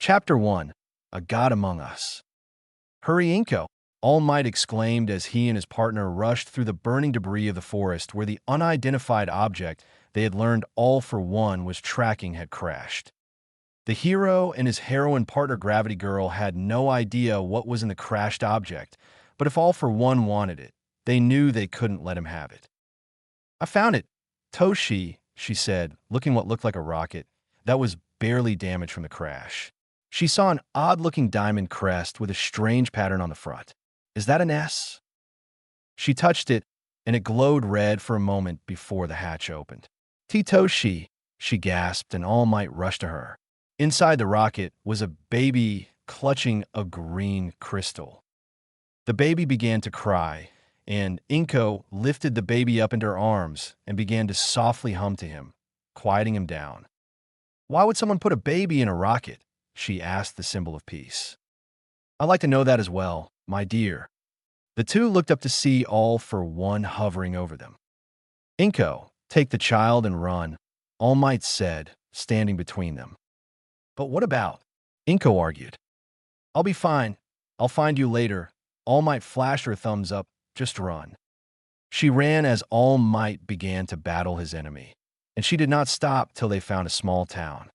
Chapter 1. A God Among Us. Hurry, Inko! All Might exclaimed as he and his partner rushed through the burning debris of the forest where the unidentified object they had learned All for One was tracking had crashed. The hero and his heroine partner Gravity Girl had no idea what was in the crashed object, but if All for One wanted it, they knew they couldn't let him have it. I found it, Toshi, she said, looking what looked like a rocket that was barely damaged from the crash. She saw an odd-looking diamond crest with a strange pattern on the front. Is that an S? She touched it, and it glowed red for a moment before the hatch opened. Toshi, she gasped, and All Might rushed to her. Inside the rocket was a baby clutching a green crystal. The baby began to cry, and Inko lifted the baby up into her arms and began to softly hum to him, quieting him down. Why would someone put a baby in a rocket? She asked the symbol of peace. I'd like to know that as well, my dear. The two looked up to see All for One hovering over them. Inko, take the child and run, All Might said, standing between them. But what about? Inko argued. I'll be fine. I'll find you later. All Might flashed her thumbs up. Just run. She ran as All Might began to battle his enemy, and she did not stop till they found a small town.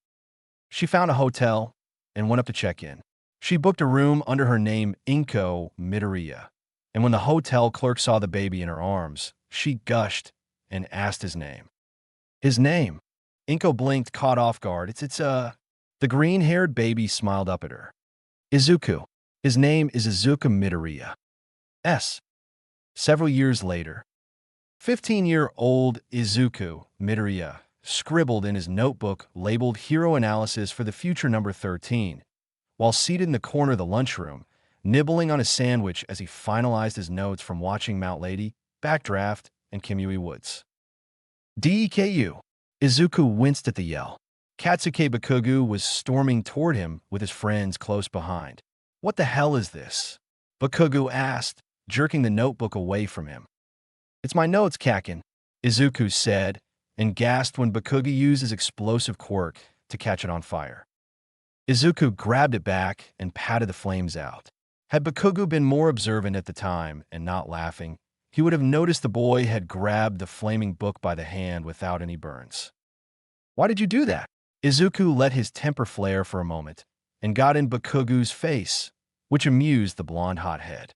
She found a hotel and went up to check in. She booked a room under her name Inko Midoriya, and when the hotel clerk saw the baby in her arms, she gushed and asked his name. His name? Inko blinked, caught off guard. The green-haired baby smiled up at her. Izuku. His name is Izuku Midoriya. Several years later, 15-year-old Izuku Midoriya scribbled in his notebook labeled Hero Analysis for the Future number 13, while seated in the corner of the lunchroom, nibbling on a sandwich as he finalized his notes from watching Mount Lady, Backdraft, and Kimui Woods. DEKU. Izuku winced at the yell. Katsuke Bakugu was storming toward him with his friends close behind. What the hell is this? Bakugu asked, jerking the notebook away from him. It's my notes, Kakin, Izuku said, and gasped when Bakugu used his explosive quirk to catch it on fire. Izuku grabbed it back and patted the flames out. Had Bakugu been more observant at the time and not laughing, he would have noticed the boy had grabbed the flaming book by the hand without any burns. Why did you do that? Izuku let his temper flare for a moment and got in Bakugu's face, which amused the blonde hothead.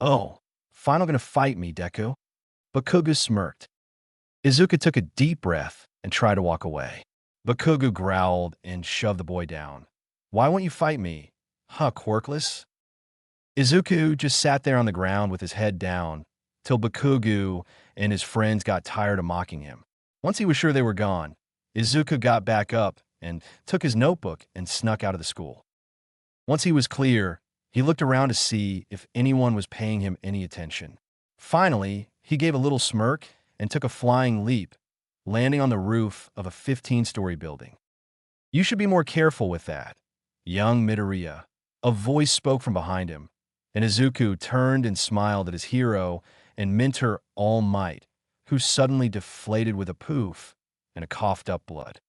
Oh, final gonna fight me, Deku? Bakugu smirked. Izuku took a deep breath and tried to walk away. Bakugu growled and shoved the boy down. Why won't you fight me? Huh, quirkless? Izuku just sat there on the ground with his head down till Bakugu and his friends got tired of mocking him. Once he was sure they were gone, Izuku got back up and took his notebook and snuck out of the school. Once he was clear, he looked around to see if anyone was paying him any attention. Finally, he gave a little smirk and took a flying leap, landing on the roof of a 15-story building. You should be more careful with that, young Midoriya. A voice spoke from behind him, and Izuku turned and smiled at his hero and mentor All Might, who suddenly deflated with a poof and a coughed-up blood.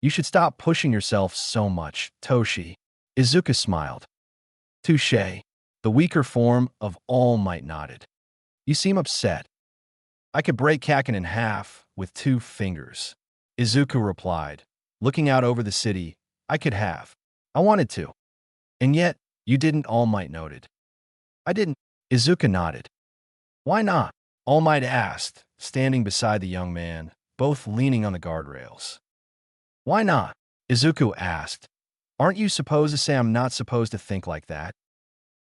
You should stop pushing yourself so much, Toshi. Izuku smiled. Touché. The weaker form of All Might nodded. You seem upset. I could break Kakin in half with 2 fingers. Izuku replied, looking out over the city. I could have. I wanted to. And yet, you didn't, All Might noted. I didn't. Izuku nodded. Why not? All Might asked, standing beside the young man, both leaning on the guardrails. Why not? Izuku asked. Aren't you supposed to say I'm not supposed to think like that?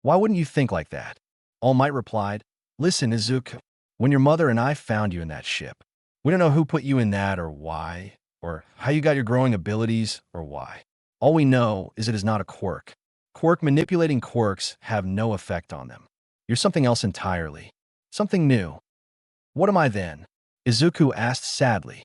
Why wouldn't you think like that? All Might replied, Listen, Izuku, when your mother and I found you in that ship, we don't know who put you in that or why, or how you got your growing abilities or why. All we know is it is not a quirk. Quirk manipulating quirks have no effect on them. You're something else entirely. Something new. What am I then? Izuku asked sadly.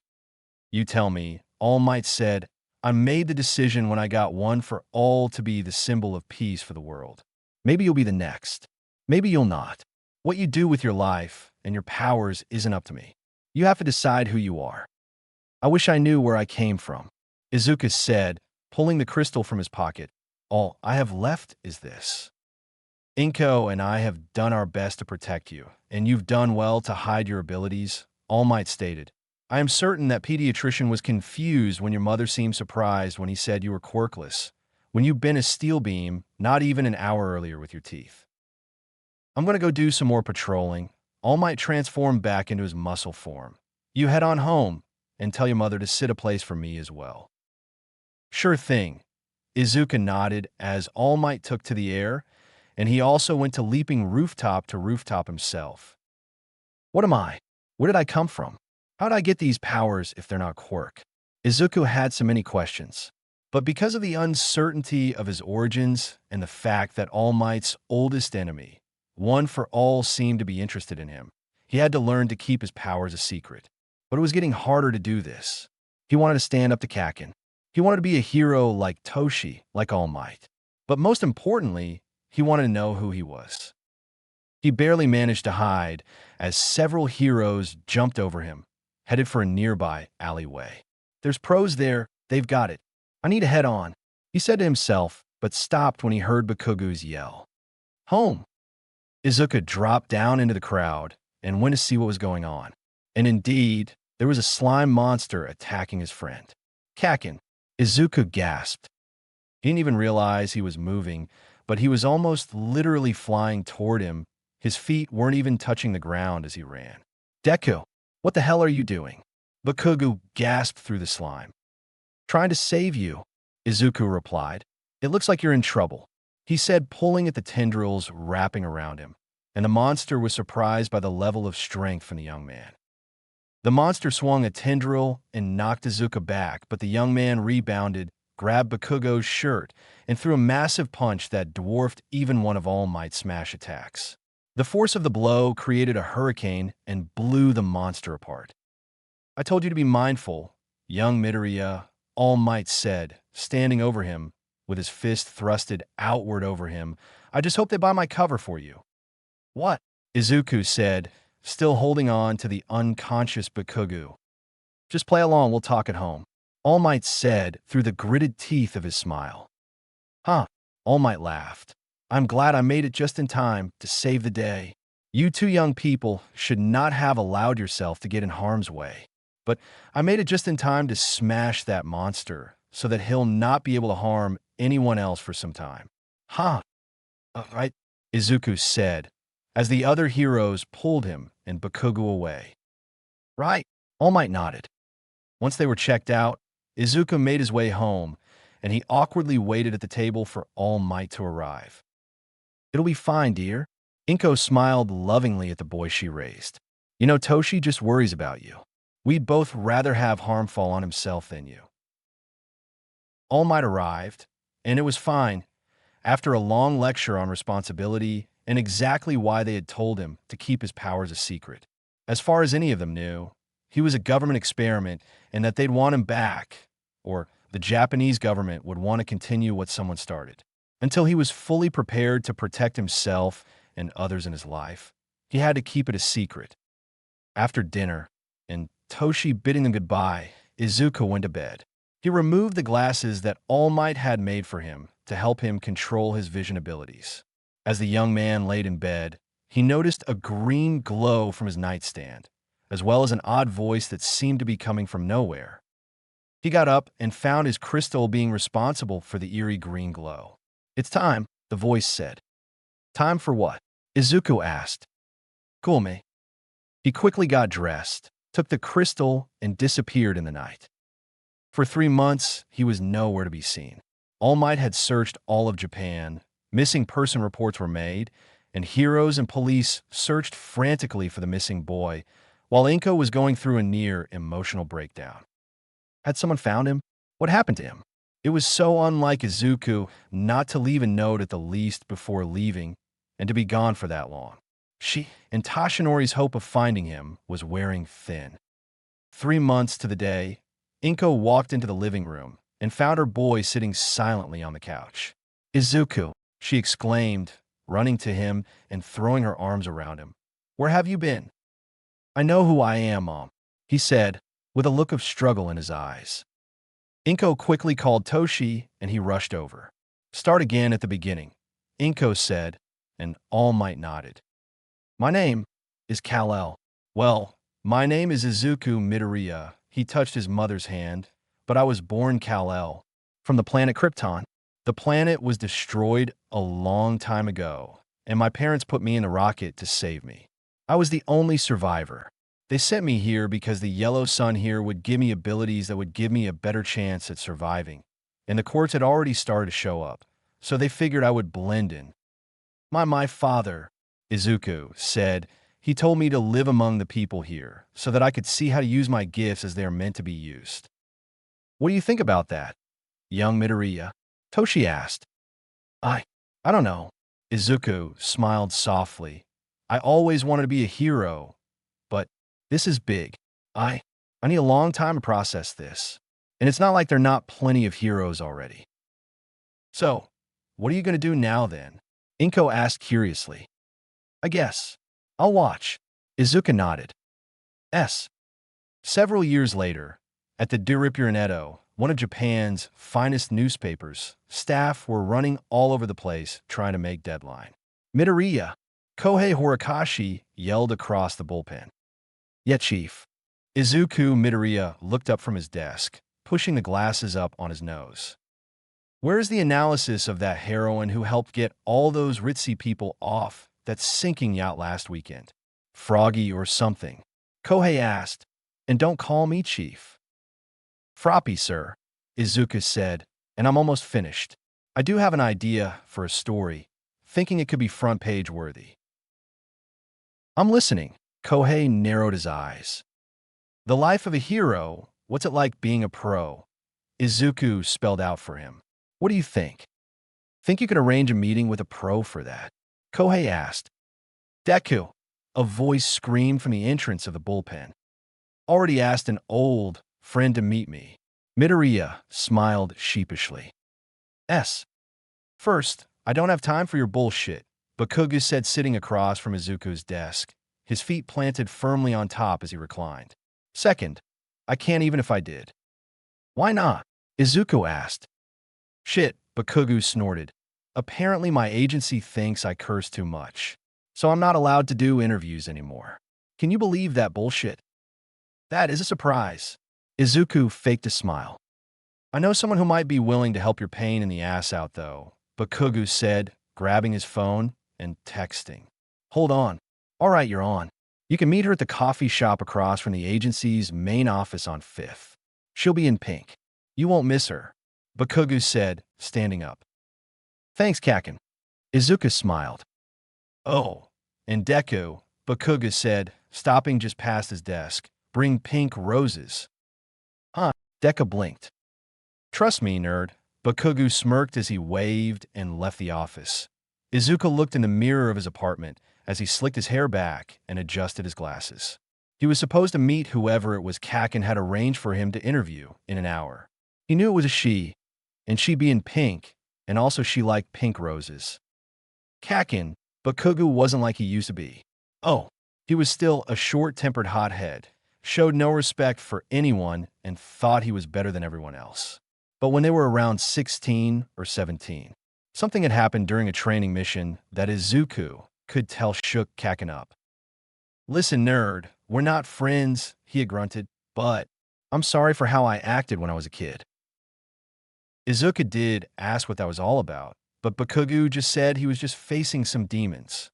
You tell me, All Might said. I made the decision when I got One for All to be the symbol of peace for the world. Maybe you'll be the next. Maybe you'll not. What you do with your life and your powers isn't up to me. You have to decide who you are. I wish I knew where I came from, Izuku said, pulling the crystal from his pocket. All I have left is this. Inko and I have done our best to protect you, and you've done well to hide your abilities, All Might stated. I am certain that pediatrician was confused when your mother seemed surprised when he said you were quirkless, when you've been a steel beam not even an hour earlier with your teeth. I'm going to go do some more patrolling. All Might transform back into his muscle form. You head on home and tell your mother to sit a place for me as well. Sure thing. Izuku nodded as All Might took to the air, and he also went to leaping rooftop to rooftop himself. What am I? Where did I come from? How did I get these powers if they're not quirk? Izuku had so many questions. But because of the uncertainty of his origins and the fact that All Might's oldest enemy, One for All, seemed to be interested in him, he had to learn to keep his powers a secret. But it was getting harder to do this. He wanted to stand up to Kakin. He wanted to be a hero like Toshi, like All Might. But most importantly, he wanted to know who he was. He barely managed to hide as several heroes jumped over him, headed for a nearby alleyway. There's pros there, they've got it. I need to head on, he said to himself, but stopped when he heard Bakugu's yell. Home! Izuku dropped down into the crowd and went to see what was going on. And indeed, there was a slime monster attacking his friend. Kakin! Izuku gasped. He didn't even realize he was moving, but he was almost literally flying toward him. His feet weren't even touching the ground as he ran. Deku, what the hell are you doing? Bakugu gasped through the slime. Trying to save you, Izuku replied. It looks like you're in trouble, he said, pulling at the tendrils wrapping around him, and the monster was surprised by the level of strength from the young man. The monster swung a tendril and knocked Izuku back, but the young man rebounded, grabbed Bakugo's shirt, and threw a massive punch that dwarfed even one of All Might's smash attacks. The force of the blow created a hurricane and blew the monster apart. I told you to be mindful, young Midoriya, All Might said, standing over him, with his fist thrusted outward over him. I just hope they buy my cover for you. What? Izuku said, still holding on to the unconscious Bakugu. Just play along, we'll talk at home, All Might said through the gritted teeth of his smile. Huh, All Might laughed. I'm glad I made it just in time to save the day. You two young people should not have allowed yourself to get in harm's way. But I made it just in time to smash that monster so that he'll not be able to harm anyone else for some time. Huh, right, Izuku said, as the other heroes pulled him and Bakugu away. Right, All Might nodded. Once they were checked out, Izuku made his way home, and he awkwardly waited at the table for All Might to arrive. It'll be fine, dear. Inko smiled lovingly at the boy she raised. You know, Toshi just worries about you. We'd both rather have harm fall on himself than you. All Might arrived, and it was fine, after a long lecture on responsibility and exactly why they had told him to keep his powers a secret. As far as any of them knew, he was a government experiment and that they'd want him back, or the Japanese government would want to continue what someone started. Until he was fully prepared to protect himself and others in his life, he had to keep it a secret. After dinner, and Toshi bidding them goodbye, Izuku went to bed. He removed the glasses that All Might had made for him to help him control his vision abilities. As the young man laid in bed, he noticed a green glow from his nightstand, as well as an odd voice that seemed to be coming from nowhere. He got up and found his crystal being responsible for the eerie green glow. It's time, the voice said. Time for what? Izuku asked. Cool, me. He quickly got dressed, took the crystal, and disappeared in the night. For 3 months, he was nowhere to be seen. All Might had searched all of Japan, missing person reports were made, and heroes and police searched frantically for the missing boy, while Inko was going through a near emotional breakdown. Had someone found him? What happened to him? It was so unlike Izuku not to leave a note at the least before leaving, and to be gone for that long. She and Tashinori's hope of finding him was wearing thin. 3 months to the day, Inko walked into the living room and found her boy sitting silently on the couch. Izuku, she exclaimed, running to him and throwing her arms around him. Where have you been? I know who I am, Mom, he said, with a look of struggle in his eyes. Inko quickly called Toshi, and he rushed over. Start again at the beginning, Inko said, and All Might nodded. My name is Kal-El. Well, my name is Izuku Midoriya. He touched his mother's hand, but I was born Kal-El. From the planet Krypton. The planet was destroyed a long time ago, and my parents put me in a rocket to save me. I was the only survivor. They sent me here because the yellow sun here would give me abilities that would give me a better chance at surviving. And the courts had already started to show up, so they figured I would blend in. My father, Izuku, said he told me to live among the people here so that I could see how to use my gifts as they are meant to be used. What do you think about that, young Midoriya? Toshi asked. I don't know. Izuku smiled softly. I always wanted to be a hero, but this is big. I need a long time to process this. And it's not like there are not plenty of heroes already. So, what are you going to do now then? Inko asked curiously. I guess I'll watch. Izuku nodded. Several years later, at the Diripure Edo, one of Japan's finest newspapers, staff were running all over the place trying to make deadline. Midoriya, Kohei Horikoshi yelled across the bullpen. Yeah, Chief. Izuku Midoriya looked up from his desk, pushing the glasses up on his nose. Where's the analysis of that heroine who helped get all those ritzy people off that sinking yacht last weekend? Froggy or something? Kohei asked. And don't call me Chief. Froppy, sir, Izuku said, and I'm almost finished. I do have an idea for a story, thinking it could be front-page worthy. I'm listening. Kohei narrowed his eyes. The life of a hero, what's it like being a pro? Izuku spelled out for him. What do you think? Think you could arrange a meeting with a pro for that? Kohei asked. Deku, a voice screamed from the entrance of the bullpen. Already asked an old friend to meet me. Midoriya smiled sheepishly. First, I don't have time for your bullshit, Bakugo said sitting across from Izuku's desk, his feet planted firmly on top as he reclined. Second, I can't even if I did. Why not? Izuku asked. Shit, Bakugo snorted. Apparently my agency thinks I curse too much, so I'm not allowed to do interviews anymore. Can you believe that bullshit? That is a surprise. Izuku faked a smile. I know someone who might be willing to help your pain in the ass out, though, Bakugo said, grabbing his phone and texting. Hold on. All right, you're on. You can meet her at the coffee shop across from the agency's main office on 5th. She'll be in pink. You won't miss her, Bakugo said, standing up. Thanks, Kaken. Izuku smiled. Oh, and Deku, Bakugo said, stopping just past his desk. Bring pink roses. Deku blinked. Trust me, nerd. Bakugo smirked as he waved and left the office. Izuku looked in the mirror of his apartment as he slicked his hair back and adjusted his glasses. He was supposed to meet whoever it was Kaken had arranged for him to interview in an hour. He knew it was a she, and she be in pink, and also she liked pink roses. Kaken, Bakugo wasn't like he used to be. Oh, he was still a short-tempered hothead, showed no respect for anyone, and thought he was better than everyone else. But when they were around 16 or 17, something had happened during a training mission that Izuku could tell shook Kaken up. Listen, nerd, we're not friends, he had grunted, but I'm sorry for how I acted when I was a kid. Izuku did ask what that was all about, but Bakugo just said he was just facing some demons.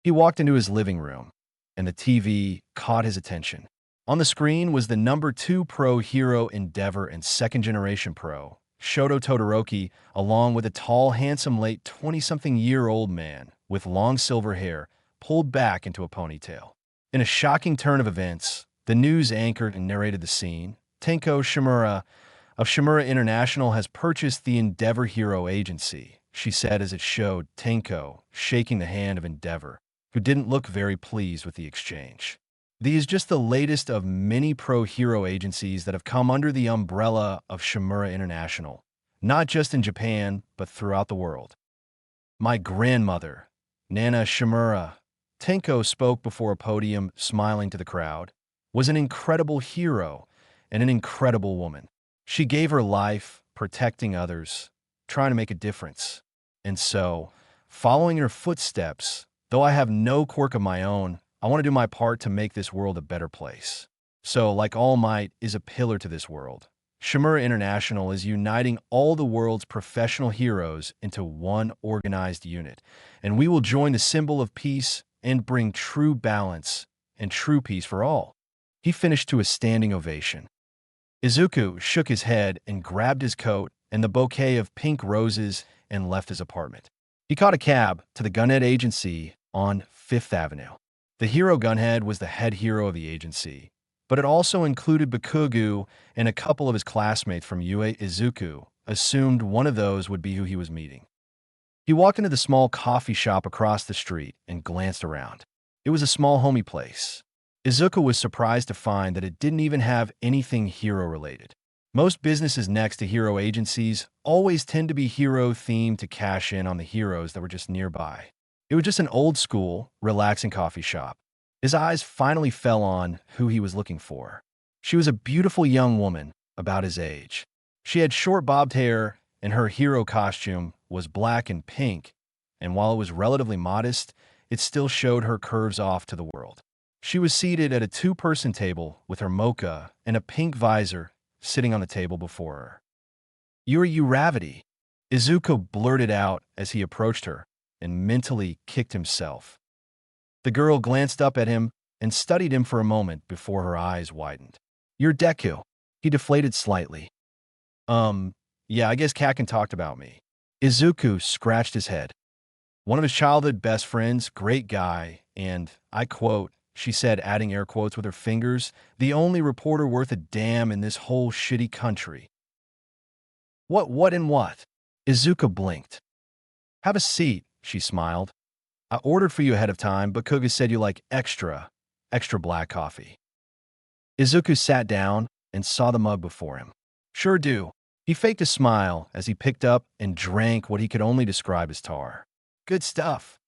He walked into his living room, and the TV caught his attention. On the screen was the number 2 pro hero Endeavor and second-generation pro, Shoto Todoroki, along with a tall, handsome late 20-something-year-old man with long silver hair pulled back into a ponytail. In a shocking turn of events, the news anchored and narrated the scene. Tenko Shimura of Shimura International has purchased the Endeavor Hero Agency, she said as it showed Tenko shaking the hand of Endeavor, who didn't look very pleased with the exchange. These are just the latest of many pro-hero agencies that have come under the umbrella of Shimura International, not just in Japan, but throughout the world. My grandmother, Nana Shimura, Tenko spoke before a podium, smiling to the crowd, was an incredible hero and an incredible woman. She gave her life, protecting others, trying to make a difference. And so, following in her footsteps, though I have no quirk of my own, I want to do my part to make this world a better place. So, like All Might is a pillar to this world, Shimura International is uniting all the world's professional heroes into one organized unit, and we will join the symbol of peace and bring true balance and true peace for all. He finished to a standing ovation. Izuku shook his head and grabbed his coat and the bouquet of pink roses and left his apartment. He caught a cab to the Gunhead Agency on Fifth Avenue. The hero Gunhead was the head hero of the agency, but it also included Bakugu and a couple of his classmates from UA. Izuku assumed one of those would be who he was meeting. He walked into the small coffee shop across the street and glanced around. It was a small, homey place. Izuku was surprised to find that it didn't even have anything hero-related. Most businesses next to hero agencies always tend to be hero-themed to cash in on the heroes that were just nearby. It was just an old-school, relaxing coffee shop. His eyes finally fell on who he was looking for. She was a beautiful young woman, about his age. She had short bobbed hair, and her hero costume was black and pink, and while it was relatively modest, it still showed her curves off to the world. She was seated at a two-person table with her mocha and a pink visor sitting on the table before her. "You're Uravity," Izuku blurted out as he approached her and mentally kicked himself. The girl glanced up at him and studied him for a moment before her eyes widened. "You're Deku." He deflated slightly. Yeah, I guess Kakin talked about me." Izuku scratched his head. "One of his childhood best friends, great guy, and, I quote," she said, adding air quotes with her fingers, "the only reporter worth a damn in this whole shitty country." What and what? Izuku blinked. "Have a seat," she smiled. "I ordered for you ahead of time, but Kuga said you like extra black coffee." Izuku sat down and saw the mug before him. "Sure do." He faked a smile as he picked up and drank what he could only describe as tar. "Good stuff."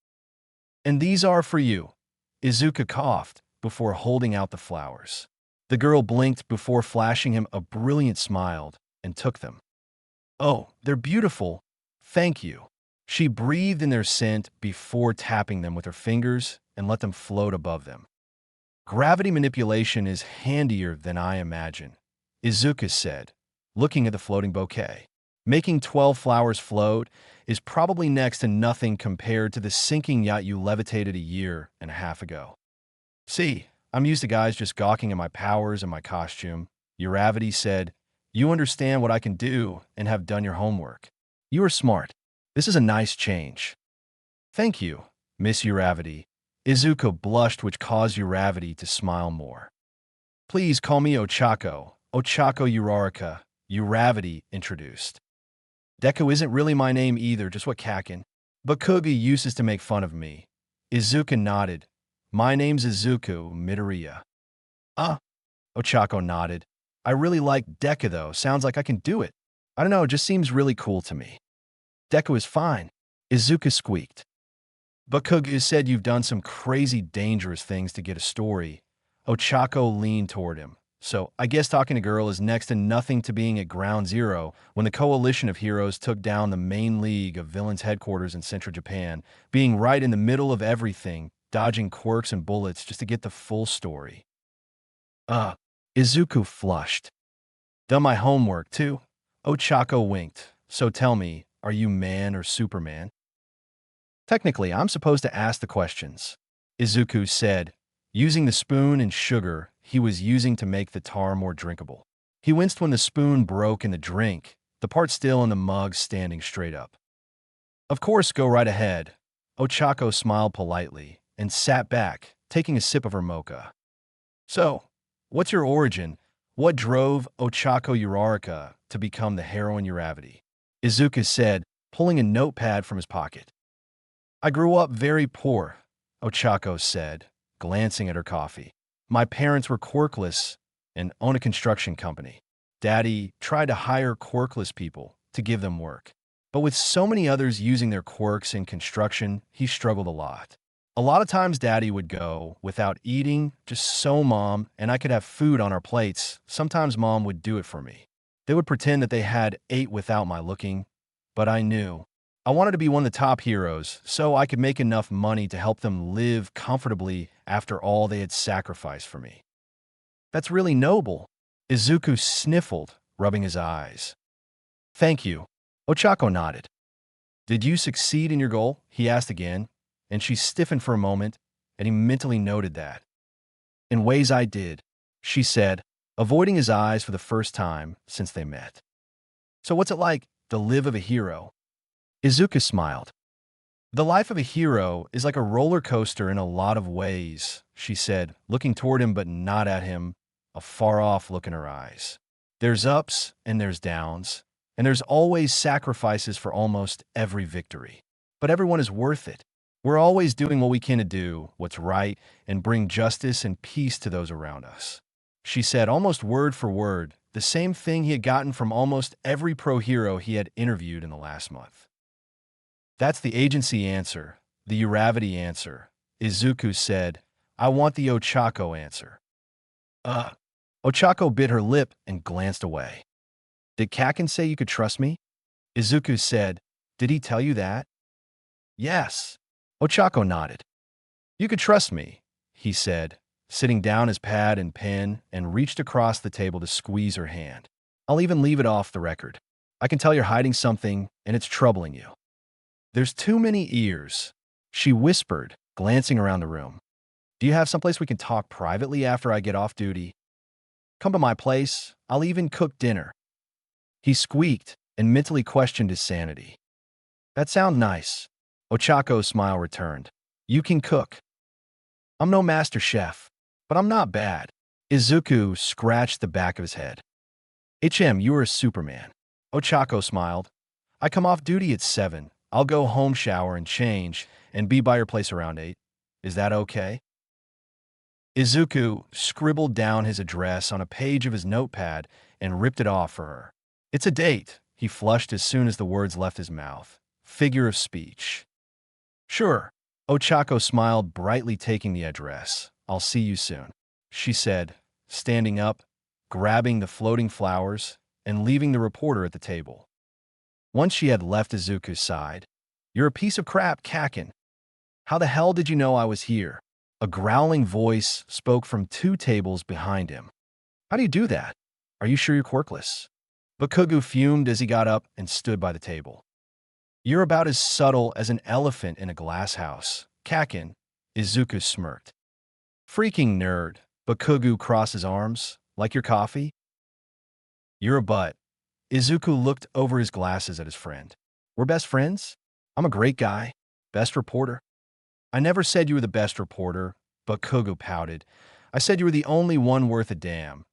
"And these are for you." Izuku coughed before holding out the flowers. The girl blinked before flashing him a brilliant smile and took them. "Oh, they're beautiful. Thank you." She breathed in their scent before tapping them with her fingers and let them float above them. "Gravity manipulation is handier than I imagine," Izuku said, looking at the floating bouquet. "Making 12 flowers float is probably next to nothing compared to the sinking yacht you levitated a year and a half ago." "See, I'm used to guys just gawking at my powers and my costume," Uravity said. "You understand what I can do and have done your homework. You are smart. This is a nice change." "Thank you, Miss Uravity." Izuku blushed, which caused Uravity to smile more. "Please call me Ochako Uraraka," Uravity introduced. "Deku isn't really my name either, just what Kakin. Bakugi uses to make fun of me." Izuku nodded. "My name's Izuku Midoriya." Ochako nodded. "I really like Deku though, sounds like I can do it. I don't know, it just seems really cool to me." "Deku is fine," Izuku squeaked. "Bakugi said you've done some crazy dangerous things to get a story." Ochako leaned toward him. "So, I guess talking to girl is next to nothing to being at Ground Zero when the coalition of heroes took down the main league of villains' headquarters in central Japan, being right in the middle of everything, dodging quirks and bullets just to get the full story." Izuku flushed. "Done my homework, too?" Ochako winked. "So tell me, are you man or Superman?" "Technically, I'm supposed to ask the questions," Izuku said, using the spoon and sugar he was using to make the tar more drinkable. He winced when the spoon broke in the drink, the part still in the mug standing straight up. "Of course, go right ahead." Ochako smiled politely and sat back, taking a sip of her mocha. "So, what's your origin? What drove Ochako Uraraka to become the heroine Uravity?" Izuku said, pulling a notepad from his pocket. "I grew up very poor," Ochako said, glancing at her coffee. "My parents were quirkless and own a construction company. Daddy tried to hire quirkless people to give them work. But with so many others using their quirks in construction, he struggled a lot. A lot of times Daddy would go without eating just so Mom and I could have food on our plates. Sometimes Mom would do it for me. They would pretend that they had ate without my looking, but I knew. I wanted to be one of the top heroes so I could make enough money to help them live comfortably after all they had sacrificed for me. That's really noble. Izuku sniffled, rubbing his eyes. Thank you. Ochako nodded. Did you succeed in your goal? He asked again, and she stiffened for a moment, and he mentally noted that. In ways I did, she said, avoiding his eyes for the first time since they met. So what's it like to live of a hero? Izuku smiled. The life of a hero is like a roller coaster in a lot of ways, she said, looking toward him but not at him, a far-off look in her eyes. There's ups and there's downs, and there's always sacrifices for almost every victory. But everyone is worth it. We're always doing what we can to do what's right and bring justice and peace to those around us. She said, almost word for word, the same thing he had gotten from almost every pro hero he had interviewed in the last month. That's the agency answer, the Uravity answer. Izuku said, I want the Ochako answer. Ochako bit her lip and glanced away. Did Kaken say you could trust me? Izuku said, did he tell you that? Yes. Ochako nodded. You could trust me, he said, sitting down his pad and pen and reached across the table to squeeze her hand. I'll even leave it off the record. I can tell you're hiding something and it's troubling you. There's too many ears, she whispered, glancing around the room. Do you have someplace we can talk privately after I get off duty? Come to my place. I'll even cook dinner. He squeaked and mentally questioned his sanity. That sounds nice. Ochako's smile returned. You can cook. I'm no master chef, but I'm not bad. Izuku scratched the back of his head. You are a Superman. Ochako smiled. I come off duty at 7. I'll go home, shower, and change, and be by your place around 8. Is that okay? Izuku scribbled down his address on a page of his notepad and ripped it off for her. It's a date, he flushed as soon as the words left his mouth. Figure of speech. Sure. Ochako smiled brightly, taking the address. I'll see you soon, she said, standing up, grabbing the floating flowers, and leaving the reporter at the table. Once she had left Izuku's side, You're a piece of crap, Kaken. How the hell did you know I was here? A growling voice spoke from 2 tables behind him. How do you do that? Are you sure you're quirkless? Bakugu fumed as he got up and stood by the table. You're about as subtle as an elephant in a glass house, Kaken, Izuku smirked. Freaking nerd, Bakugu crossed his arms. Like your coffee? You're a butt. Izuku looked over his glasses at his friend. We're best friends? I'm a great guy. Best reporter. I never said you were the best reporter, Bakugu pouted. I said you were the only one worth a damn.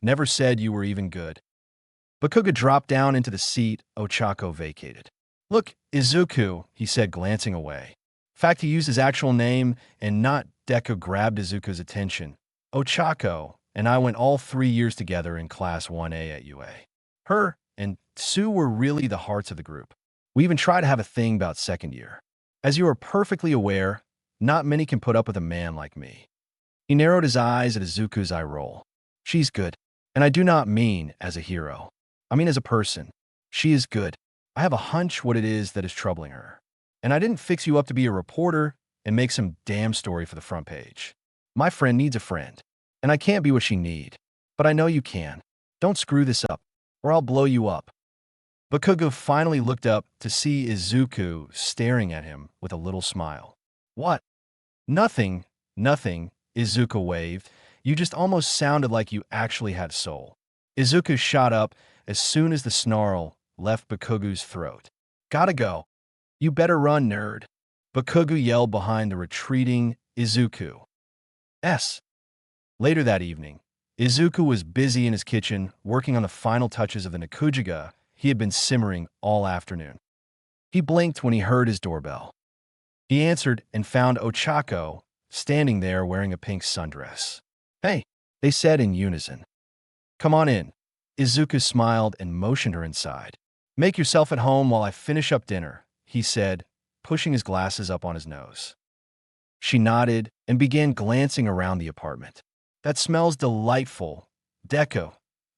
Never said you were even good. Bakugu dropped down into the seat Ochako vacated. Look, Izuku, he said, glancing away. In fact, he used his actual name and not Deku grabbed Izuku's attention. Ochako and I went all 3 years together in Class 1A at UA. Her and Sue were really the hearts of the group. We even tried to have a thing about second year. As you are perfectly aware, not many can put up with a man like me. He narrowed his eyes at Izuku's eye roll. She's good, and I do not mean as a hero. I mean as a person. She is good. I have a hunch what it is that is troubling her. And I didn't fix you up to be a reporter and make some damn story for the front page. My friend needs a friend, and I can't be what she need. But I know you can. Don't screw this up, or I'll blow you up. Bakugo finally looked up to see Izuku staring at him with a little smile. What? Nothing, nothing, Izuku waved. You just almost sounded like you actually had soul. Izuku shot up as soon as the snarl left Bakugu's throat. Gotta go. You better run, nerd. Bakugu yelled behind the retreating Izuku. Later that evening, Izuku was busy in his kitchen working on the final touches of the Nikujiga he had been simmering all afternoon. He blinked when he heard his doorbell. He answered and found Ochako standing there wearing a pink sundress. Hey, they said in unison. Come on in. Izuku smiled and motioned her inside. Make yourself at home while I finish up dinner, he said, pushing his glasses up on his nose. She nodded and began glancing around the apartment. That smells delightful, Deco,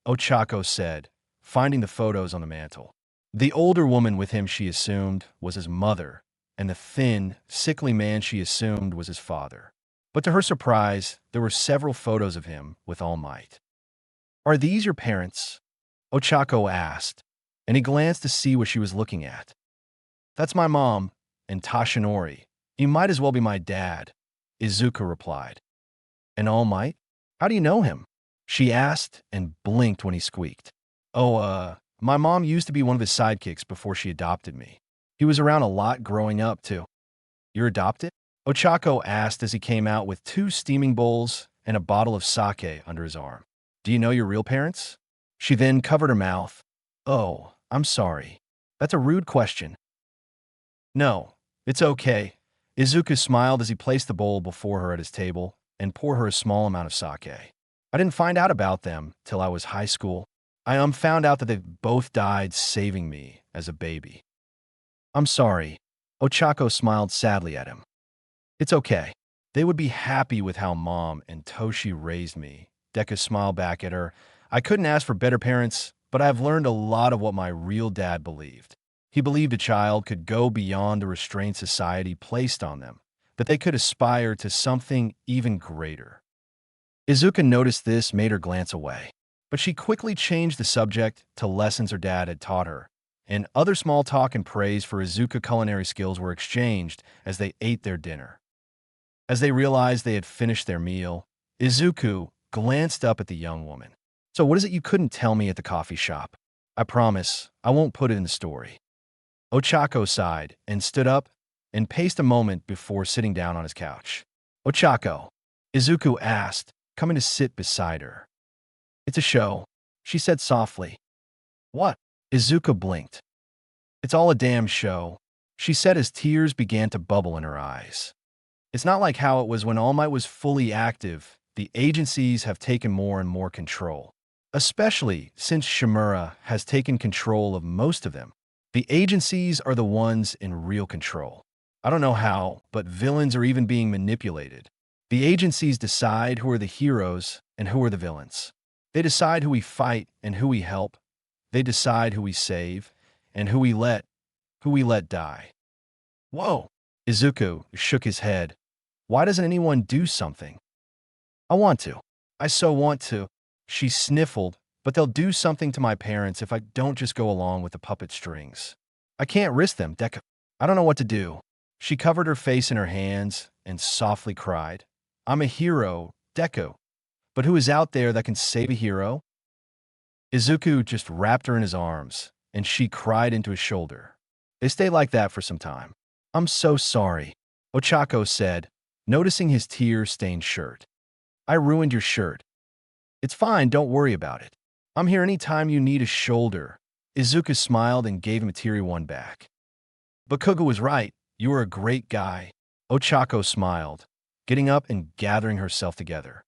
Ochako said, finding the photos on the mantel. The older woman with him, she assumed, was his mother, and the thin, sickly man she assumed was his father. But to her surprise, there were several photos of him with All Might. "Are these your parents?" Ochako asked, and he glanced to see what she was looking at. "That's my mom, and Tashinori. You might as well be my dad," Izuku replied. "And All Might? How do you know him?" she asked and blinked when he squeaked. "Oh, my mom used to be one of his sidekicks before she adopted me. He was around a lot growing up, too." "You're adopted?" Ochako asked as he came out with 2 steaming bowls and a bottle of sake under his arm. "Do you know your real parents?" She then covered her mouth. "Oh, I'm sorry. That's a rude question." "No, it's okay." Izuku smiled as he placed the bowl before her at his table and poured her a small amount of sake. "I didn't find out about them till I was high school. I found out that they both died saving me as a baby." "I'm sorry." Ochako smiled sadly at him. "It's okay. They would be happy with how Mom and Toshi raised me." Deku smiled back at her. "I couldn't ask for better parents, but I've learned a lot of what my real dad believed. He believed a child could go beyond the restraints society placed on them, that they could aspire to something even greater." Izuku noticed this made her glance away, but she quickly changed the subject to lessons her dad had taught her, and other small talk and praise for Izuku culinary skills were exchanged as they ate their dinner. As they realized they had finished their meal, Izuku glanced up at the young woman. "So what is it you couldn't tell me at the coffee shop? I promise I won't put it in the story." Ochako sighed and stood up and paced a moment before sitting down on his couch. "Ochako," Izuku asked, coming to sit beside her. "It's a show," she said softly. "What?" Izuku blinked. "It's all a damn show," she said as tears began to bubble in her eyes. "It's not like how it was when All Might was fully active. The agencies have taken more and more control, especially since Shimura has taken control of most of them. The agencies are the ones in real control. I don't know how, but villains are even being manipulated. The agencies decide who are the heroes and who are the villains. They decide who we fight and who we help. They decide who we save and who we let die." "Whoa!" Izuku shook his head. "Why doesn't anyone do something?" "I want to. I so want to." She sniffled, "but they'll do something to my parents if I don't just go along with the puppet strings. I can't risk them, Deku. I don't know what to do." She covered her face in her hands and softly cried. "I'm a hero, Deku. But who is out there that can save a hero?" Izuku just wrapped her in his arms, and she cried into his shoulder. They stayed like that for some time. "I'm so sorry," Ochako said, noticing his tear-stained shirt. "I ruined your shirt." "It's fine, don't worry about it. I'm here anytime you need a shoulder." Izuku smiled and gave him a teary one back. "But Kuga was right. You are a great guy." Ochako smiled, getting up and gathering herself together.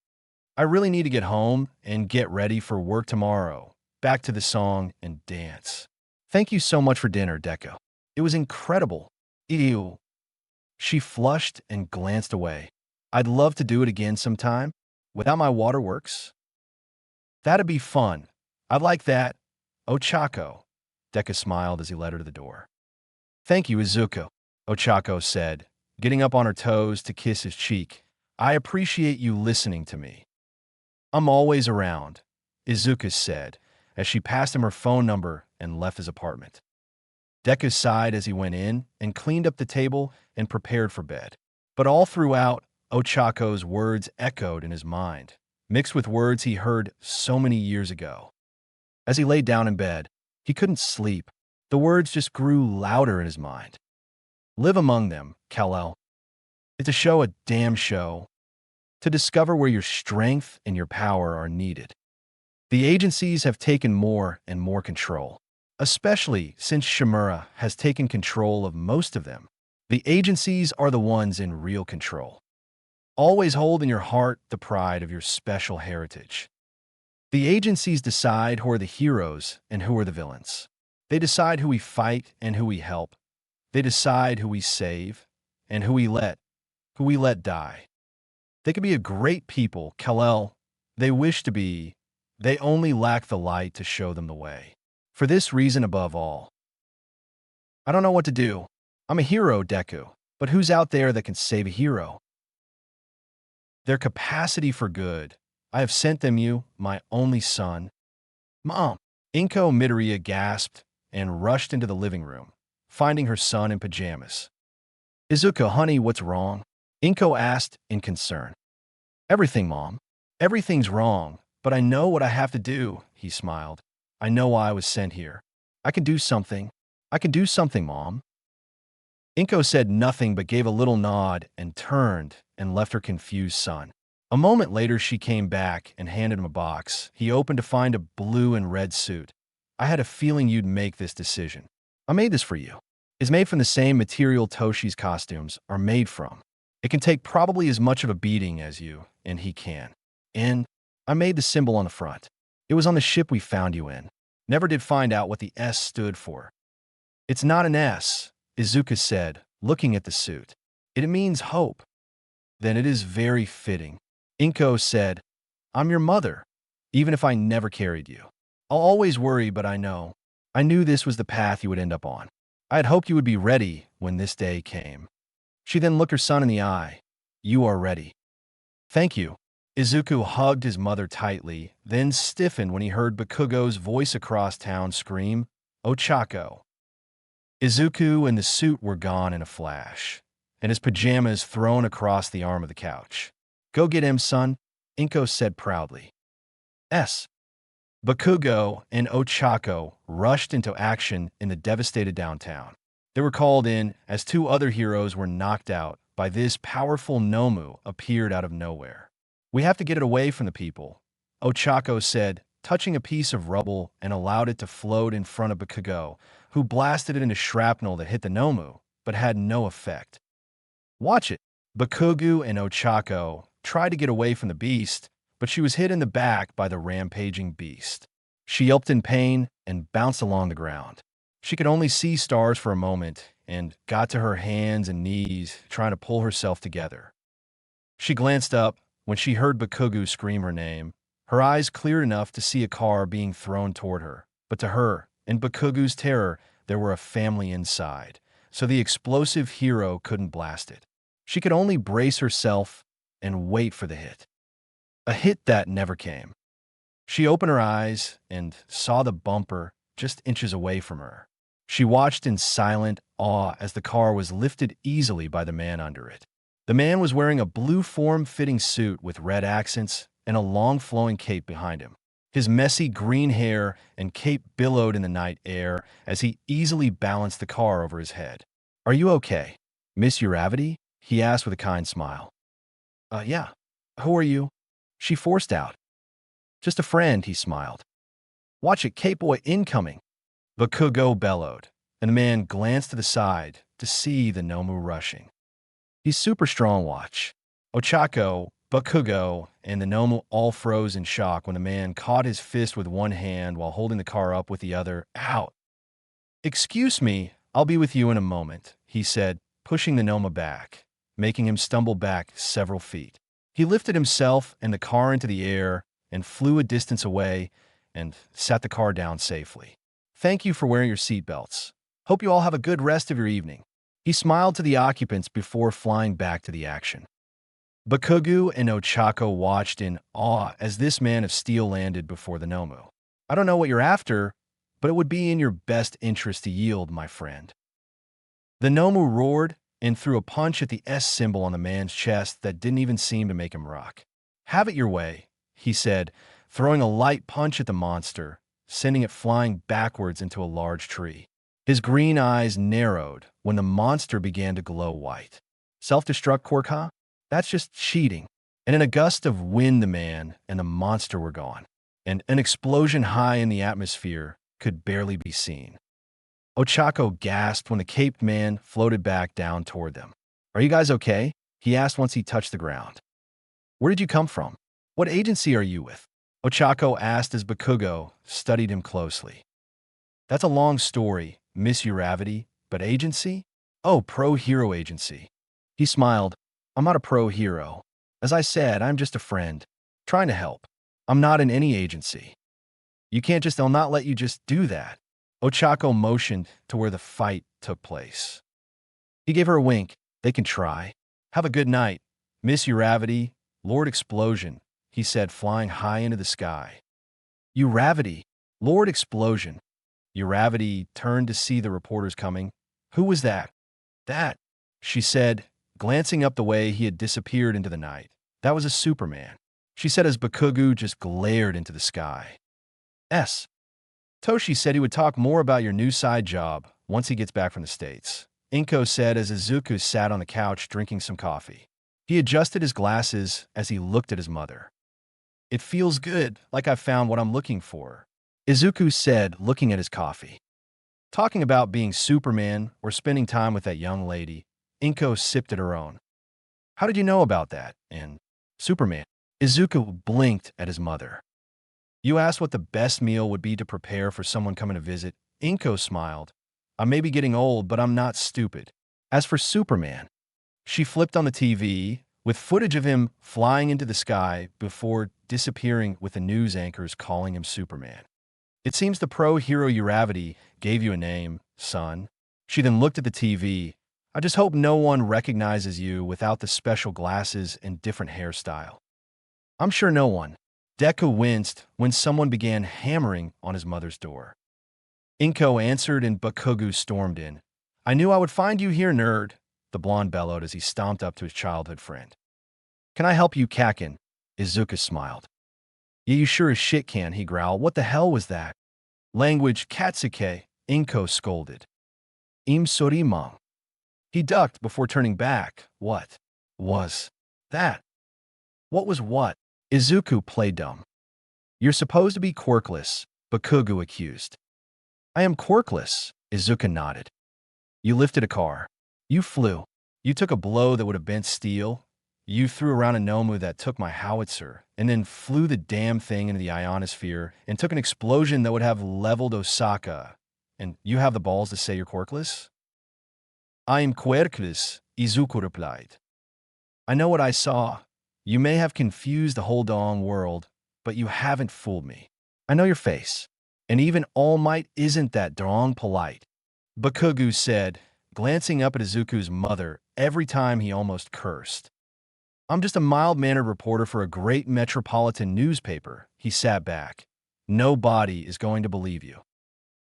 "I really need to get home and get ready for work tomorrow. Back to the song and dance." "Thank you so much for dinner, Deku. It was incredible." "Ew." She flushed and glanced away. "I'd love to do it again sometime, without my waterworks." "That'd be fun. I'd like that." "Ochako." Deku smiled as he led her to the door. "Thank you, Izuku," Ochako said, getting up on her toes to kiss his cheek. "I appreciate you listening to me." "I'm always around," Izuku said, as she passed him her phone number and left his apartment. Deku sighed as he went in and cleaned up the table and prepared for bed. But all throughout, Ochako's words echoed in his mind, mixed with words he heard so many years ago. As he lay down in bed, he couldn't sleep. The words just grew louder in his mind. "Live among them, Kal-El. It's a show, a damn show. To discover where your strength and your power are needed. The agencies have taken more and more control, especially since Shimura has taken control of most of them. The agencies are the ones in real control. Always hold in your heart the pride of your special heritage. The agencies decide who are the heroes and who are the villains. They decide who we fight and who we help. They decide who we save and who we let die. They could be a great people, Kal-El. They wish to be. They only lack the light to show them the way." For this reason above all. I don't know what to do. I'm a hero, Deku. But who's out there that can save a hero? Their capacity for good. I have sent them you, my only son. Mom. Inko Midoriya gasped and rushed into the living room, finding her son in pajamas. Izuku, honey, what's wrong? Inko asked in concern. Everything, Mom. Everything's wrong, but I know what I have to do, he smiled. I know why I was sent here. I can do something. I can do something, Mom. Inko said nothing but gave a little nod and turned and left her confused son. A moment later, she came back and handed him a box. He opened to find a blue and red suit. I had a feeling you'd make this decision. I made this for you. It's made from the same material Toshi's costumes are made from. It can take probably as much of a beating as you, and he can. And I made the symbol on the front. It was on the ship we found you in. Never did find out what the S stood for. It's not an S, Izuku said, looking at the suit. It means hope. Then it is very fitting. Inko said, I'm your mother, even if I never carried you. I'll always worry, but I know. I knew this was the path you would end up on. I had hoped you would be ready when this day came. She then looked her son in the eye. You are ready. Thank you. Izuku hugged his mother tightly, then stiffened when he heard Bakugo's voice across town scream, Ochako. Izuku and the suit were gone in a flash, and his pajamas thrown across the arm of the couch. Go get him, son, Inko said proudly. S. Bakugo and Ochako rushed into action in the devastated downtown. They were called in as two other heroes were knocked out by this powerful Nomu appeared out of nowhere. We have to get it away from the people, Ochako said, touching a piece of rubble and allowed it to float in front of Bakugo, who blasted it into shrapnel that hit the Nomu, but had no effect. Watch it. Bakugo and Ochako tried to get away from the beast, but she was hit in the back by the rampaging beast. She yelped in pain and bounced along the ground. She could only see stars for a moment and got to her hands and knees, trying to pull herself together. She glanced up when she heard Bakugo scream her name. Her eyes cleared enough to see a car being thrown toward her, but to her, in Bakugo's terror, there were a family inside, so the explosive hero couldn't blast it. She could only brace herself and wait for the hit. A hit that never came. She opened her eyes and saw the bumper just inches away from her. She watched in silent awe as the car was lifted easily by the man under it. The man was wearing a blue form-fitting suit with red accents and a long flowing cape behind him. His messy green hair and cape billowed in the night air as he easily balanced the car over his head. Are you okay, Miss Uravity? He asked with a kind smile. Yeah. Who are you? She forced out. Just a friend, he smiled. Watch it, Cape Boy incoming. Bakugo bellowed, and the man glanced to the side to see the Nomu rushing. He's super strong, watch. Ochako, Bakugo, and the Nomu all froze in shock when the man caught his fist with one hand while holding the car up with the other. Out. Excuse me, I'll be with you in a moment, he said, pushing the Nomu back, making him stumble back several feet. He lifted himself and the car into the air and flew a distance away and sat the car down safely. Thank you for wearing your seatbelts. Hope you all have a good rest of your evening. He smiled to the occupants before flying back to the action. Bakugo and Ochako watched in awe as this man of steel landed before the Nomu. I don't know what you're after, but it would be in your best interest to yield, my friend. The Nomu roared and threw a punch at the S symbol on the man's chest that didn't even seem to make him rock. Have it your way, he said, throwing a light punch at the monster, sending it flying backwards into a large tree. His green eyes narrowed when the monster began to glow white. Self-destruct, Korka? That's just cheating. And in a gust of wind, the man and the monster were gone, and an explosion high in the atmosphere could barely be seen. Ochako gasped when the caped man floated back down toward them. Are you guys okay? He asked once he touched the ground. Where did you come from? What agency are you with? Ochako asked as Bakugo studied him closely. That's a long story, Miss Uravity, but agency? Oh, pro-hero agency. He smiled. I'm not a pro-hero. As I said, I'm just a friend, trying to help. I'm not in any agency. You can't just, they'll not let you just do that. Ochako motioned to where the fight took place. He gave her a wink. They can try. Have a good night, Miss Uravity, Lord Explosion, he said, flying high into the sky. Uravity, Lord Explosion. Uravity turned to see the reporters coming. Who was that? That, she said, glancing up the way he had disappeared into the night. That was a Superman, she said as Bakugu just glared into the sky. S. Toshi said he would talk more about your new side job once he gets back from the States, Inko said as Izuku sat on the couch drinking some coffee. He adjusted his glasses as he looked at his mother. It feels good, like I've found what I'm looking for, Izuku said, looking at his coffee. Talking about being Superman or spending time with that young lady, Inko sipped at her own. How did you know about that? And Superman? Izuku blinked at his mother. You asked what the best meal would be to prepare for someone coming to visit. Inko smiled. I may be getting old, but I'm not stupid. As for Superman, she flipped on the TV with footage of him flying into the sky before disappearing with the news anchors calling him Superman. It seems the pro-hero Uravity gave you a name, son. She then looked at the TV. I just hope no one recognizes you without the special glasses and different hairstyle. I'm sure no one. Deku winced when someone began hammering on his mother's door. Inko answered and Bakugu stormed in. I knew I would find you here, nerd, the blonde bellowed as he stomped up to his childhood friend. Can I help you, Kakin? Izuku smiled. Yeah, you sure as shit can, he growled. What the hell was that? Language, Katsuke, Inko scolded. Im sorimon. He ducked before turning back. What was that? What was what? Izuku played dumb. You're supposed to be quirkless, Bakugu accused. I am quirkless, Izuku nodded. You lifted a car. You flew. You took a blow that would have bent steel. You threw around a Nomu that took my howitzer, and then flew the damn thing into the ionosphere and took an explosion that would have leveled Osaka. And you have the balls to say you're quirkless? I am quirkless, Izuku replied. I know what I saw. You may have confused the whole dong world, but you haven't fooled me. I know your face. And even All Might isn't that dong polite, Bakugu said, glancing up at Izuku's mother every time he almost cursed. I'm just a mild-mannered reporter for a great metropolitan newspaper, he sat back. Nobody is going to believe you.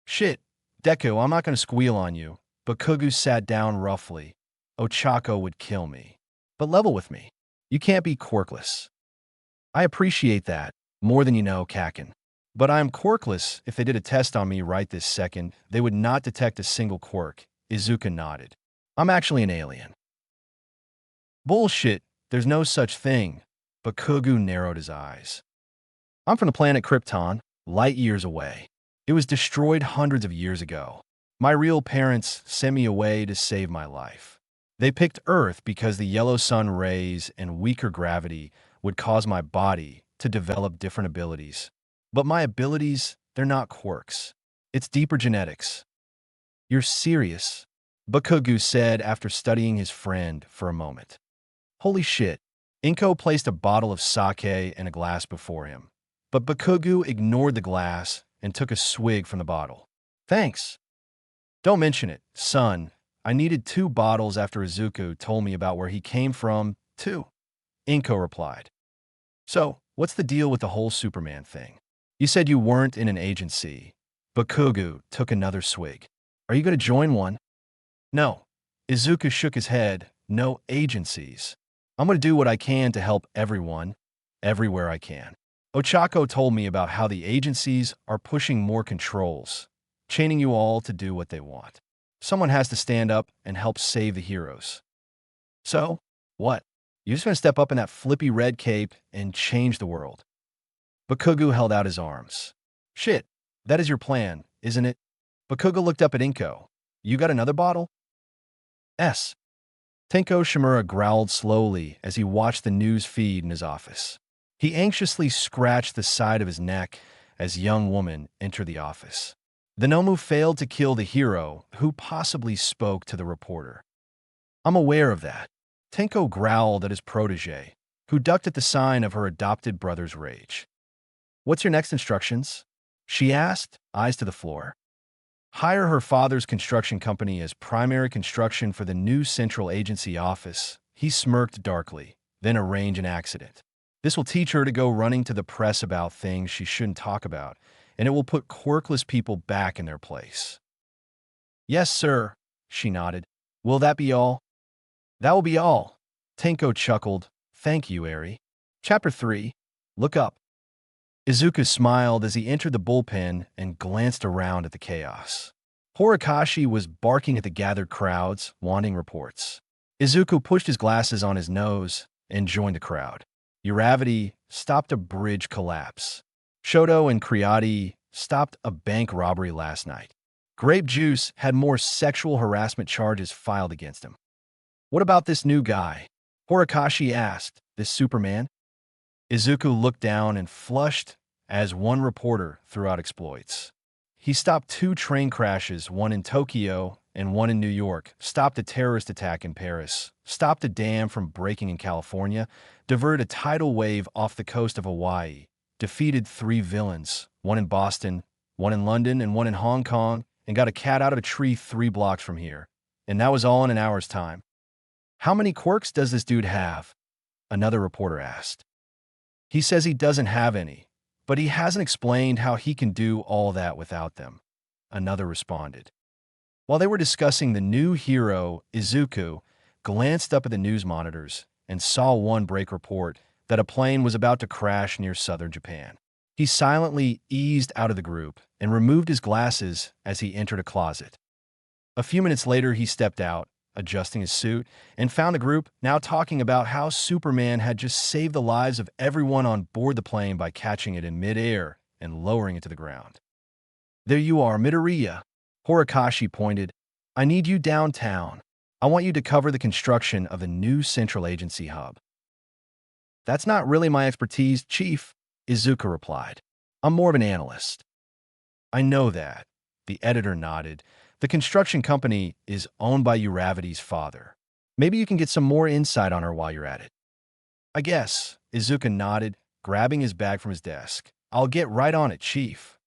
Shit, Deku, I'm not going to squeal on you. Bakugu sat down roughly. Ochako would kill me. But level with me. You can't be quirkless. I appreciate that, more than you know, Kakin. But I am quirkless. If they did a test on me right this second, they would not detect a single quirk. Izuku nodded. I'm actually an alien. Bullshit, there's no such thing. Bakugu narrowed his eyes. I'm from the planet Krypton, light years away. It was destroyed hundreds of years ago. My real parents sent me away to save my life. They picked Earth because the yellow sun rays and weaker gravity would cause my body to develop different abilities. But my abilities, they're not quirks. It's deeper genetics. You're serious? Bakugu said after studying his friend for a moment. Holy shit. Inko placed a bottle of sake and a glass before him. But Bakugu ignored the glass and took a swig from the bottle. Thanks. Don't mention it, son. I needed 2 bottles after Izuku told me about where he came from, too. Inko replied. So, what's the deal with the whole Superman thing? You said you weren't in an agency. Bakugu took another swig. Are you going to join one? No. Izuku shook his head. No agencies. I'm going to do what I can to help everyone, everywhere I can. Ochako told me about how the agencies are pushing more controls, chaining you all to do what they want. Someone has to stand up and help save the heroes. So, what? You're just going to step up in that flippy red cape and change the world. Bakugu held out his arms. Shit, that is your plan, isn't it? Bakugu looked up at Inko. You got another bottle? S. Tenko Shimura growled slowly as he watched the news feed in his office. He anxiously scratched the side of his neck as a young woman entered the office. The Nomu failed to kill the hero who possibly spoke to the reporter. I'm aware of that. Tenko growled at his protege, who ducked at the sign of her adopted brother's rage. What's your next instructions? She asked, eyes to the floor. Hire her father's construction company as primary construction for the new central agency office. He smirked darkly, then arrange an accident. This will teach her to go running to the press about things she shouldn't talk about, and it will put quirkless people back in their place. Yes, sir, she nodded. Will that be all? That will be all. Tenko chuckled. Thank you, Eri. Chapter 3. Look up. Izuku smiled as he entered the bullpen and glanced around at the chaos. Horikoshi was barking at the gathered crowds, wanting reports. Izuku pushed his glasses on his nose and joined the crowd. Uravity stopped a bridge collapse. Shoto and Kriati stopped a bank robbery last night. Grape Juice had more sexual harassment charges filed against him. What about this new guy? Horikoshi asked. This Superman? Izuku looked down and flushed as one reporter threw out exploits. He stopped 2 train crashes, one in Tokyo and one in New York, stopped a terrorist attack in Paris, stopped a dam from breaking in California, diverted a tidal wave off the coast of Hawaii, defeated 3 villains, one in Boston, one in London, and one in Hong Kong, and got a cat out of a tree 3 blocks from here. And that was all in an hour's time. How many quirks does this dude have? Another reporter asked. He says he doesn't have any, but he hasn't explained how he can do all that without them. Another responded. While they were discussing the new hero, Izuku glanced up at the news monitors and saw one break report that a plane was about to crash near southern Japan. He silently eased out of the group and removed his glasses as he entered a closet. A few minutes later, he stepped out, adjusting his suit, and found the group now talking about how Superman had just saved the lives of everyone on board the plane by catching it in midair and lowering it to the ground. There you are, Midoriya. Horikoshi pointed. I need you downtown. I want you to cover the construction of a new central agency hub. That's not really my expertise, Chief, Izuku replied. I'm more of an analyst. I know that. The editor nodded. The construction company is owned by Uravity's father. Maybe you can get some more insight on her while you're at it. I guess, Izuku nodded, grabbing his bag from his desk. I'll get right on it, Chief.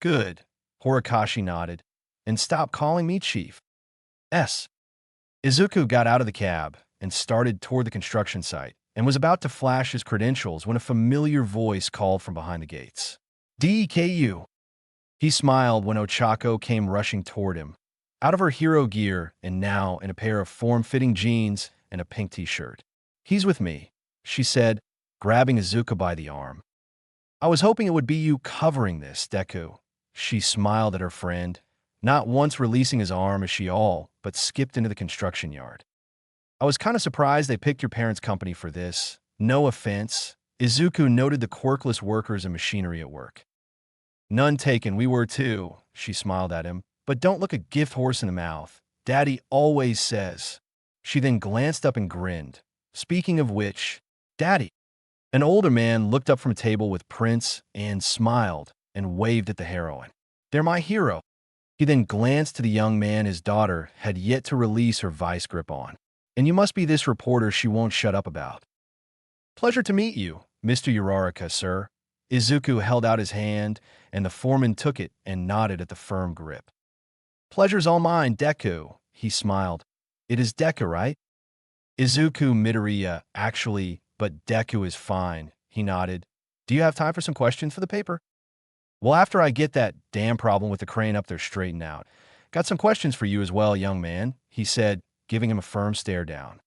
Good, Horikoshi nodded. And stop calling me Chief. Izuku got out of the cab and started toward the construction site and was about to flash his credentials when a familiar voice called from behind the gates. DEKU. He smiled when Ochako came rushing toward him, out of her hero gear and now in a pair of form-fitting jeans and a pink t-shirt. He's with me, she said, grabbing Izuku by the arm. I was hoping it would be you covering this, Deku. She smiled at her friend, not once releasing his arm as she all but skipped into the construction yard. I was kind of surprised they picked your parents' company for this. No offense. Izuku noted the quirkless workers and machinery at work. None taken, we were too, she smiled at him. But don't look a gift horse in the mouth. Daddy always says. She then glanced up and grinned. Speaking of which, Daddy. An older man looked up from a table with prints and smiled and waved at the heroine. They're my hero. He then glanced to the young man his daughter had yet to release her vice grip on. And you must be this reporter she won't shut up about. Pleasure to meet you, Mr. Uraraka, sir. Izuku held out his hand, and the foreman took it and nodded at the firm grip. Pleasure's all mine, Deku, he smiled. It is Deku, right? Izuku Midoriya, actually, but Deku is fine, he nodded. Do you have time for some questions for the paper? Well, after I get that damn problem with the crane up there straightened out, got some questions for you as well, young man, he said, giving him a firm stare down.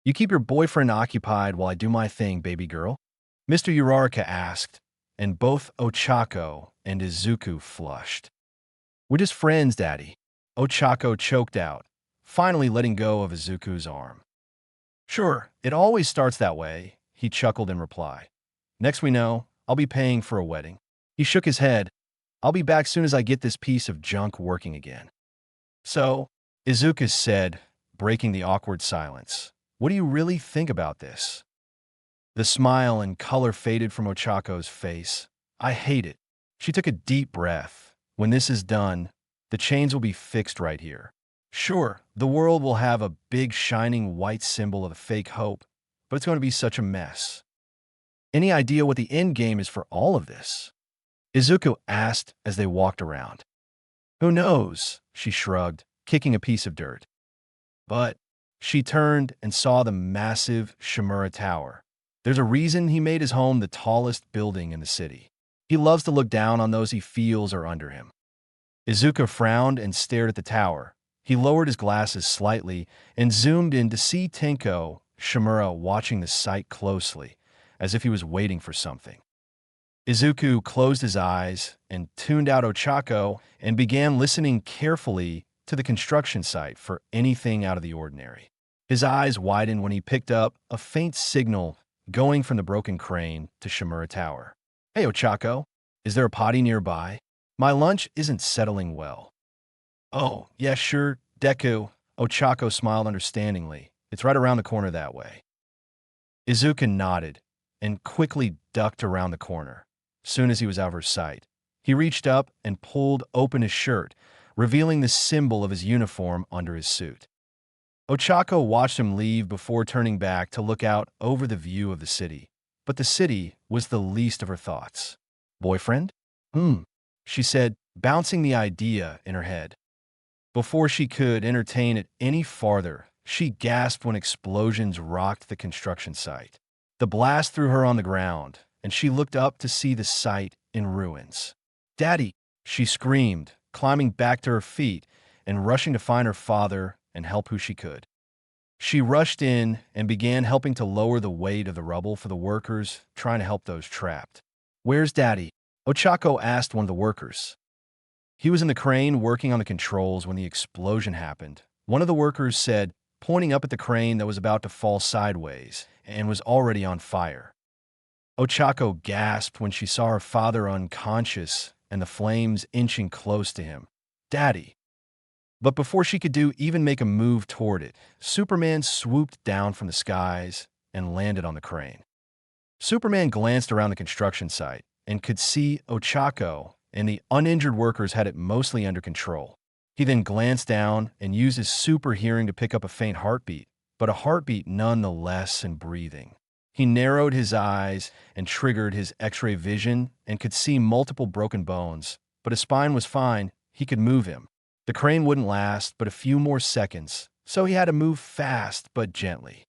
You keep your boyfriend occupied while I do my thing, baby girl? Mr. Uraraka asked, and both Ochako and Izuku flushed. We're just friends, Daddy. Ochako choked out, finally letting go of Izuku's arm. Sure, it always starts that way, he chuckled in reply. Next we know, I'll be paying for a wedding. He shook his head. I'll be back soon as I get this piece of junk working again. So, Izuku said, breaking the awkward silence, what do you really think about this? The smile and color faded from Ochako's face. I hate it. She took a deep breath. When this is done, the chains will be fixed right here. Sure, the world will have a big shining white symbol of the fake hope, but it's going to be such a mess. Any idea what the end game is for all of this? Izuku asked as they walked around. Who knows? She shrugged, kicking a piece of dirt. But she turned and saw the massive Shimura Tower. There's a reason he made his home the tallest building in the city. He loves to look down on those he feels are under him. Izuku frowned and stared at the tower. He lowered his glasses slightly and zoomed in to see Tenko Shimura watching the sight closely, as if he was waiting for something. Izuku closed his eyes and tuned out Ochako and began listening carefully to the construction site for anything out of the ordinary. His eyes widened when he picked up a faint signal going from the broken crane to Shimura Tower. "Hey, Ochako, is there a potty nearby? My lunch isn't settling well." "Oh, yeah, sure, Deku." Ochako smiled understandingly. "It's right around the corner that way." Izuku nodded and quickly ducked around the corner. Soon as he was out of her sight, he reached up and pulled open his shirt, revealing the symbol of his uniform under his suit. Ochako watched him leave before turning back to look out over the view of the city. But the city was the least of her thoughts. "Boyfriend?" She said, bouncing the idea in her head. Before she could entertain it any farther, she gasped when explosions rocked the construction site. The blast threw her on the ground, and she looked up to see the site in ruins. "Daddy!" she screamed, climbing back to her feet and rushing to find her father and help who she could. She rushed in and began helping to lower the weight of the rubble for the workers, trying to help those trapped. "Where's Daddy?" Ochako asked one of the workers. "He was in the crane working on the controls when the explosion happened," one of the workers said, pointing up at the crane that was about to fall sideways and was already on fire. Ochako gasped when she saw her father unconscious and the flames inching close to him. "Daddy!" But before she could even make a move toward it, Superman swooped down from the skies and landed on the crane. Superman glanced around the construction site and could see Ochako and the uninjured workers had it mostly under control. He then glanced down and used his super hearing to pick up a faint heartbeat, but a heartbeat nonetheless and breathing. He narrowed his eyes and triggered his X-ray vision and could see multiple broken bones, but his spine was fine. He could move him. The crane wouldn't last but a few more seconds, so he had to move fast but gently.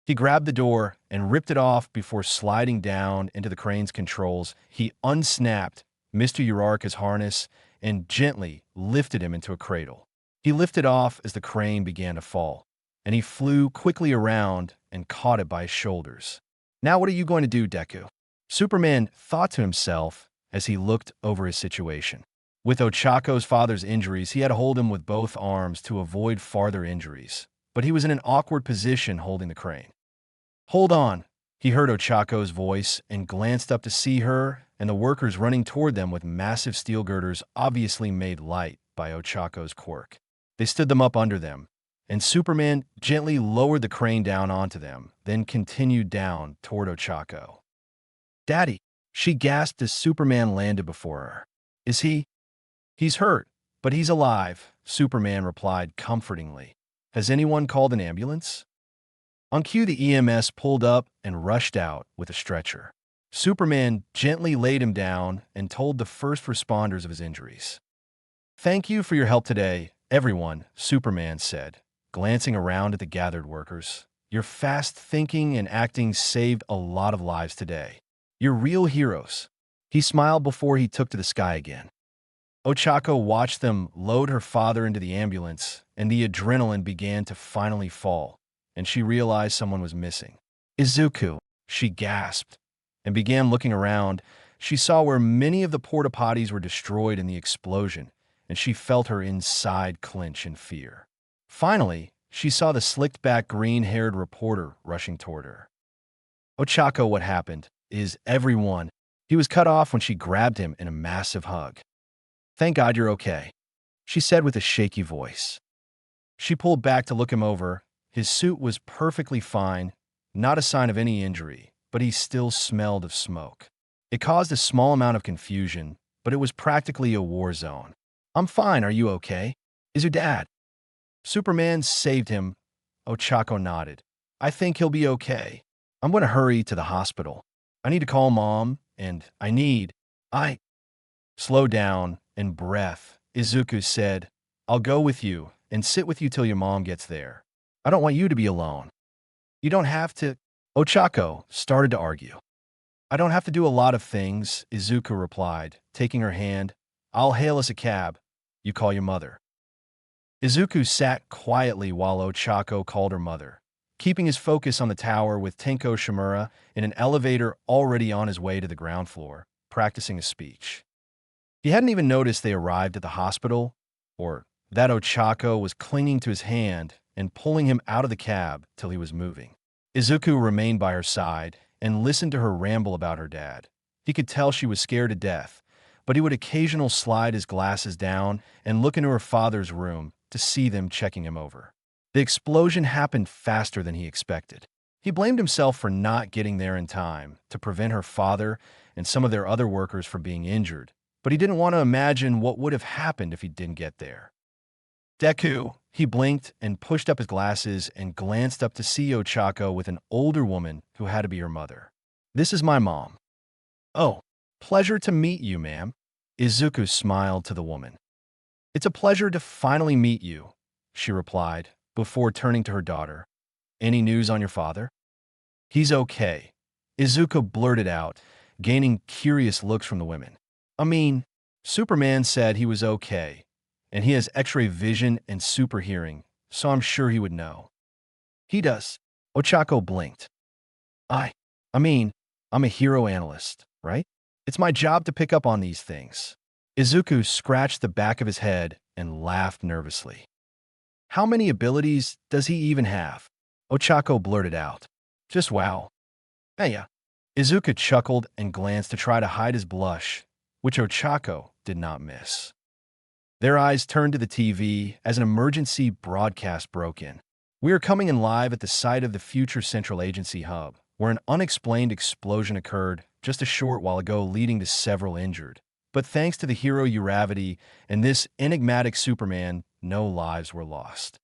He grabbed the door and ripped it off before sliding down into the crane's controls. He unsnapped Mr. Uraraka's harness and gently lifted him into a cradle. He lifted off as the crane began to fall, and he flew quickly around and caught it by his shoulders. "Now what are you going to do, Deku?" Superman thought to himself as he looked over his situation. With Ochako's father's injuries, he had to hold him with both arms to avoid farther injuries, but he was in an awkward position holding the crane. "Hold on," he heard Ochako's voice and glanced up to see her and the workers running toward them with massive steel girders obviously made light by Ochako's quirk. They stood them up under them, and Superman gently lowered the crane down onto them, then continued down toward Ochako. "Daddy!" she gasped as Superman landed before her. "Is he?" "He's hurt, but he's alive," Superman replied comfortingly. "Has anyone called an ambulance?" On cue, the EMS pulled up and rushed out with a stretcher. Superman gently laid him down and told the first responders of his injuries. "Thank you for your help today, everyone," Superman said, glancing around at the gathered workers. "Your fast thinking and acting saved a lot of lives today. You're real heroes." He smiled before he took to the sky again. Ochako watched them load her father into the ambulance, and the adrenaline began to finally fall, and she realized someone was missing. "Izuku," she gasped, and began looking around. She saw where many of the porta-potties were destroyed in the explosion, and she felt her inside clench in fear. Finally, she saw the slicked-back green-haired reporter rushing toward her. "Ochako, what happened? Is everyone?" He was cut off when she grabbed him in a massive hug. "Thank God you're okay," she said with a shaky voice. She pulled back to look him over. His suit was perfectly fine, not a sign of any injury, but he still smelled of smoke. It caused a small amount of confusion, but it was practically a war zone. "I'm fine, are you okay? Is your dad?" "Superman saved him," Ochako nodded. "I think he'll be okay. I'm going to hurry to the hospital. I need to call Mom, and I..." Slow down and breath. Izuku said. I'll go with you and sit with you till your mom gets there. I don't want you to be alone. You don't have to. Ochako started to argue. I don't have to do a lot of things, Izuku replied, taking her hand. I'll hail us a cab. You call your mother. Izuku sat quietly while Ochako called her mother, keeping his focus on the tower with Tenko Shimura in an elevator already on his way to the ground floor, practicing a speech. He hadn't even noticed they arrived at the hospital, or that Ochako was clinging to his hand and pulling him out of the cab till he was moving. Izuku remained by her side and listened to her ramble about her dad. He could tell she was scared to death, but he would occasionally slide his glasses down and look into her father's room to see them checking him over. The explosion happened faster than he expected. He blamed himself for not getting there in time to prevent her father and some of their other workers from being injured, but he didn't want to imagine what would have happened if he didn't get there. Deku, he blinked and pushed up his glasses and glanced up to see Ochako with an older woman who had to be her mother. This is my mom. Oh, pleasure to meet you, ma'am. Izuku smiled to the woman. It's a pleasure to finally meet you, she replied, before turning to her daughter. Any news on your father? He's okay, Izuku blurted out, gaining curious looks from the women. I mean, Superman said he was okay, and he has X-ray vision and super hearing, so I'm sure he would know. He does. Ochako blinked. I mean, I'm a hero analyst, right? It's my job to pick up on these things. Izuku scratched the back of his head and laughed nervously. How many abilities does he even have? Ochako blurted out. Just wow. Hey, Izuku chuckled and glanced to try to hide his blush, which Ochako did not miss. Their eyes turned to the TV as an emergency broadcast broke in. We are coming in live at the site of the future Central Agency hub, where an unexplained explosion occurred just a short while ago, leading to several injured. But thanks to the hero Uravity and this enigmatic Superman, no lives were lost.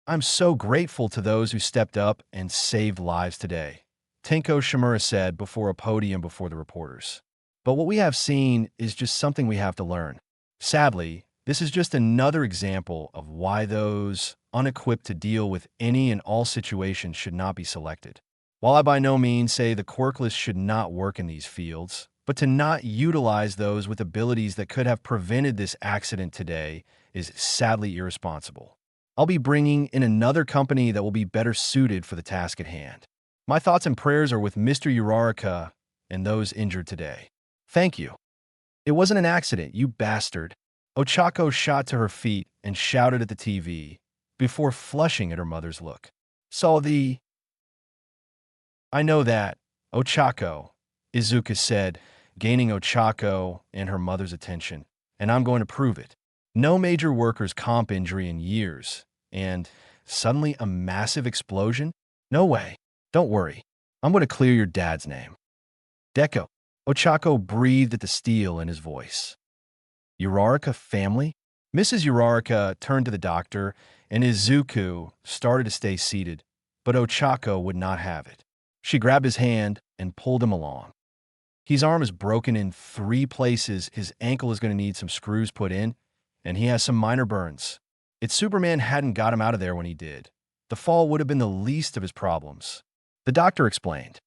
I'm so grateful to those who stepped up and saved lives today, Tenko Shimura said before a podium before the reporters. But what we have seen is just something we have to learn. Sadly, this is just another example of why those unequipped to deal with any and all situations should not be selected. While I by no means say the quirkless should not work in these fields, but to not utilize those with abilities that could have prevented this accident today is sadly irresponsible. I'll be bringing in another company that will be better suited for the task at hand. My thoughts and prayers are with Mr. Uraraka and those injured today. Thank you. It wasn't an accident, you bastard. Ochako shot to her feet and shouted at the TV before flushing at her mother's look. I know that, Ochako, Izuku said, gaining Ochako and her mother's attention, and I'm going to prove it. No major workers' comp injury in years, and suddenly a massive explosion? No way. Don't worry. I'm going to clear your dad's name. Deco. Ochako breathed at the steel in his voice. Uraraka family? Mrs. Uraraka turned to the doctor, and Izuku started to stay seated, but Ochako would not have it. She grabbed his hand and pulled him along. His arm is broken in 3 places, his ankle is going to need some screws put in, and he has some minor burns. If Superman hadn't got him out of there when he did, the fall would have been the least of his problems. The doctor explained.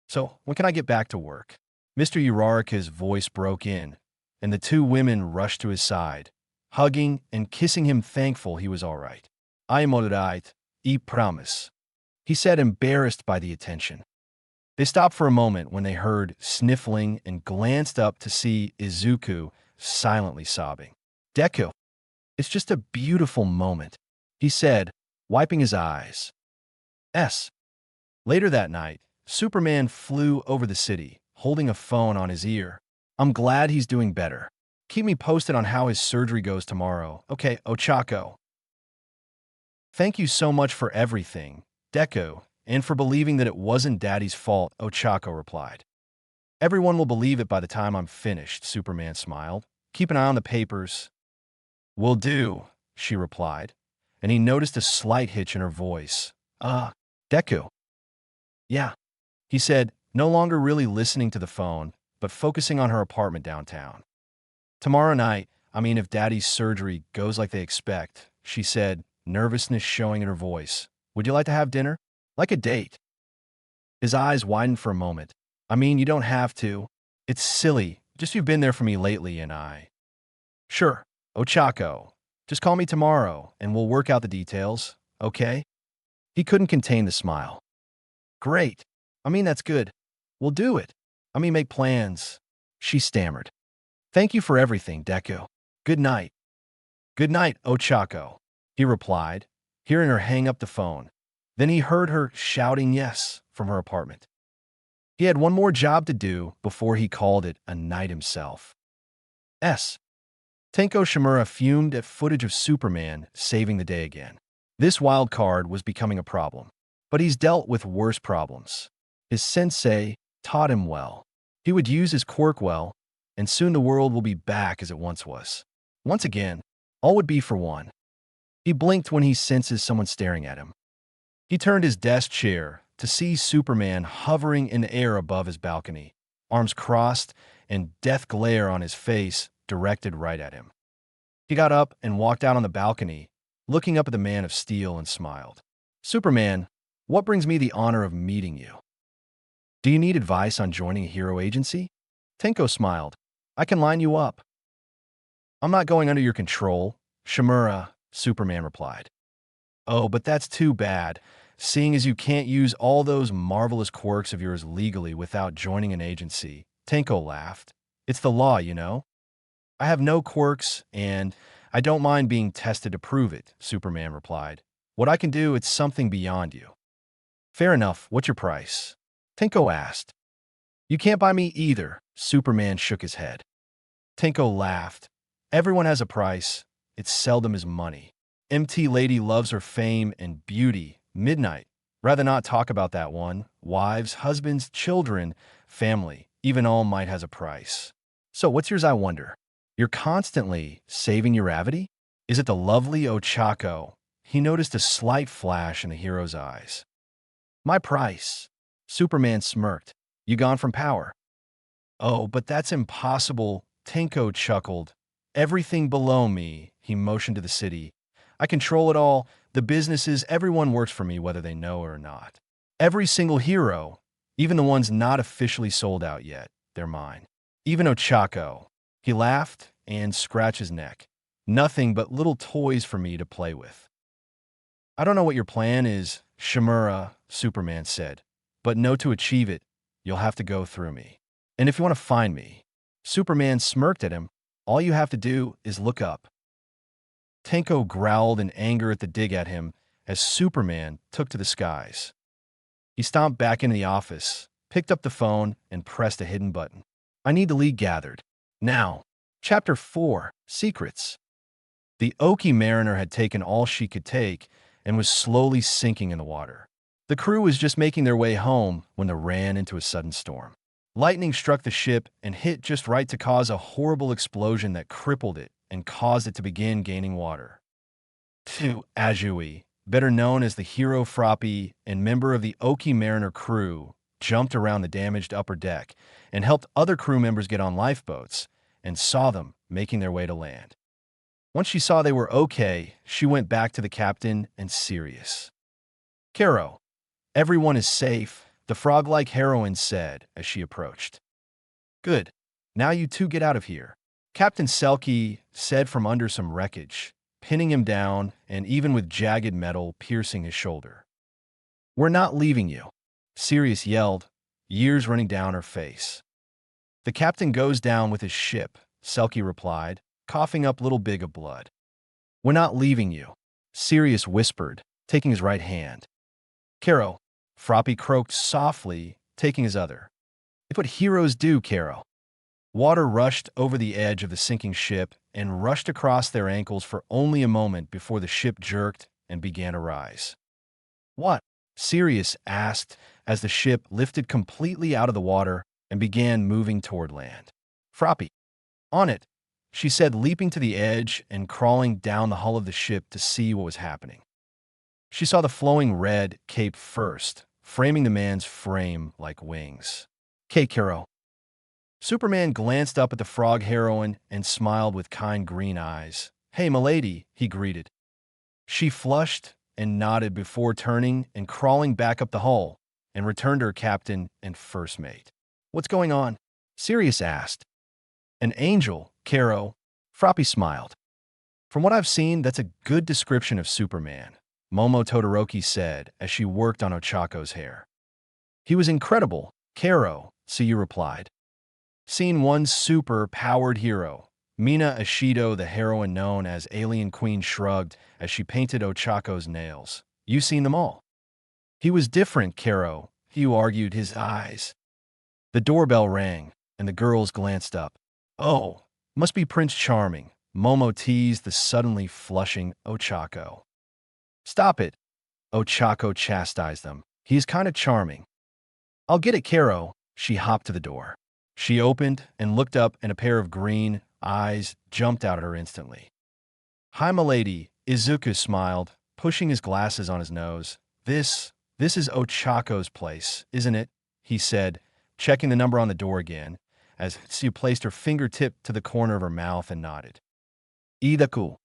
So, when can I get back to work? Mr. Uraraka's voice broke in, and the 2 women rushed to his side, hugging and kissing him, thankful he was all right. I am all right, I promise, he said, embarrassed by the attention. They stopped for a moment when they heard sniffling and glanced up to see Izuku silently sobbing. Deku, it's just a beautiful moment, he said, wiping his eyes. Later that night, Superman flew over the city, holding a phone on his ear. I'm glad he's doing better. Keep me posted on how his surgery goes tomorrow. Okay, Ochako. Thank you so much for everything, Deku, and for believing that it wasn't Daddy's fault, Ochako replied. Everyone will believe it by the time I'm finished, Superman smiled. Keep an eye on the papers. Will do, she replied, and he noticed a slight hitch in her voice. Deku. Yeah, he said, no longer really listening to the phone, but focusing on her apartment downtown. Tomorrow night, I mean, if Daddy's surgery goes like they expect, she said, nervousness showing in her voice. Would you like to have dinner? Like a date? His eyes widened for a moment. I mean, you don't have to. It's silly. Just you've been there for me lately and I. Sure. Ochako. Just call me tomorrow and we'll work out the details, okay? He couldn't contain the smile. Great. I mean, that's good. We'll do it. I mean, make plans. She stammered. Thank you for everything, Deku. Good night. Good night, Ochako, he replied, hearing her hang up the phone. Then he heard her shouting yes from her apartment. He had one more job to do before he called it a night himself. Tenko Shimura fumed at footage of Superman saving the day again. This wild card was becoming a problem, but he's dealt with worse problems. His sensei taught him well. He would use his quirk well, and soon the world will be back as it once was. Once again, all would be for one. He blinked when he senses someone staring at him. He turned his desk chair to see Superman hovering in air above his balcony, arms crossed and death glare on his face directed right at him. He got up and walked out on the balcony, looking up at the Man of Steel and smiled. Superman, what brings me the honor of meeting you? Do you need advice on joining a hero agency? Tenko smiled. I can line you up. I'm not going under your control, Shimura, Superman replied. Oh, but that's too bad, seeing as you can't use all those marvelous quirks of yours legally without joining an agency. Tenko laughed. It's the law, you know. I have no quirks, and I don't mind being tested to prove it, Superman replied. What I can do, it's something beyond you. Fair enough, what's your price? Tenko asked. You can't buy me either, Superman shook his head. Tenko laughed. Everyone has a price. It's seldom as money. MT Lady loves her fame and beauty. Midnight. Rather not talk about that one. Wives, husbands, children, family. Even All Might has a price. So what's yours, I wonder? You're constantly saving your gravity? Is it the lovely Ochako? He noticed a slight flash in the hero's eyes. My price. Superman smirked. You gone from power? Oh, but that's impossible. Tenko chuckled. Everything below me, he motioned to the city. I control it all. The businesses, everyone works for me whether they know or not. Every single hero, even the ones not officially sold out yet, they're mine. Even Ochako. He laughed and scratched his neck. Nothing but little toys for me to play with. I don't know what your plan is, Shimura, Superman said, but know to achieve it, you'll have to go through me. And if you want to find me, Superman smirked at him, all you have to do is look up. Tenko growled in anger at the dig at him as Superman took to the skies. He stomped back into the office, picked up the phone, and pressed a hidden button. I need the lead gathered. Now, Chapter 4, Secrets. The Oki Mariner had taken all she could take and was slowly sinking in the water. The crew was just making their way home when they ran into a sudden storm. Lightning struck the ship and hit just right to cause a horrible explosion that crippled it and caused it to begin gaining water. Ajui, better known as the Hero Froppy and member of the Oki Mariner crew, jumped around the damaged upper deck and helped other crew members get on lifeboats and saw them making their way to land. Once she saw they were okay, she went back to the captain and Sirius. Karo, everyone is safe, the frog-like heroine said as she approached. Good. Now you two get out of here, Captain Selkie said from under some wreckage, pinning him down and even with jagged metal piercing his shoulder. We're not leaving you, Sirius yelled, years running down her face. The captain goes down with his ship, Selkie replied, coughing up little big of blood. We're not leaving you, Sirius whispered, taking his right hand. Karo, Froppy croaked softly, taking his other. It's what heroes do, Karo. Water rushed over the edge of the sinking ship and rushed across their ankles for only a moment before the ship jerked and began to rise. What? Sirius asked as the ship lifted completely out of the water and began moving toward land. Froppy. On it, she said, leaping to the edge and crawling down the hull of the ship to see what was happening. She saw the flowing red cape first, framing the man's frame like wings. "Okay, Karo." Superman glanced up at the frog heroine and smiled with kind green eyes. "Hey, milady," he greeted. She flushed and nodded before turning and crawling back up the hole and returned to her captain and first mate. "What's going on?" Sirius asked. "An angel, Caro." Froppy smiled. "From what I've seen, that's a good description of Superman," Momo Todoroki said as she worked on Ochako's hair. "He was incredible, Caro," Tsuyu replied. Scene 1 Super-powered hero. Mina Ashido, the heroine known as Alien Queen, shrugged as she painted Ochako's nails. "You've seen them all." "He was different, Caro," Hugh argued, his eyes. The doorbell rang, and the girls glanced up. "Oh, must be Prince Charming," Momo teased the suddenly flushing Ochako. "Stop it," Ochako chastised them. "He's kind of charming." "I'll get it, Caro." She hopped to the door. She opened and looked up, and a pair of green eyes jumped out at her instantly. "Hi, milady," Izuku smiled, pushing his glasses on his nose. This is Ochako's place, isn't it?" he said, checking the number on the door again, as Tsuyu placed her fingertip to the corner of her mouth and nodded. "Izuku."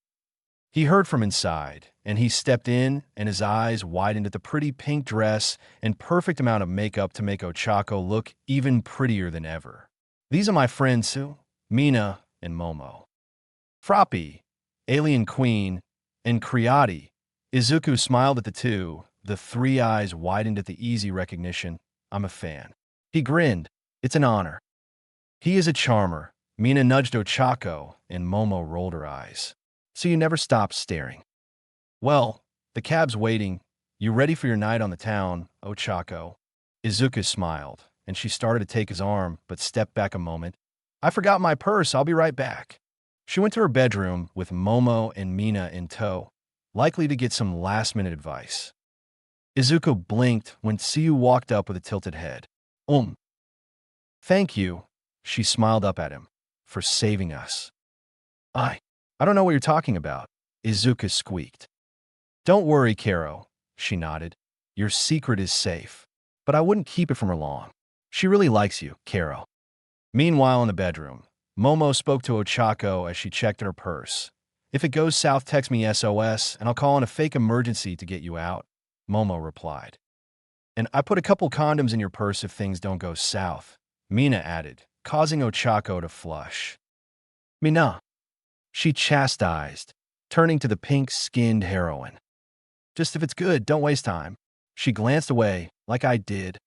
He heard from inside, and he stepped in, and his eyes widened at the pretty pink dress and perfect amount of makeup to make Ochako look even prettier than ever. "These are my friends, Sue, Mina, and Momo." Froppy, Alien Queen, and Kriati. Izuku smiled at the two, the three eyes widened at the easy recognition. "I'm a fan." He grinned. "It's an honor." "He is a charmer." Mina nudged Ochako, and Momo rolled her eyes. So you never stopped staring. "Well, the cab's waiting. You ready for your night on the town, Ochako?" Izuku smiled, and she started to take his arm, but stepped back a moment. "I forgot my purse. I'll be right back." She went to her bedroom with Momo and Mina in tow, likely to get some last-minute advice. Izuku blinked when Tsuyu walked up with a tilted head. "Thank you," she smiled up at him, "for saving us." I don't know what you're talking about," Izuku squeaked. "Don't worry, Caro," she nodded. "Your secret is safe. But I wouldn't keep it from her long. She really likes you, Caro." Meanwhile, in the bedroom, Momo spoke to Ochako as she checked her purse. "If it goes south, text me SOS, and I'll call in a fake emergency to get you out," Momo replied. "And I put a couple condoms in your purse if things don't go south," Mina added, causing Ochako to flush. "Mina," she chastised, turning to the pink-skinned heroine. "Just if it's good, don't waste time." She glanced away, like I did.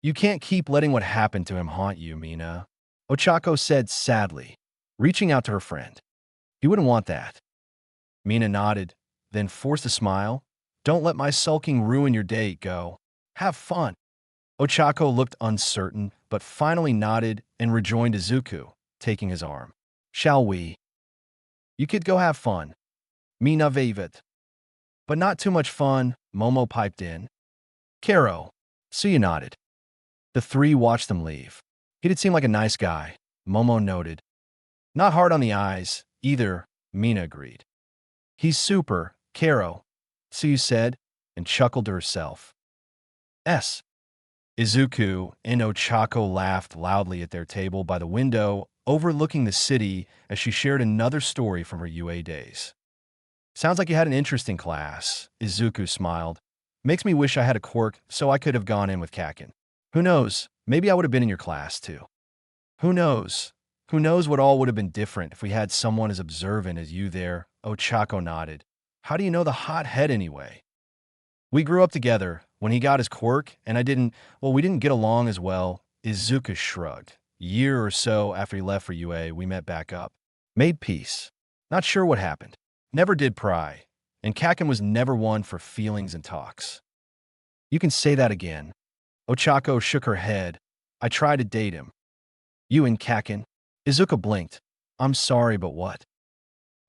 "You can't keep letting what happened to him haunt you, Mina," Ochako said sadly, reaching out to her friend. "You wouldn't want that." Mina nodded, then forced a smile. "Don't let my sulking ruin your date, go. Have fun." Ochako looked uncertain, but finally nodded and rejoined Izuku, taking his arm. "Shall we?" "You could go have fun." Mina vavet. "But not too much fun," Momo piped in. "Caro." Tsuyu nodded. The three watched them leave. "He did seem like a nice guy," Momo noted. "Not hard on the eyes, either," Mina agreed. "He's super, Caro," Tsuyu said, and chuckled to herself. Izuku and Ochako laughed loudly at their table by the window, overlooking the city as she shared another story from her UA days. "Sounds like you had an interesting class," Izuku smiled. "Makes me wish I had a quirk so I could have gone in with Kakin. Who knows, maybe I would have been in your class too. Who knows? Who knows what all would have been different if we had someone as observant as you there," Ochako nodded. "How do you know the hot head anyway?" "We grew up together when he got his quirk, and we didn't get along as well," Izuku shrugged. "Year or so after he left for UA, we met back up. Made peace. Not sure what happened. Never did pry. And Kakin was never one for feelings and talks." "You can say that again." Ochako shook her head. "I tried to date him." "You and Kakin?" Izuku blinked. "I'm sorry, but what?"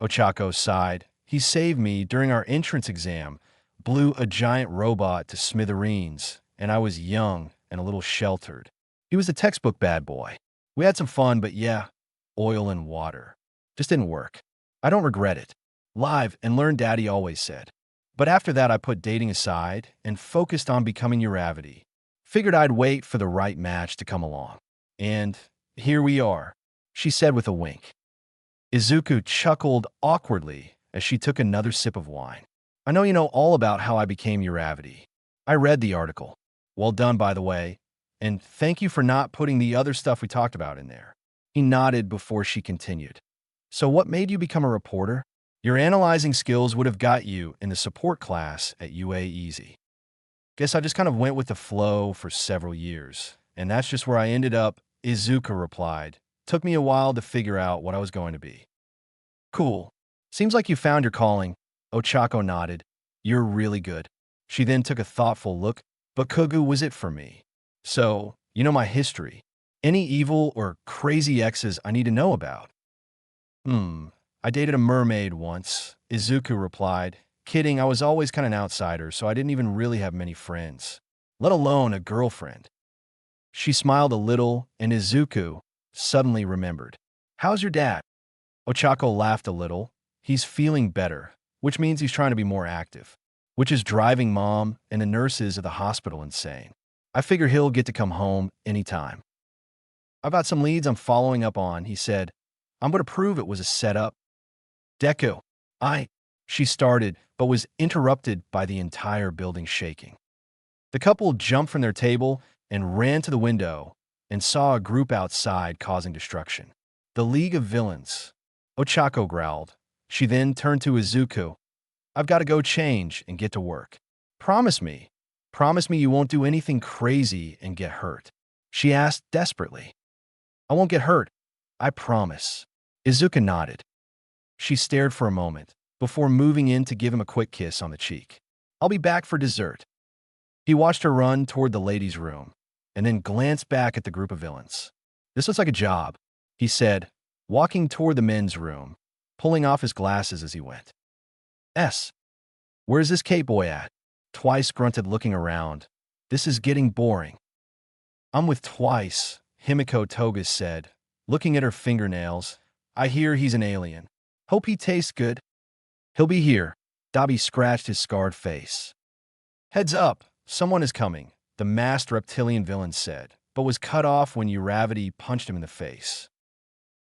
Ochako sighed. "He saved me during our entrance exam, blew a giant robot to smithereens, and I was young and a little sheltered. He was the textbook bad boy. We had some fun, but yeah, oil and water. Just didn't work. I don't regret it. Live and learn, Daddy always said. But after that, I put dating aside and focused on becoming Uravity. Figured I'd wait for the right match to come along. And Here we are, she said with a wink. Izuku chuckled awkwardly as she took another sip of wine. I know you know all about how I became Uravity. I read the article. Well done, by the way. And thank you for not putting the other stuff we talked about in there. He nodded before she continued. So what made you become a reporter? Your analyzing skills would have got you in the support class at UA Easy. Guess I just kind of went with the flow for several years. And that's just where I ended up, Izuku replied. Took me a while to figure out what I was going to be. Cool. Seems like you found your calling. Ochako nodded. You're really good. She then took a thoughtful look, but Kugu was it for me. So, you know my history. Any evil or crazy exes I need to know about? I dated a mermaid once, Izuku replied. Kidding, I was always kind of an outsider, so I didn't even really have many friends, let alone a girlfriend. She smiled a little, and Izuku suddenly remembered. How's your dad? Ochako laughed a little. He's feeling better, which means he's trying to be more active, which is driving Mom and the nurses at the hospital insane. I figure he'll get to come home anytime. I've got some leads I'm following up on, he said. I'm going to prove it was a setup. Deku, she started, but was interrupted by the entire building shaking. The couple jumped from their table and ran to the window and saw a group outside causing destruction. The League of Villains. Ochako growled. She then turned to Izuku. I've got to go change and get to work. Promise me you won't do anything crazy and get hurt. She asked desperately. I won't get hurt. I promise. Izuku nodded. She stared for a moment before moving in to give him a quick kiss on the cheek. I'll be back for dessert. He watched her run toward the ladies' room and then glanced back at the group of villains. This looks like a job, he said, walking toward the men's room, pulling off his glasses as he went. Where's this Kate boy at? Twice grunted, looking around. This is getting boring. I'm with Twice, Himiko Toga said, looking at her fingernails. I hear he's an alien. Hope he tastes good. He'll be here. Dabi scratched his scarred face. Heads up, someone is coming, the masked reptilian villain said, but was cut off when Uravity punched him in the face.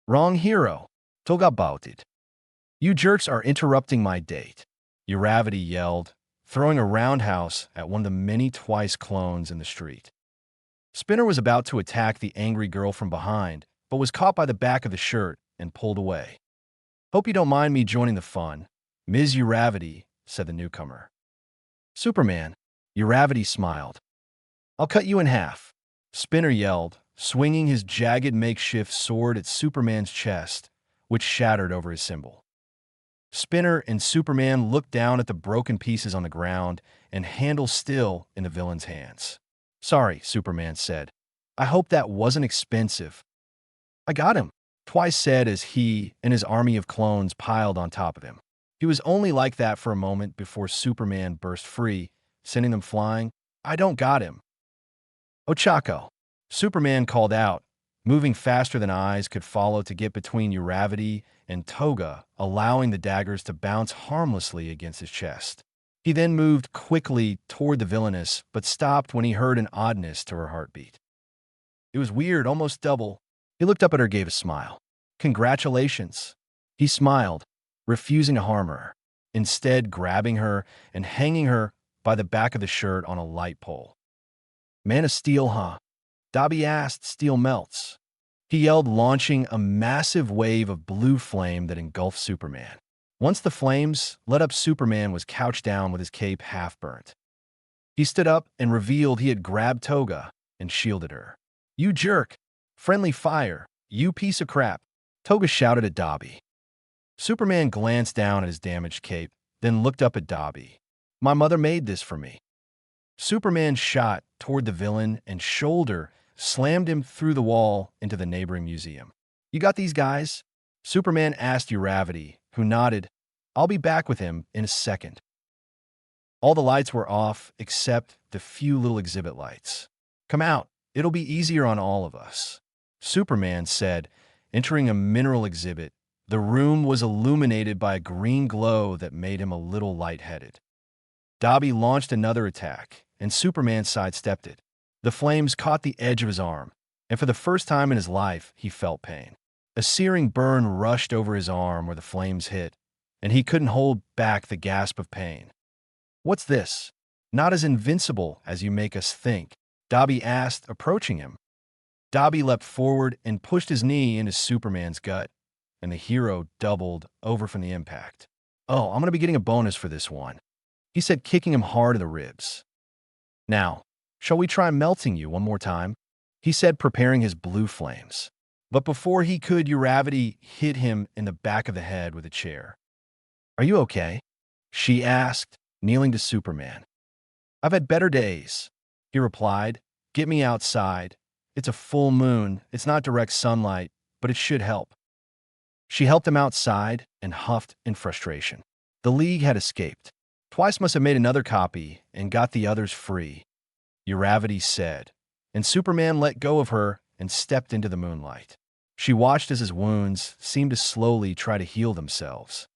Wrong hero, Toga bouted. You jerks are interrupting my date, Uravity yelled, throwing a roundhouse at one of the many Twice clones in the street. Spinner was about to attack the angry girl from behind, but was caught by the back of the shirt and pulled away. Hope you don't mind me joining the fun, Ms. Uravity, said the newcomer. Superman, Uravity smiled. I'll cut you in half, Spinner yelled, swinging his jagged makeshift sword at Superman's chest, which shattered over his symbol. Spinner and Superman looked down at the broken pieces on the ground and handle still in the villain's hands. Sorry, Superman said. I hope that wasn't expensive. I got him, Twice said as he and his army of clones piled on top of him. He was only like that for a moment before Superman burst free, sending them flying. I don't got him. Ochako, Superman called out, moving faster than eyes could follow to get between Uravity and Toga, allowing the daggers to bounce harmlessly against his chest. He then moved quickly toward the villainess, but stopped when he heard an oddness to her heartbeat. It was weird, almost double. He looked up at her, gave a smile. Congratulations. He smiled, refusing to harm her, instead grabbing her and hanging her by the back of the shirt on a light pole. Man of steel, huh? Dabi asked. Steel melts. He yelled, launching a massive wave of blue flame that engulfed Superman. Once the flames lit up, Superman was couched down with his cape half burnt. He stood up and revealed he had grabbed Toga and shielded her. You jerk! Friendly fire! You piece of crap! Toga shouted at Dabi. Superman glanced down at his damaged cape, then looked up at Dabi. My mother made this for me. Superman shot toward the villain and shoulder slammed him through the wall into the neighboring museum. You got these guys? Superman asked Uravity, who nodded. I'll be back with him in a second. All the lights were off except the few little exhibit lights. Come out. It'll be easier on all of us, Superman said, entering a mineral exhibit. The room was illuminated by a green glow that made him a little lightheaded. Dabi launched another attack, and Superman sidestepped it. The flames caught the edge of his arm, and for the first time in his life, he felt pain. A searing burn rushed over his arm where the flames hit, and he couldn't hold back the gasp of pain. "What's this? Not as invincible as you make us think," Dobby asked, approaching him. Dobby leapt forward and pushed his knee into Superman's gut, and the hero doubled over from the impact. "Oh, I'm going to be getting a bonus for this one," he said, kicking him hard in the ribs. "Now, shall we try melting you one more time?" he said, preparing his blue flames. But before he could, Uravity hit him in the back of the head with a chair. "Are you okay?" she asked, kneeling to Superman. "I've had better days," he replied. "Get me outside. It's a full moon. It's not direct sunlight, but it should help." She helped him outside and huffed in frustration. The League had escaped. Twice must have made another copy and got the others free, Uravity said, and Superman let go of her and stepped into the moonlight. She watched as his wounds seemed to slowly try to heal themselves.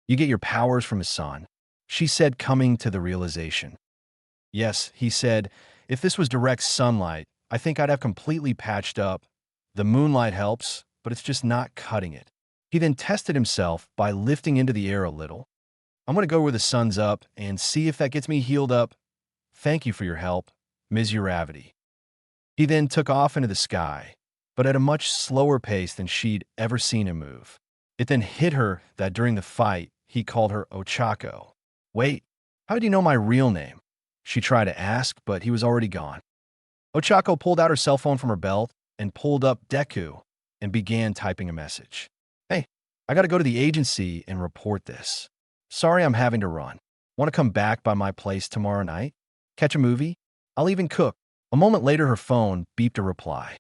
"You get your powers from the sun," she said, coming to the realization. "Yes," he said, "if this was direct sunlight, I think I'd have completely patched up. The moonlight helps, but it's just not cutting it." He then tested himself by lifting into the air a little. "I'm going to go where the sun's up and see if that gets me healed up. Thank you for your help, Ms. Uravity." He then took off into the sky, but at a much slower pace than she'd ever seen him move. It then hit her that during the fight, he called her Ochako. "Wait, how did you know my real name?" she tried to ask, but he was already gone. Ochako pulled out her cell phone from her belt and pulled up Deku and began typing a message. "Hey, I gotta go to the agency and report this. Sorry I'm having to run. Want to come back by my place tomorrow night? Catch a movie? I'll even cook." A moment later, her phone beeped a reply.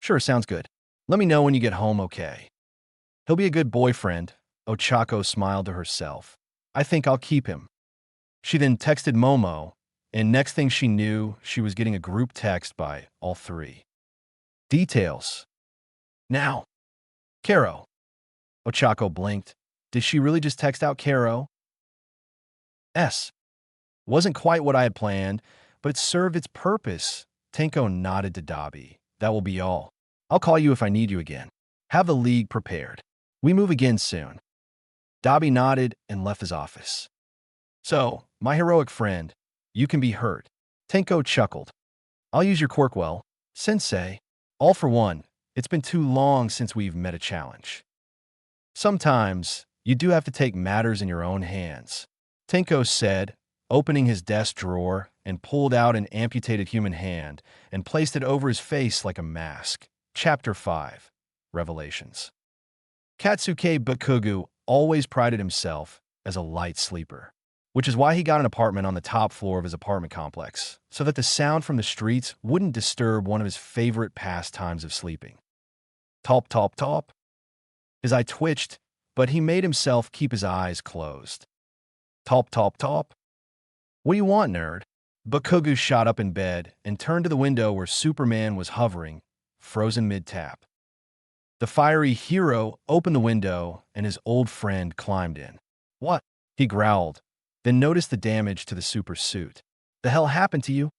"Sure, sounds good. Let me know when you get home, okay?" "He'll be a good boyfriend," Ochako smiled to herself. "I think I'll keep him." She then texted Momo, and next thing she knew, she was getting a group text by all three. Details. "Now, Karo." Ochako blinked. Did she really just text out Karo? S. Wasn't quite what I had planned, but it served its purpose. Tenko nodded to Dobby. "That will be all. I'll call you if I need you again. Have the League prepared. We move again soon." Dobby nodded and left his office. "So, my heroic friend, you can be hurt." Tenko chuckled. "I'll use your quirk well, Sensei. All for one, it's been too long since we've met a challenge." "Sometimes, you do have to take matters in your own hands," Tenko said, opening his desk drawer and pulled out an amputated human hand and placed it over his face like a mask. Chapter 5. Revelations. Katsuke Bakugu always prided himself as a light sleeper, which is why he got an apartment on the top floor of his apartment complex, so that the sound from the streets wouldn't disturb one of his favorite pastimes of sleeping. Top, top, top. His eye twitched, but he made himself keep his eyes closed. Top, top, top. "What do you want, nerd?" Bakugu shot up in bed and turned to the window where Superman was hovering, frozen mid-tap. The fiery hero opened the window and his old friend climbed in. "What?" he growled, then noticed the damage to the super suit. "The hell happened to you?"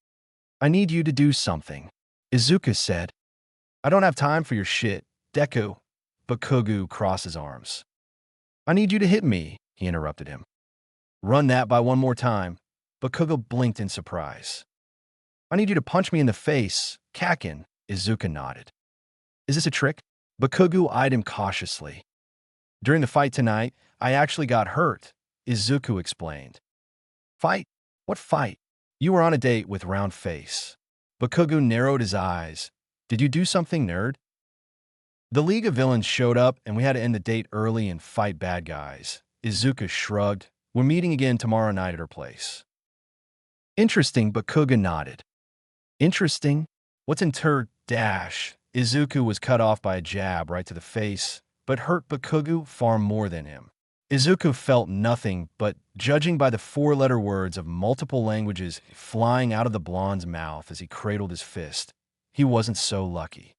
"I need you to do something," Izuku said. "I don't have time for your shit, Deku." Bakugu crossed his arms. "I need you to hit me," he interrupted him. "Run that by one more time." Bakugo blinked in surprise. "I need you to punch me in the face, Kakin," Izuku nodded. "Is this a trick?" Bakugo eyed him cautiously. "During the fight tonight, I actually got hurt," Izuku explained. "Fight? What fight?" "You were on a date with Round Face." Bakugo narrowed his eyes. "Did you do something, nerd?" "The League of Villains showed up and we had to end the date early and fight bad guys." Izuku shrugged. "We're meeting again tomorrow night at her place." "Interesting," Bakugo nodded. "Interesting? What's in dash?" Izuku was cut off by a jab right to the face, but hurt Bakugo far more than him. Izuku felt nothing, but judging by the four-letter words of multiple languages flying out of the blonde's mouth as he cradled his fist, he wasn't so lucky.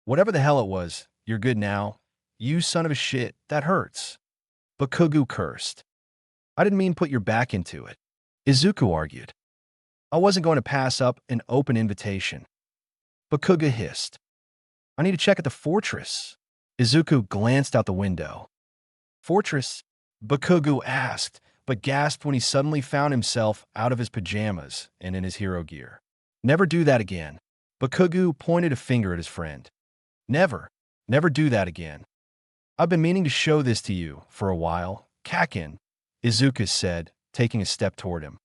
"Whatever the hell it was, you're good now. You son of a shit, that hurts." Bakugo cursed. "I didn't mean put your back into it," Izuku argued. "I wasn't going to pass up an open invitation." Bakuga hissed. I need to check at the fortress. Izuku glanced out the window. Fortress? Bakuga asked, but gasped when he suddenly found himself out of his pajamas and in his hero gear. Never do that again. Bakuga pointed a finger at his friend. Never do that again. I've been meaning to show this to you for a while, Kakin, Izuku said, taking a step toward him.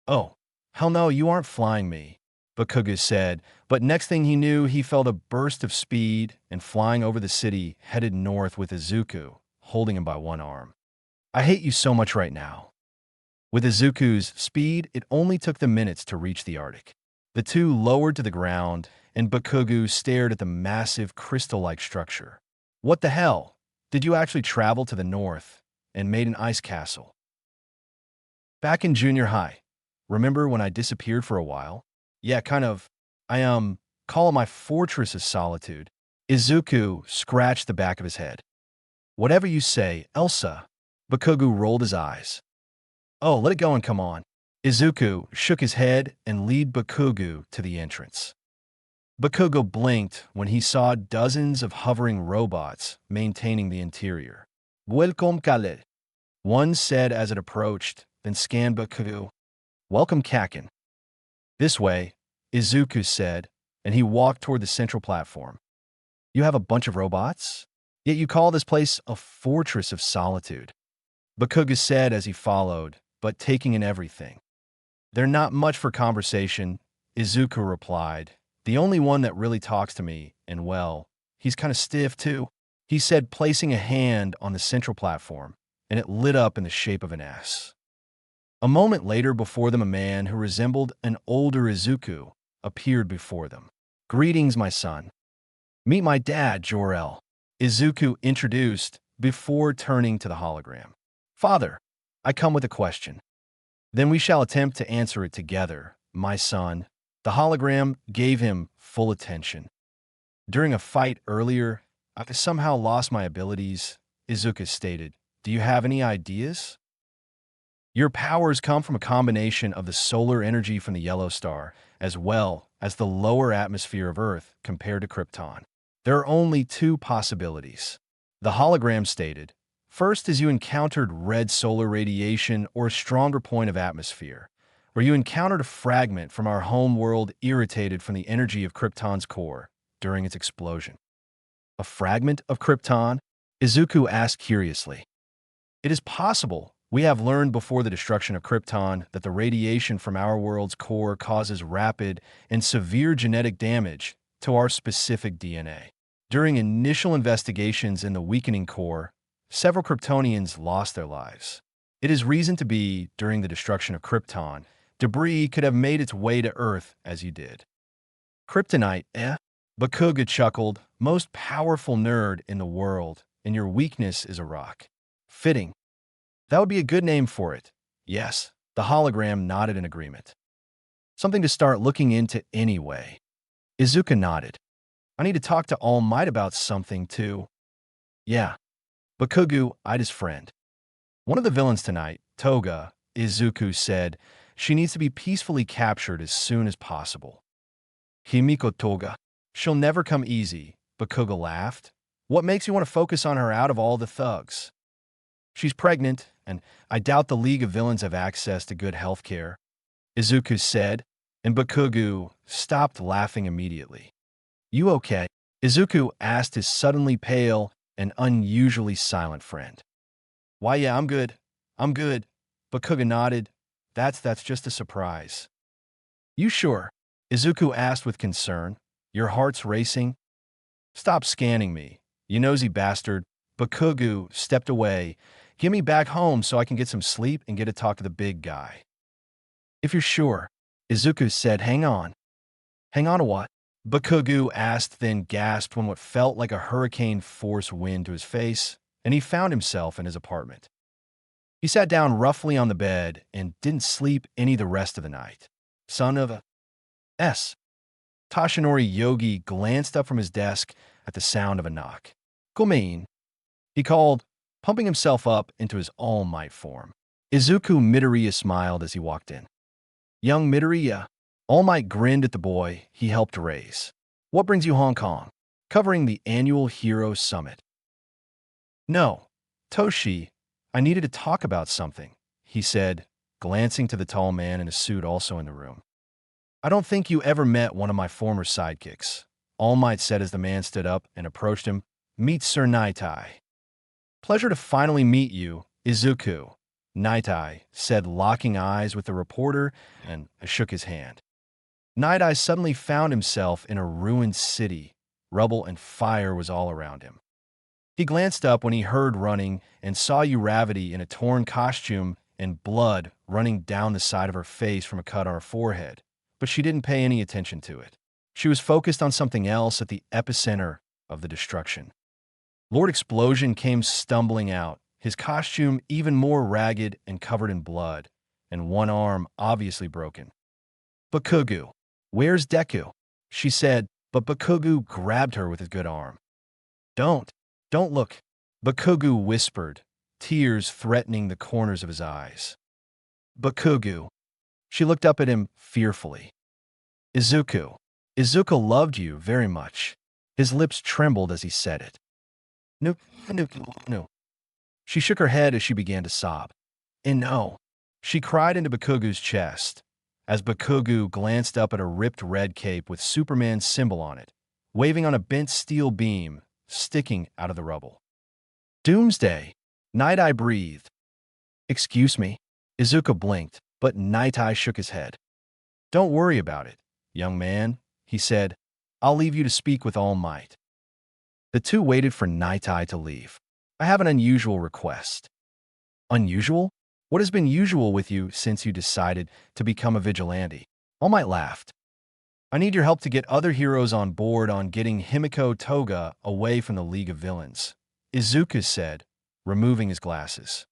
Oh, hell no, you aren't flying me, Bakuga said, but next thing he knew, he felt a burst of speed and flying over the city, headed north with Izuku, holding him by one arm. I hate you so much right now. With Izuku's speed, it only took them minutes to reach the Arctic. The two lowered to the ground, and Bakuga stared at the massive crystal-like structure. What the hell? Did you actually travel to the north and made an ice castle? Back in junior high, remember when I disappeared for a while? Yeah, kind of. I, call it my fortress of solitude. Izuku scratched the back of his head. Whatever you say, Elsa. Bakuga rolled his eyes. Oh, let it go and come on. Izuku shook his head and led Bakuga to the entrance. Bakuga blinked when he saw dozens of hovering robots maintaining the interior. Welcome, Khaled, one said as it approached, then scanned Bakuga. Welcome, Kakin. This way, Izuku said, and he walked toward the central platform. You have a bunch of robots? Yet you call this place a fortress of solitude. Bakuga said as he followed, but taking in everything. They're not much for conversation, Izuku replied. The only one that really talks to me, and well, he's kind of stiff too, he said, placing a hand on the central platform, and it lit up in the shape of an S. A moment later, before them, a man who resembled an older Izuku appeared before them. Greetings, my son. Meet my dad, Jor-El, Izuku introduced before turning to the hologram. Father, I come with a question. Then we shall attempt to answer it together, my son. The hologram gave him full attention. During a fight earlier, I somehow lost my abilities, Izuku stated. Do you have any ideas? Your powers come from a combination of the solar energy from the yellow star, as well as the lower atmosphere of Earth compared to Krypton. There are only two possibilities. The hologram stated. First is you encountered red solar radiation or a stronger point of atmosphere, where you encountered a fragment from our home world irritated from the energy of Krypton's core during its explosion. A fragment of Krypton? Izuku asked curiously. It is possible. We have learned before the destruction of Krypton that the radiation from our world's core causes rapid and severe genetic damage to our specific DNA. During initial investigations in the weakening core, several Kryptonians lost their lives. It is reason to be, during the destruction of Krypton, debris could have made its way to Earth as you did. Kryptonite, eh? Bakuga chuckled, most powerful nerd in the world, and your weakness is a rock. Fitting. That would be a good name for it. Yes, the hologram nodded in agreement. Something to start looking into anyway. Izuku nodded. I need to talk to All Might about something too. Yeah. Bakuga eyed his friend. One of the villains tonight, Toga, Izuku said, she needs to be peacefully captured as soon as possible. Himiko Toga. She'll never come easy, Bakuga laughed. What makes you want to focus on her out of all the thugs? She's pregnant, and I doubt the League of Villains have access to good health care, Izuku said, and Bakuga stopped laughing immediately. You okay? Izuku asked his suddenly pale and unusually silent friend. Why, yeah, I'm good. Bakuga nodded. That's just a surprise. You sure? Izuku asked with concern. Your heart's racing? Stop scanning me, you nosy bastard. Bakuga stepped away. Get me back home so I can get some sleep and get to talk to the big guy. If you're sure, Izuku said. Hang on. Hang on to what? Bakuga asked, then gasped when what felt like a hurricane-force wind to his face, and he found himself in his apartment. He sat down roughly on the bed and didn't sleep any the rest of the night. Son of a S. Toshinori Yogi glanced up from his desk at the sound of a knock. Gomein, he called, pumping himself up into his All Might form. Izuku Midoriya smiled as he walked in. Young Midoriya. All Might grinned at the boy he helped raise. What brings you Hong Kong? Covering the annual Hero Summit. No, Toshi, I needed to talk about something, he said, glancing to the tall man in a suit also in the room. I don't think you ever met one of my former sidekicks, All Might said as the man stood up and approached him. Meet Sir Naitai. Pleasure to finally meet you, Izuku, Naitai said, locking eyes with the reporter and shook his hand. Naitai suddenly found himself in a ruined city. Rubble and fire was all around him. He glanced up when he heard running and saw Uravity in a torn costume and blood running down the side of her face from a cut on her forehead, but she didn't pay any attention to it. She was focused on something else at the epicenter of the destruction. Lord Explosion came stumbling out, his costume even more ragged and covered in blood, and one arm obviously broken. Bakugu, where's Deku? She said, but Bakugu grabbed her with his good arm. Don't look, Bakugu whispered, tears threatening the corners of his eyes. Bakugu. She looked up at him fearfully. Izuku. Izuku loved you very much. His lips trembled as he said it. No. She shook her head as she began to sob. And no. She cried into Bakugu's chest, as Bakugu glanced up at a ripped red cape with Superman's symbol on it, waving on a bent steel beam, sticking out of the rubble. Doomsday! Night-Eye breathed. Excuse me? Izuku blinked, but Night-Eye shook his head. Don't worry about it, young man, he said. I'll leave you to speak with All Might. The two waited for Night-Eye to leave. I have an unusual request. Unusual? What has been usual with you since you decided to become a vigilante? All Might laughed. I need your help to get other heroes on board on getting Himiko Toga away from the League of Villains, Izuku said, removing his glasses.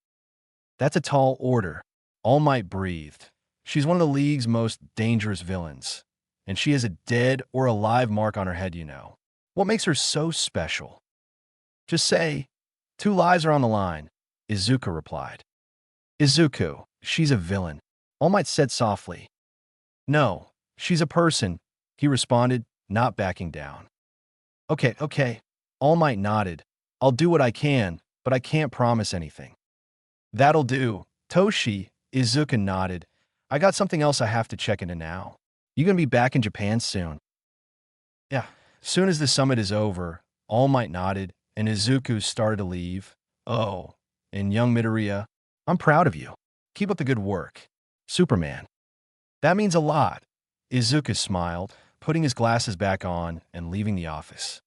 That's a tall order. All Might breathed. She's one of the League's most dangerous villains, and she has a dead or alive mark on her head, you know. What makes her so special? Just say, 2 lives are on the line, Izuku replied. Izuku, she's a villain, All Might said softly. No, she's a person, he responded, not backing down. Okay, All Might nodded. I'll do what I can, but I can't promise anything. That'll do, Toshi, Izuku nodded. I got something else I have to check into now. You gonna be back in Japan soon? Yeah, soon as the summit is over, All Might nodded, and Izuku started to leave. Oh, and young Midoriya, I'm proud of you. Keep up the good work. Superman. That means a lot. Izuku smiled, putting his glasses back on and leaving the office.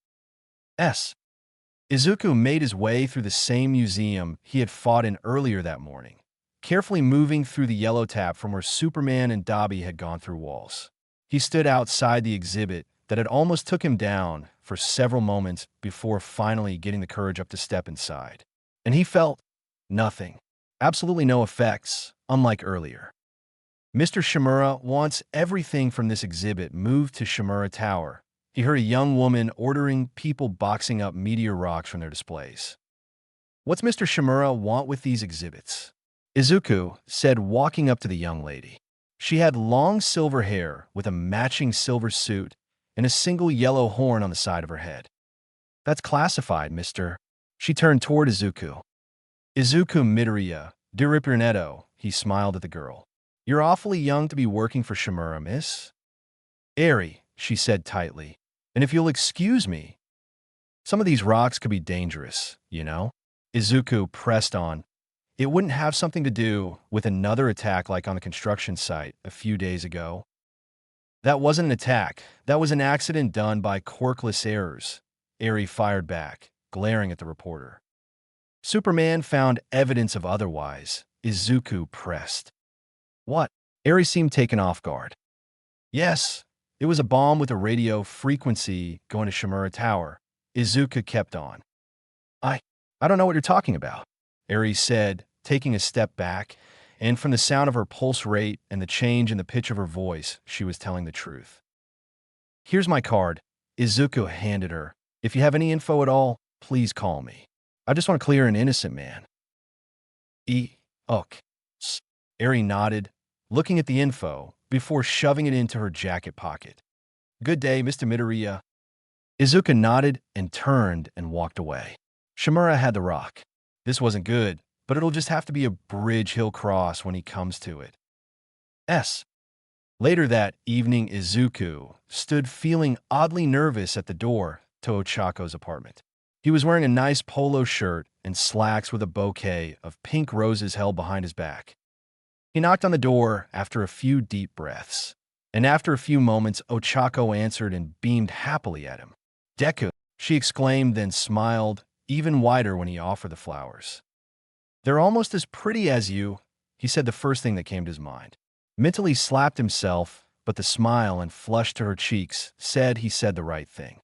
Izuku made his way through the same museum he had fought in earlier that morning, carefully moving through the yellow tap from where Superman and Dabi had gone through walls. He stood outside the exhibit that had almost took him down for several moments before finally getting the courage up to step inside. And he felt nothing. Absolutely no effects, unlike earlier. Mr. Shimura wants everything from this exhibit moved to Shimura Tower. He heard a young woman ordering people boxing up meteor rocks from their displays. What's Mr. Shimura want with these exhibits? Izuku said, walking up to the young lady. She had long silver hair with a matching silver suit and a single yellow horn on the side of her head. That's classified, mister. She turned toward Izuku. Izuku Midoriya, Diripurnetto, he smiled at the girl. You're awfully young to be working for Shimura, miss. Airy, she said tightly. And if you'll excuse me, some of these rocks could be dangerous, you know? Izuku pressed on. It wouldn't have something to do with another attack like on the construction site a few days ago. That wasn't an attack. That was an accident done by quirkless errors. Airy fired back, glaring at the reporter. Superman found evidence of otherwise. Izuku pressed. What? Airy seemed taken off guard. Yes, it was a bomb with a radio frequency going to Shimura Tower. Izuku kept on. I don't know what you're talking about, Airy said, taking a step back, and from the sound of her pulse rate and the change in the pitch of her voice, she was telling the truth. Here's my card, Izuku handed her. If you have any info at all, please call me. I just want to clear an innocent man. Ok. Airy nodded, looking at the info before shoving it into her jacket pocket. Good day, Mr. Midoriya. Izuku nodded and turned and walked away. Shimura had the rock. This wasn't good, but it'll just have to be a bridge he'll cross when he comes to it. Later that evening, Izuku stood feeling oddly nervous at the door to Ochako's apartment. He was wearing a nice polo shirt and slacks with a bouquet of pink roses held behind his back. He knocked on the door after a few deep breaths, and after a few moments, Ochako answered and beamed happily at him. "Deku," she exclaimed, then smiled even wider when he offered the flowers. "They're almost as pretty as you," he said, the first thing that came to his mind. Mentally slapped himself, but the smile and flush to her cheeks said he said the right thing.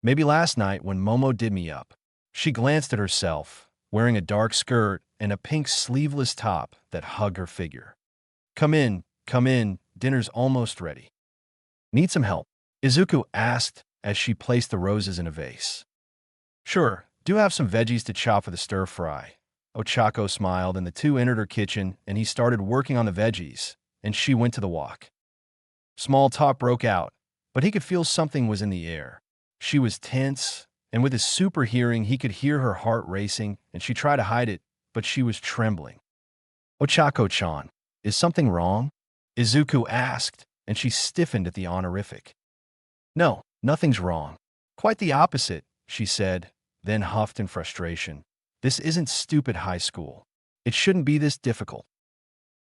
Maybe last night when Momo did me up. She glanced at herself, wearing a dark skirt and a pink sleeveless top that hugged her figure. Come in, dinner's almost ready." "Need some help?" Izuku asked as she placed the roses in a vase. "Sure, do have some veggies to chop for the stir-fry." Ochako smiled, and the two entered her kitchen, and he started working on the veggies, and she went to the wok. Small talk broke out, but he could feel something was in the air. She was tense, and with his super hearing, he could hear her heart racing, and she tried to hide it, but she was trembling. "Ochako-chan, is something wrong?" Izuku asked, and she stiffened at the honorific. "No, nothing's wrong. Quite the opposite," she said, then huffed in frustration. "This isn't stupid high school. It shouldn't be this difficult."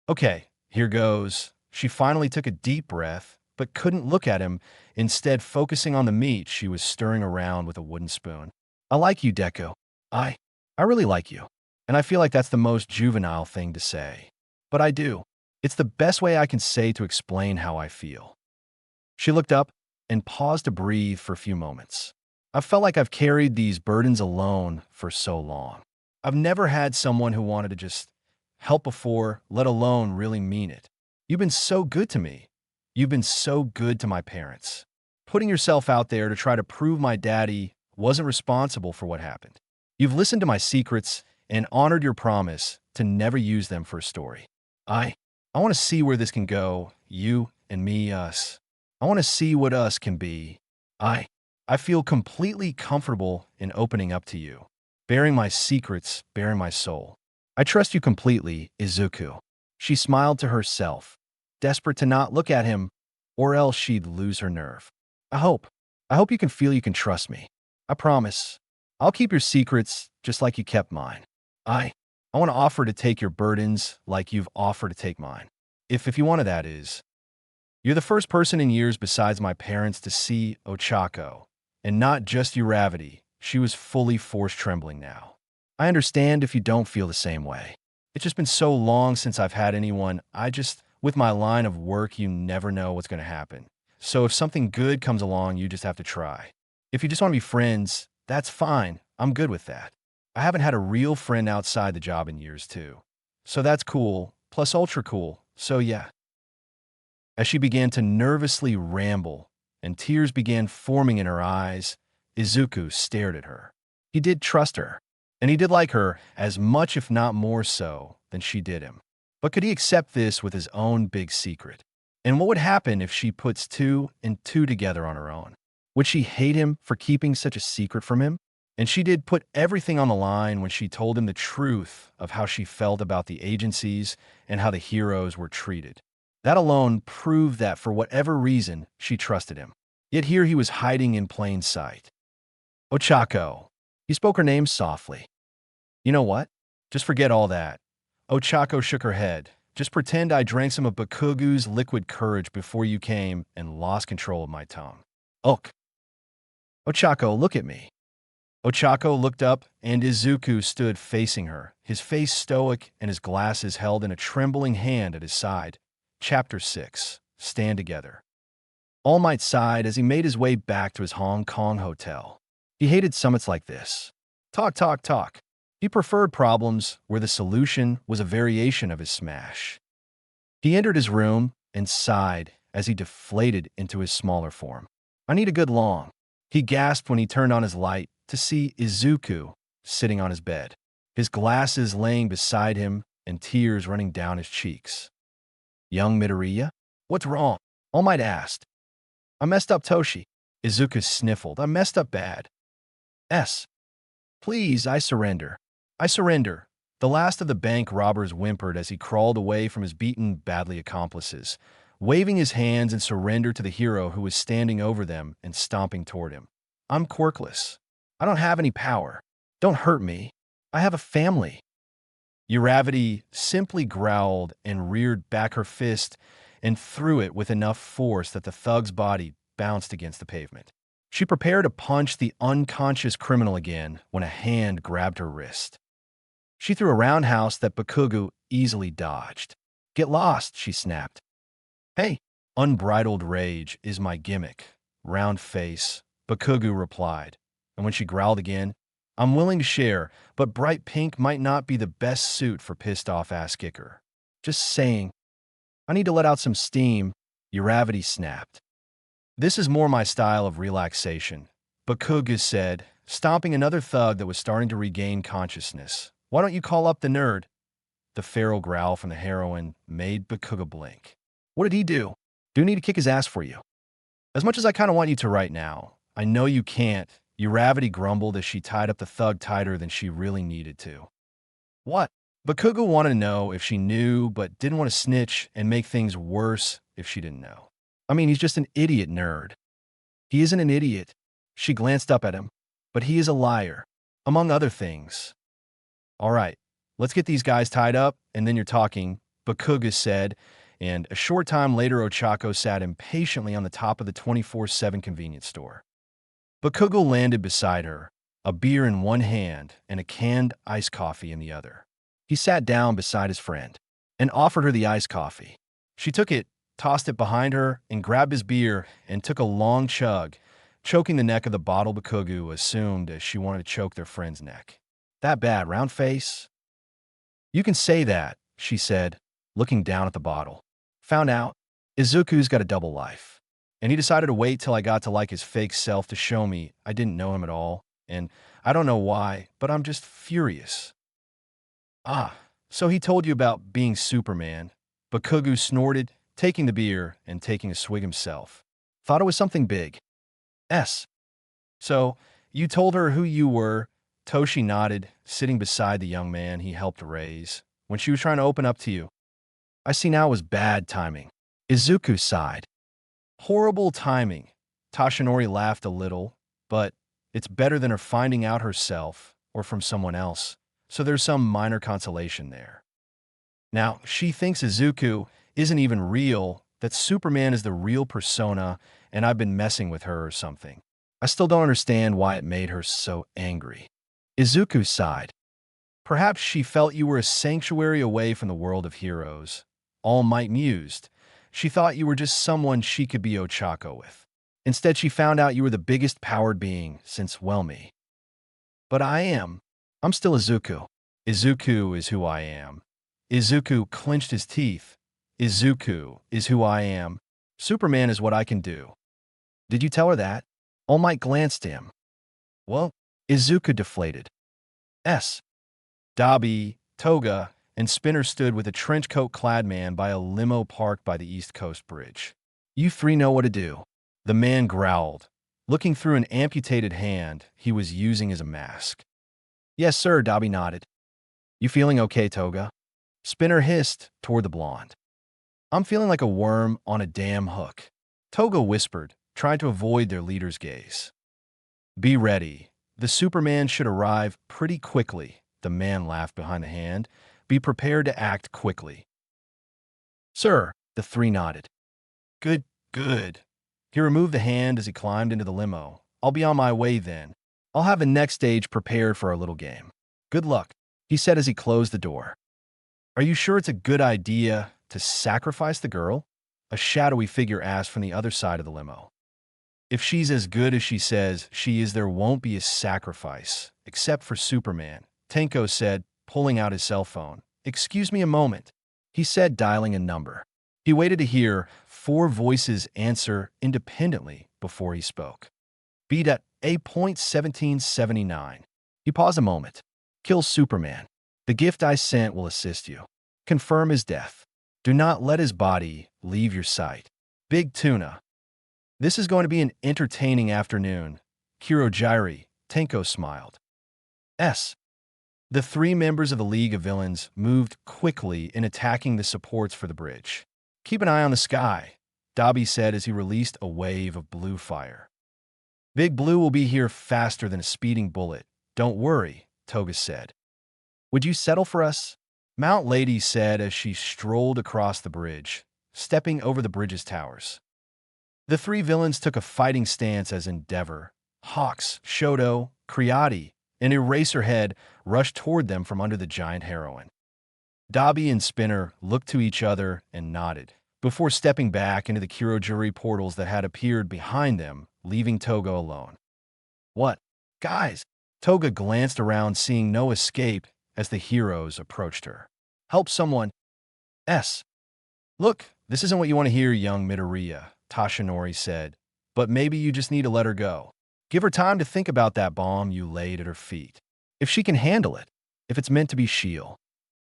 "Okay, here goes." She finally took a deep breath, but couldn't look at him, instead focusing on the meat she was stirring around with a wooden spoon. "I like you, Deku. I really like you. And I feel like that's the most juvenile thing to say. But I do. It's the best way I can say to explain how I feel." She looked up and paused to breathe for a few moments. "I felt like I've carried these burdens alone for so long. I've never had someone who wanted to just help before, let alone really mean it. You've been so good to me. You've been so good to my parents. Putting yourself out there to try to prove my daddy wasn't responsible for what happened. You've listened to my secrets and honored your promise to never use them for a story. I want to see where this can go, you and me, us. I want to see what us can be. I feel completely comfortable in opening up to you, bearing my secrets, bearing my soul. I trust you completely, Izuku." She smiled to herself, desperate to not look at him, or else she'd lose her nerve. I hope you can feel you can trust me. I promise. I'll keep your secrets just like you kept mine. I want to offer to take your burdens like you've offered to take mine. If you wanted, that is. You're the first person in years besides my parents to see Ochako, and not just Uravity." She was fully force-trembling now. "I understand if you don't feel the same way. It's just been so long since I've had anyone. With my line of work, you never know what's going to happen. So if something good comes along, you just have to try. If you just want to be friends, that's fine. I'm good with that. I haven't had a real friend outside the job in years, too. So that's cool, plus ultra cool, so yeah." As she began to nervously ramble, and tears began forming in her eyes, Izuku stared at her. He did trust her, and he did like her as much, if not more so, than she did him. But could he accept this with his own big secret? And what would happen if she puts two and two together on her own? Would she hate him for keeping such a secret from him? And she did put everything on the line when she told him the truth of how she felt about the agencies and how the heroes were treated. That alone proved that for whatever reason, she trusted him. Yet here he was hiding in plain sight. "Ochako." He spoke her name softly. "You know what? Just forget all that." Ochako shook her head. "Just pretend I drank some of Bakugu's liquid courage before you came and lost control of my tongue." "Ok." "Ochako, look at me." Ochako looked up, and Izuku stood facing her, his face stoic and his glasses held in a trembling hand at his side. Chapter 6. Stand Together. All Might sighed as he made his way back to his Hong Kong hotel. He hated summits like this. Talk. He preferred problems where the solution was a variation of his smash. He entered his room and sighed as he deflated into his smaller form. "I need a good long." He gasped when he turned on his light to see Izuku sitting on his bed, his glasses laying beside him and tears running down his cheeks. "Young Midoriya? What's wrong?" All Might asked. "I messed up Toshi." Izuku sniffled. I messed up bad. S. Please, I surrender. I surrender. The last of the bank robbers whimpered as he crawled away from his beaten, badly accomplices, waving his hands in surrender to the hero who was standing over them and stomping toward him. I'm quirkless. I don't have any power. Don't hurt me. I have a family. Uravity simply growled and reared back her fist and threw it with enough force that the thug's body bounced against the pavement. She prepared to punch the unconscious criminal again when a hand grabbed her wrist. She threw a roundhouse that Bakugo easily dodged. Get lost, she snapped. Hey, unbridled rage is my gimmick. Round face, Bakugo replied. And when she growled again, I'm willing to share, but bright pink might not be the best suit for pissed-off ass-kicker. Just saying. I need to let out some steam, Uravity snapped. This is more my style of relaxation, Bakugo said, stomping another thug that was starting to regain consciousness. Why don't you call up the nerd? The feral growl from the heroine made Bakugo blink. What did he do? Do need to kick his ass for you. As much as I kind of want you to right now, I know you can't, Uravity grumbled as she tied up the thug tighter than she really needed to. What? Bakugo wanted to know if she knew, but didn't want to snitch and make things worse if she didn't know. I mean, he's just an idiot nerd. He isn't an idiot. She glanced up at him. But he is a liar, among other things. All right, let's get these guys tied up, and then you're talking, Bakugo said, and a short time later Ochako sat impatiently on the top of the 24/7 convenience store. Bakugo landed beside her, a beer in one hand and a canned iced coffee in the other. He sat down beside his friend and offered her the iced coffee. She took it, tossed it behind her, and grabbed his beer and took a long chug, choking the neck of the bottle Bakugo assumed as she wanted to choke their friend's neck. That bad, round face? You can say that, she said, looking down at the bottle. Found out, Izuku's got a double life. And he decided to wait till I got to like his fake self to show me I didn't know him at all. And I don't know why, but I'm just furious. Ah, so he told you about being Superman. Bakugo snorted, taking the beer and taking a swig himself. Thought it was something big. So, you told her who you were. Toshi nodded, sitting beside the young man he helped raise, when she was trying to open up to you. I see now it was bad timing. Izuku sighed. Horrible timing. Tashinori laughed a little, but it's better than her finding out herself or from someone else, so there's some minor consolation there. Now, she thinks Izuku isn't even real, that Superman is the real persona, and I've been messing with her or something. I still don't understand why it made her so angry. Izuku sighed. Perhaps she felt you were a sanctuary away from the world of heroes. All Might mused. She thought you were just someone she could be Ochako with. Instead, she found out you were the biggest powered being since, well, me. But I am. I'm still Izuku. Izuku is who I am. Izuku clenched his teeth. Izuku is who I am. Superman is what I can do. Did you tell her that? All Might glanced at him. Well, Izuku deflated. Dabi, Toga, and Spinner stood with a trench coat-clad man by a limo parked by the East Coast Bridge. You three know what to do. The man growled, looking through an amputated hand he was using as a mask. Yes, sir, Dabi nodded. You feeling okay, Toga? Spinner hissed toward the blonde. I'm feeling like a worm on a damn hook. Toga whispered, trying to avoid their leader's gaze. Be ready. The Superman should arrive pretty quickly, the man laughed behind the hand. Be prepared to act quickly. Sir, the three nodded. Good. He removed the hand as he climbed into the limo. I'll be on my way then. I'll have the next stage prepared for our little game. Good luck, he said as he closed the door. Are you sure it's a good idea to sacrifice the girl? A shadowy figure asked from the other side of the limo. If she's as good as she says she is, there won't be a sacrifice, except for Superman, Tenko said, pulling out his cell phone. Excuse me a moment, he said, dialing a number. He waited to hear 4 voices answer independently before he spoke. Beat at A.1779. He paused a moment. Kill Superman. The gift I sent will assist you. Confirm his death. Do not let his body leave your sight. Big Tuna. This is going to be an entertaining afternoon. Kirojiri, Tenko smiled. S. The three members of the League of Villains moved quickly in attacking the supports for the bridge. Keep an eye on the sky, Dobby said as he released a wave of blue fire. Big Blue will be here faster than a speeding bullet. Don't worry, Toga said. Would you settle for us? Mount Lady said as she strolled across the bridge, stepping over the bridge's towers. The three villains took a fighting stance as Endeavor, Hawks, Shoto, Creati, and Eraserhead rushed toward them from under the giant heroine. Dobby and Spinner looked to each other and nodded, before stepping back into the Kirojiri portals that had appeared behind them, leaving Toga alone. What? Guys! Toga glanced around, seeing no escape as the heroes approached her. Help someone. S. Look, this isn't what you want to hear, young Midoriya, Tashinori said, but maybe you just need to let her go. Give her time to think about that bomb you laid at her feet. If she can handle it, if it's meant to be Shield.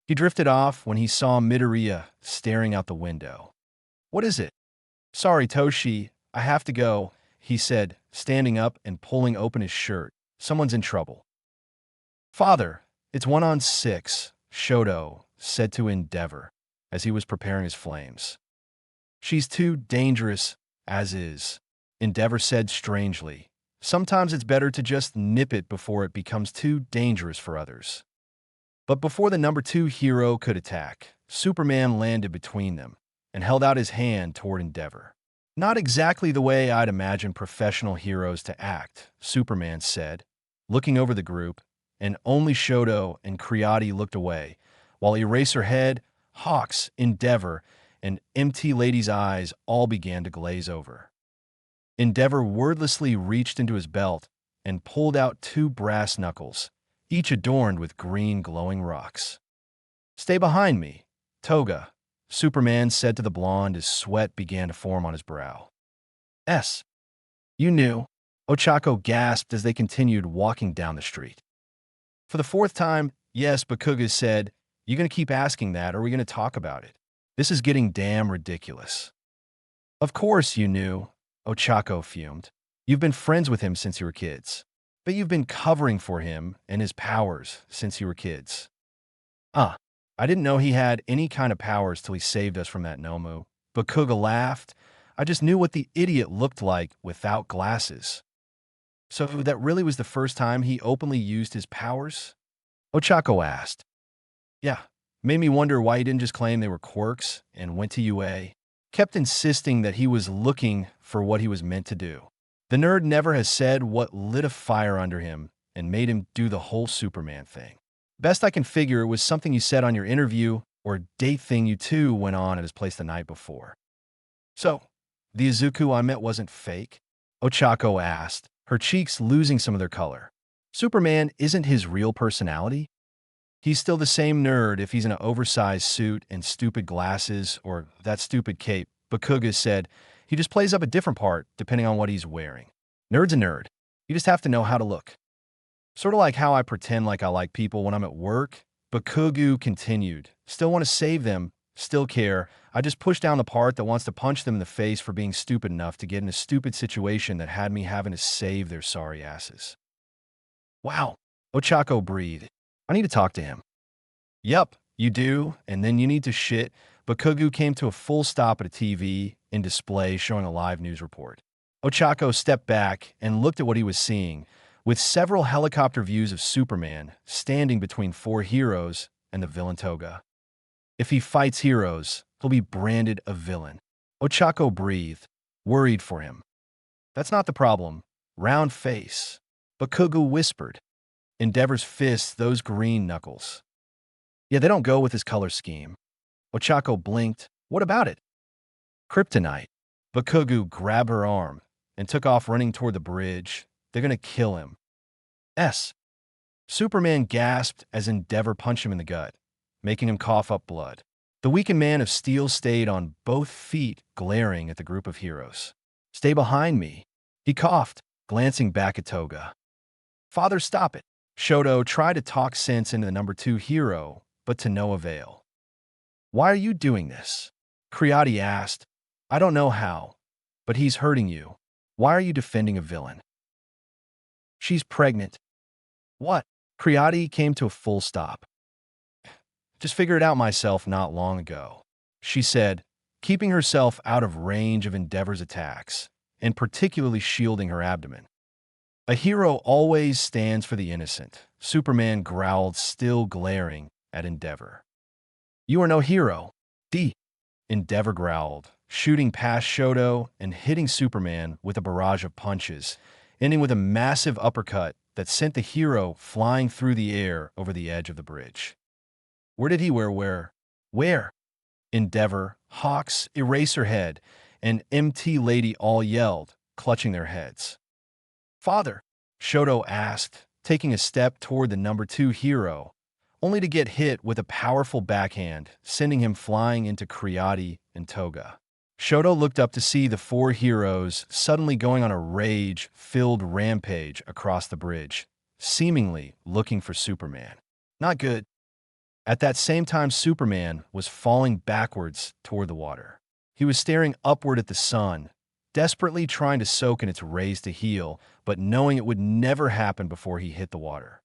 He drifted off when he saw Midoriya staring out the window. What is it? Sorry, Toshi, I have to go, he said, standing up and pulling open his shirt. Someone's in trouble. Father, it's 1-on-6, Shoto said to Endeavor as he was preparing his flames. She's too dangerous, as is, Endeavor said strangely. Sometimes it's better to just nip it before it becomes too dangerous for others. But before the number 2 hero could attack, Superman landed between them and held out his hand toward Endeavor. Not exactly the way I'd imagine professional heroes to act, Superman said, looking over the group, and only Shoto and Creati looked away, while Eraserhead, Hawks, Endeavor, and Empty Lady's eyes all began to glaze over. Endeavor wordlessly reached into his belt and pulled out 2 brass knuckles, each adorned with green glowing rocks. Stay behind me, Toga, Superman said to the blonde as sweat began to form on his brow. S. You knew, Ochako gasped as they continued walking down the street. For the 4th time, yes, Bakuga said, you gonna keep asking that or are we gonna talk about it? This is getting damn ridiculous. Of course you knew, Ochako fumed. You've been friends with him since you were kids. But you've been covering for him and his powers since you were kids. I didn't know he had any kind of powers till he saved us from that Nomu. Bakuga laughed. I just knew what the idiot looked like without glasses. So that really was the first time he openly used his powers? Ochako asked. Yeah, made me wonder why he didn't just claim they were quirks and went to UA. Kept insisting that he was looking for what he was meant to do. The nerd never has said what lit a fire under him and made him do the whole Superman thing. Best I can figure it was something you said on your interview or a date thing you two went on at his place the night before. So, the Izuku I met wasn't fake? Ochako asked, her cheeks losing some of their color. Superman isn't his real personality? He's still the same nerd if he's in an oversized suit and stupid glasses or that stupid cape, Bakuga said. He just plays up a different part depending on what he's wearing. Nerd's a nerd. You just have to know how to look. Sort of like how I pretend like I like people when I'm at work. Bakugu continued. Still want to save them. Still care. I just push down the part that wants to punch them in the face for being stupid enough to get in a stupid situation that had me having to save their sorry asses. Wow. Ochako breathed. I need to talk to him. Yup, you do, and then you need to shit. Bakugu came to a full stop at a TV in display showing a live news report. Ochako stepped back and looked at what he was seeing, with several helicopter views of Superman standing between 4 heroes and the villain Toga. If he fights heroes, he'll be branded a villain. Ochako breathed, worried for him. That's not the problem. Round face. Bakugu whispered. Endeavor's fists, those green knuckles. Yeah, they don't go with his color scheme. Ochako blinked. What about it? Kryptonite. Bakugu grabbed her arm and took off running toward the bridge. They're gonna kill him. S. Superman gasped as Endeavor punched him in the gut, making him cough up blood. The weakened man of steel stayed on both feet, glaring at the group of heroes. Stay behind me. He coughed, glancing back at Toga. Father, stop it. Shoto tried to talk sense into the number 2 hero, but to no avail. Why are you doing this? Creati asked. I don't know how, but he's hurting you. Why are you defending a villain? She's pregnant. What? Creati came to a full stop. Just figured it out myself not long ago, she said, keeping herself out of range of Endeavor's attacks, and particularly shielding her abdomen. A hero always stands for the innocent, Superman growled, still glaring at Endeavor. You are no hero, D. Endeavor growled, shooting past Shoto and hitting Superman with a barrage of punches, ending with a massive uppercut that sent the hero flying through the air over the edge of the bridge. Where did he where? Where? Endeavor, Hawks, Eraserhead, and MT Lady all yelled, clutching their heads. Father, Shoto asked, taking a step toward the number 2 hero, only to get hit with a powerful backhand, sending him flying into Creati and Toga. Shoto looked up to see the 4 heroes suddenly going on a rage-filled rampage across the bridge, seemingly looking for Superman. Not good. At that same time, Superman was falling backwards toward the water. He was staring upward at the sun, desperately trying to soak in its rays to heal, but knowing it would never happen before he hit the water.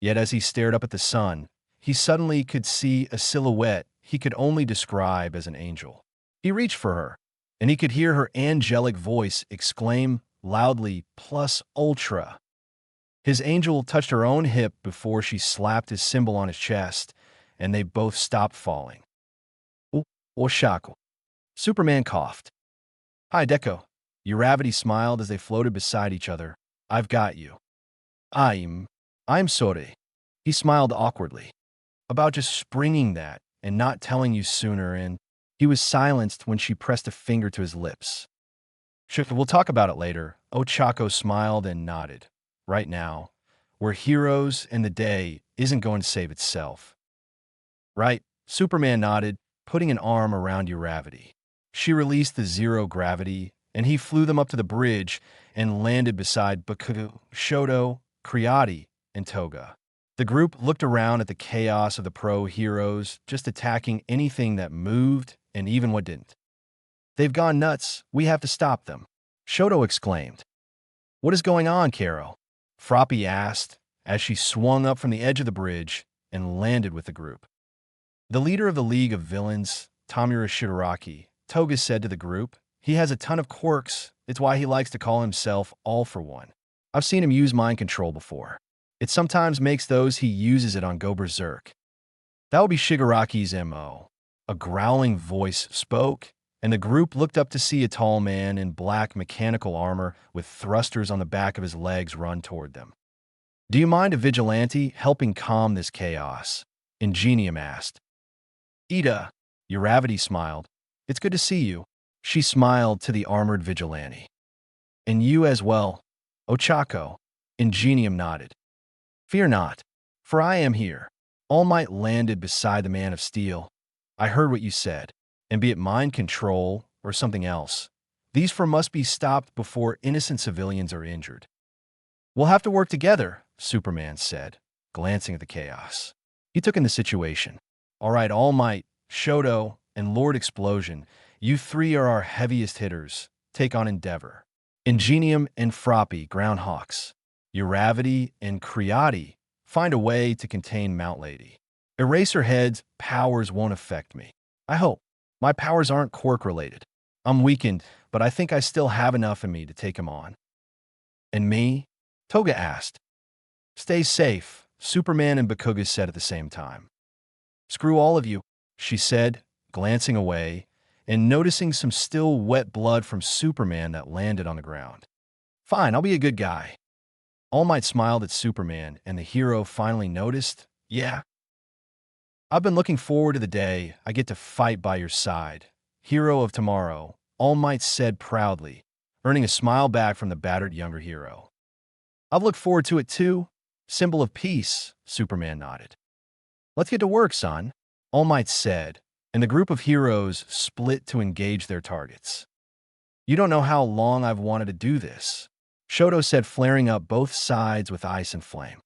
Yet as he stared up at the sun, he suddenly could see a silhouette he could only describe as an angel. He reached for her, and he could hear her angelic voice exclaim loudly, "Plus Ultra." His angel touched her own hip before she slapped his symbol on his chest, and they both stopped falling. Oshaku. Superman coughed. Hi, Deco. Uravity smiled as they floated beside each other. I've got you. I'm sorry. He smiled awkwardly. About just springing that and not telling you sooner, and he was silenced when she pressed a finger to his lips. Sure, we'll talk about it later. Ochako smiled and nodded. Right now, we're heroes and the day isn't going to save itself. Right? Superman nodded, putting an arm around Uravity. She released the zero gravity, and he flew them up to the bridge and landed beside Bakugo, Shoto, Creati, and Toga. The group looked around at the chaos of the pro-heroes, just attacking anything that moved and even what didn't. They've gone nuts. We have to stop them, Shoto exclaimed. What is going on, Karo? Froppy asked as she swung up from the edge of the bridge and landed with the group. The leader of the League of Villains, Tamura Shigaraki, Toga said to the group, he has a ton of quirks. It's why he likes to call himself All for One. I've seen him use mind control before. It sometimes makes those he uses it on go berserk. That would be Shigaraki's MO. A growling voice spoke, and the group looked up to see a tall man in black mechanical armor with thrusters on the back of his legs run toward them. Do you mind a vigilante helping calm this chaos? Ingenium asked. Ida, Uravity smiled. It's good to see you. She smiled to the armored vigilante. And you as well, Ochako. Ingenium nodded. Fear not, for I am here. All Might landed beside the Man of Steel. I heard what you said, and be it mind control or something else, these four must be stopped before innocent civilians are injured. We'll have to work together, Superman said, glancing at the chaos. He took in the situation. All right, All Might, Shoto, and Lord Explosion, you 3 are our heaviest hitters. Take on Endeavor. Ingenium and Froppy, Groundhawks. Uravity and Creati, find a way to contain Mount Lady. Eraserhead's powers won't affect me. I hope. My powers aren't quirk-related. I'm weakened, but I think I still have enough in me to take him on. And me? Toga asked. Stay safe, Superman and Bakugo said at the same time. Screw all of you, she said, glancing away, and noticing some still wet blood from Superman that landed on the ground. Fine, I'll be a good guy. All Might smiled at Superman, and the hero finally noticed, yeah. I've been looking forward to the day I get to fight by your side. Hero of tomorrow, All Might said proudly, earning a smile back from the battered younger hero. I've looked forward to it too. Symbol of peace, Superman nodded. Let's get to work, son, All Might said, and the group of heroes split to engage their targets. You don't know how long I've wanted to do this, Shoto said, flaring up both sides with ice and flame.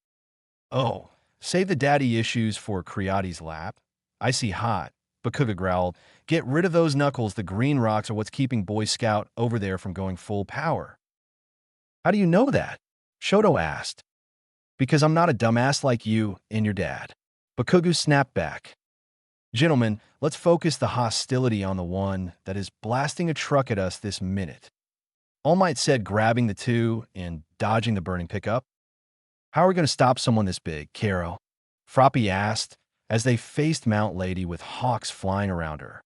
Oh, save the daddy issues for Creati's lap. I see hot, Bakuga growled. Get rid of those knuckles. The green rocks are what's keeping Boy Scout over there from going full power. How do you know that? Shoto asked. Because I'm not a dumbass like you and your dad. Bakugu snapped back. Gentlemen, let's focus the hostility on the one that is blasting a truck at us this minute. All Might said, grabbing the two and dodging the burning pickup. How are we going to stop someone this big, Karo? Froppy asked as they faced Mount Lady with hawks flying around her.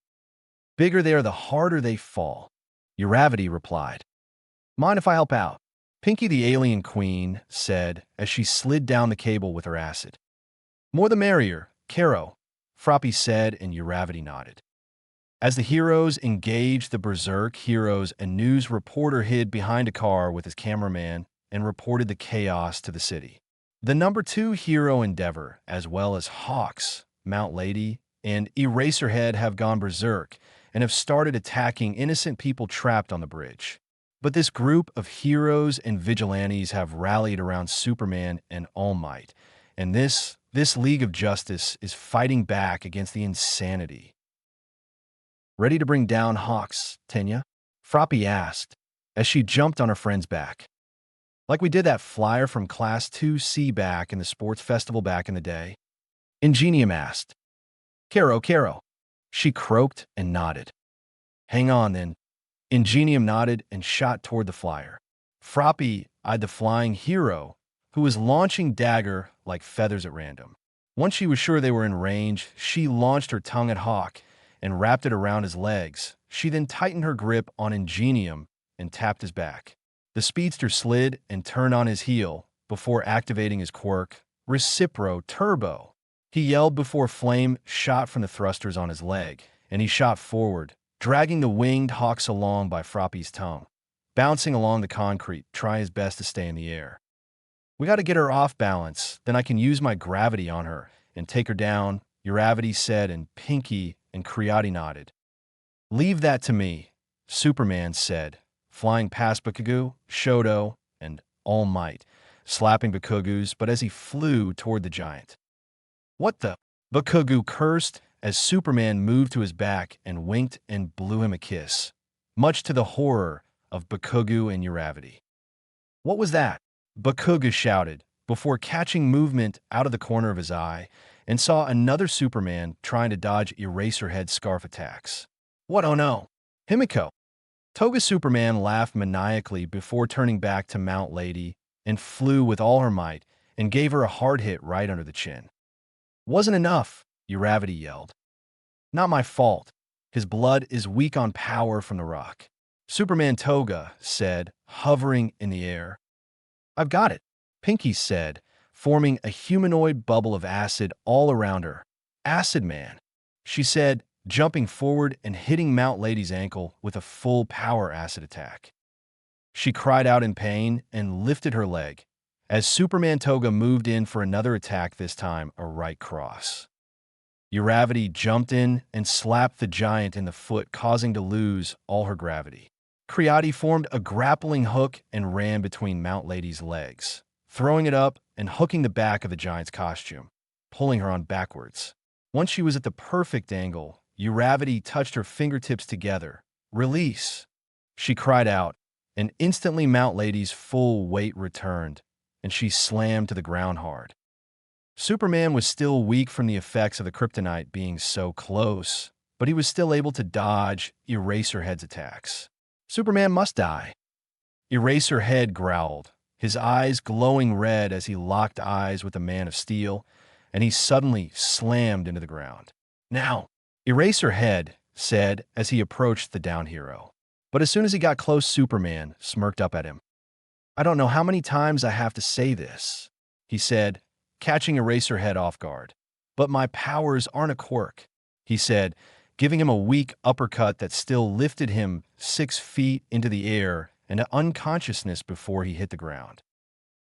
Bigger they are, the harder they fall. Uravity replied. Mind if I help out? Pinky the Alien Queen said as she slid down the cable with her acid. More the merrier, Karo, Froppy said, and Uravity nodded. As the heroes engaged the Berserk heroes, a news reporter hid behind a car with his cameraman and reported the chaos to the city. The number 2 hero Endeavor, as well as Hawks, Mount Lady, and Eraserhead have gone berserk and have started attacking innocent people trapped on the bridge. But this group of heroes and vigilantes have rallied around Superman and All Might, and this League of Justice is fighting back against the insanity. Ready to bring down Hawks, Tenya? Froppy asked as she jumped on her friend's back. Like we did that flyer from Class 2C back in the sports festival back in the day? Ingenium asked. Karo. She croaked and nodded. Hang on then. Ingenium nodded and shot toward the flyer. Froppy eyed the flying hero, who was launching dagger like feathers at random. Once she was sure they were in range, she launched her tongue at Hawk and wrapped it around his legs. She then tightened her grip on Ingenium and tapped his back. The speedster slid and turned on his heel before activating his quirk, Recipro Turbo. He yelled before flame shot from the thrusters on his leg, and he shot forward, dragging the winged Hawks along by Froppy's tongue. Bouncing along the concrete, try his best to stay in the air. We got to get her off balance, then I can use my gravity on her and take her down, Uravity said, and Pinky and Creati nodded. Leave that to me, Superman said, flying past Bakugu, Shoto, and All Might, slapping Bakugus, but as he flew toward the giant. What the? Bakugu cursed as Superman moved to his back and winked and blew him a kiss, much to the horror of Bakugu and Uravity. What was that? Bakugu shouted, before catching movement out of the corner of his eye, and saw another Superman trying to dodge Eraserhead's scarf attacks. What, oh no? Himiko. Toga Superman laughed maniacally before turning back to Mount Lady and flew with all her might and gave her a hard hit right under the chin. Wasn't enough, Uravity yelled. Not my fault. His blood is weak on power from the rock. Superman Toga said, hovering in the air. I've got it, Pinky said, forming a humanoid bubble of acid all around her. Acid Man, she said, jumping forward and hitting Mount Lady's ankle with a full power acid attack. She cried out in pain and lifted her leg, as Superman Toga moved in for another attack, this time a right cross. Uravity jumped in and slapped the giant in the foot, causing to lose all her gravity. Creati formed a grappling hook and ran between Mount Lady's legs, throwing it up and hooking the back of the giant's costume, pulling her on backwards. Once she was at the perfect angle, Uravity touched her fingertips together. Release! She cried out, and instantly Mount Lady's full weight returned, and she slammed to the ground hard. Superman was still weak from the effects of the kryptonite being so close, but he was still able to dodge Eraserhead's attacks. Superman must die. Eraserhead growled, his eyes glowing red as he locked eyes with the Man of Steel, and he suddenly slammed into the ground. Now, Eraserhead said as he approached the down hero. But as soon as he got close, Superman smirked up at him. I don't know how many times I have to say this, he said, catching Eraserhead off guard. But my powers aren't a quirk, he said, giving him a weak uppercut that still lifted him 6 feet into the air and to unconsciousness before he hit the ground.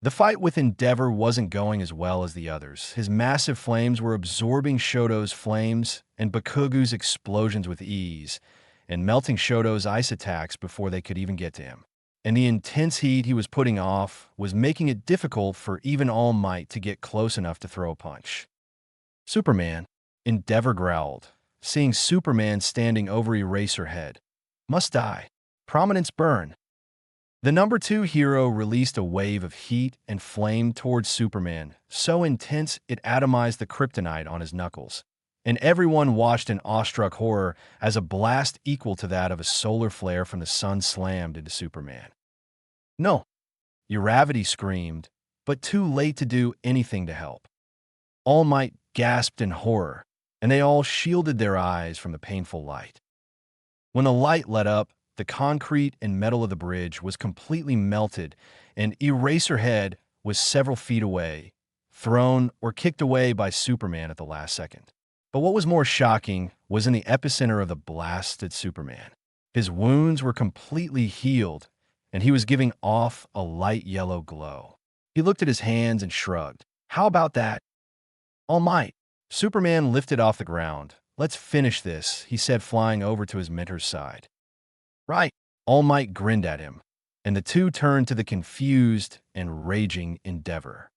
The fight with Endeavor wasn't going as well as the others. His massive flames were absorbing Shoto's flames and Bakugu's explosions with ease, and melting Shoto's ice attacks before they could even get to him. And the intense heat he was putting off was making it difficult for even All Might to get close enough to throw a punch. Superman, Endeavor growled, seeing Superman standing over Eraserhead. Must die. Prominence burn. The number 2 hero released a wave of heat and flame towards Superman, so intense it atomized the kryptonite on his knuckles. And everyone watched in awestruck horror as a blast equal to that of a solar flare from the sun slammed into Superman. No, Uravity screamed, but too late to do anything to help. All Might gasped in horror, and they all shielded their eyes from the painful light. When the light lit up, the concrete and metal of the bridge was completely melted, and Eraserhead was several feet away, thrown or kicked away by Superman at the last second. But what was more shocking was in the epicenter of the blast stood Superman. His wounds were completely healed, and he was giving off a light yellow glow. He looked at his hands and shrugged. How about that? All Might. Superman lifted off the ground. Let's finish this, he said, flying over to his mentor's side. Right. All Might grinned at him, and the two turned to the confused and raging Endeavor.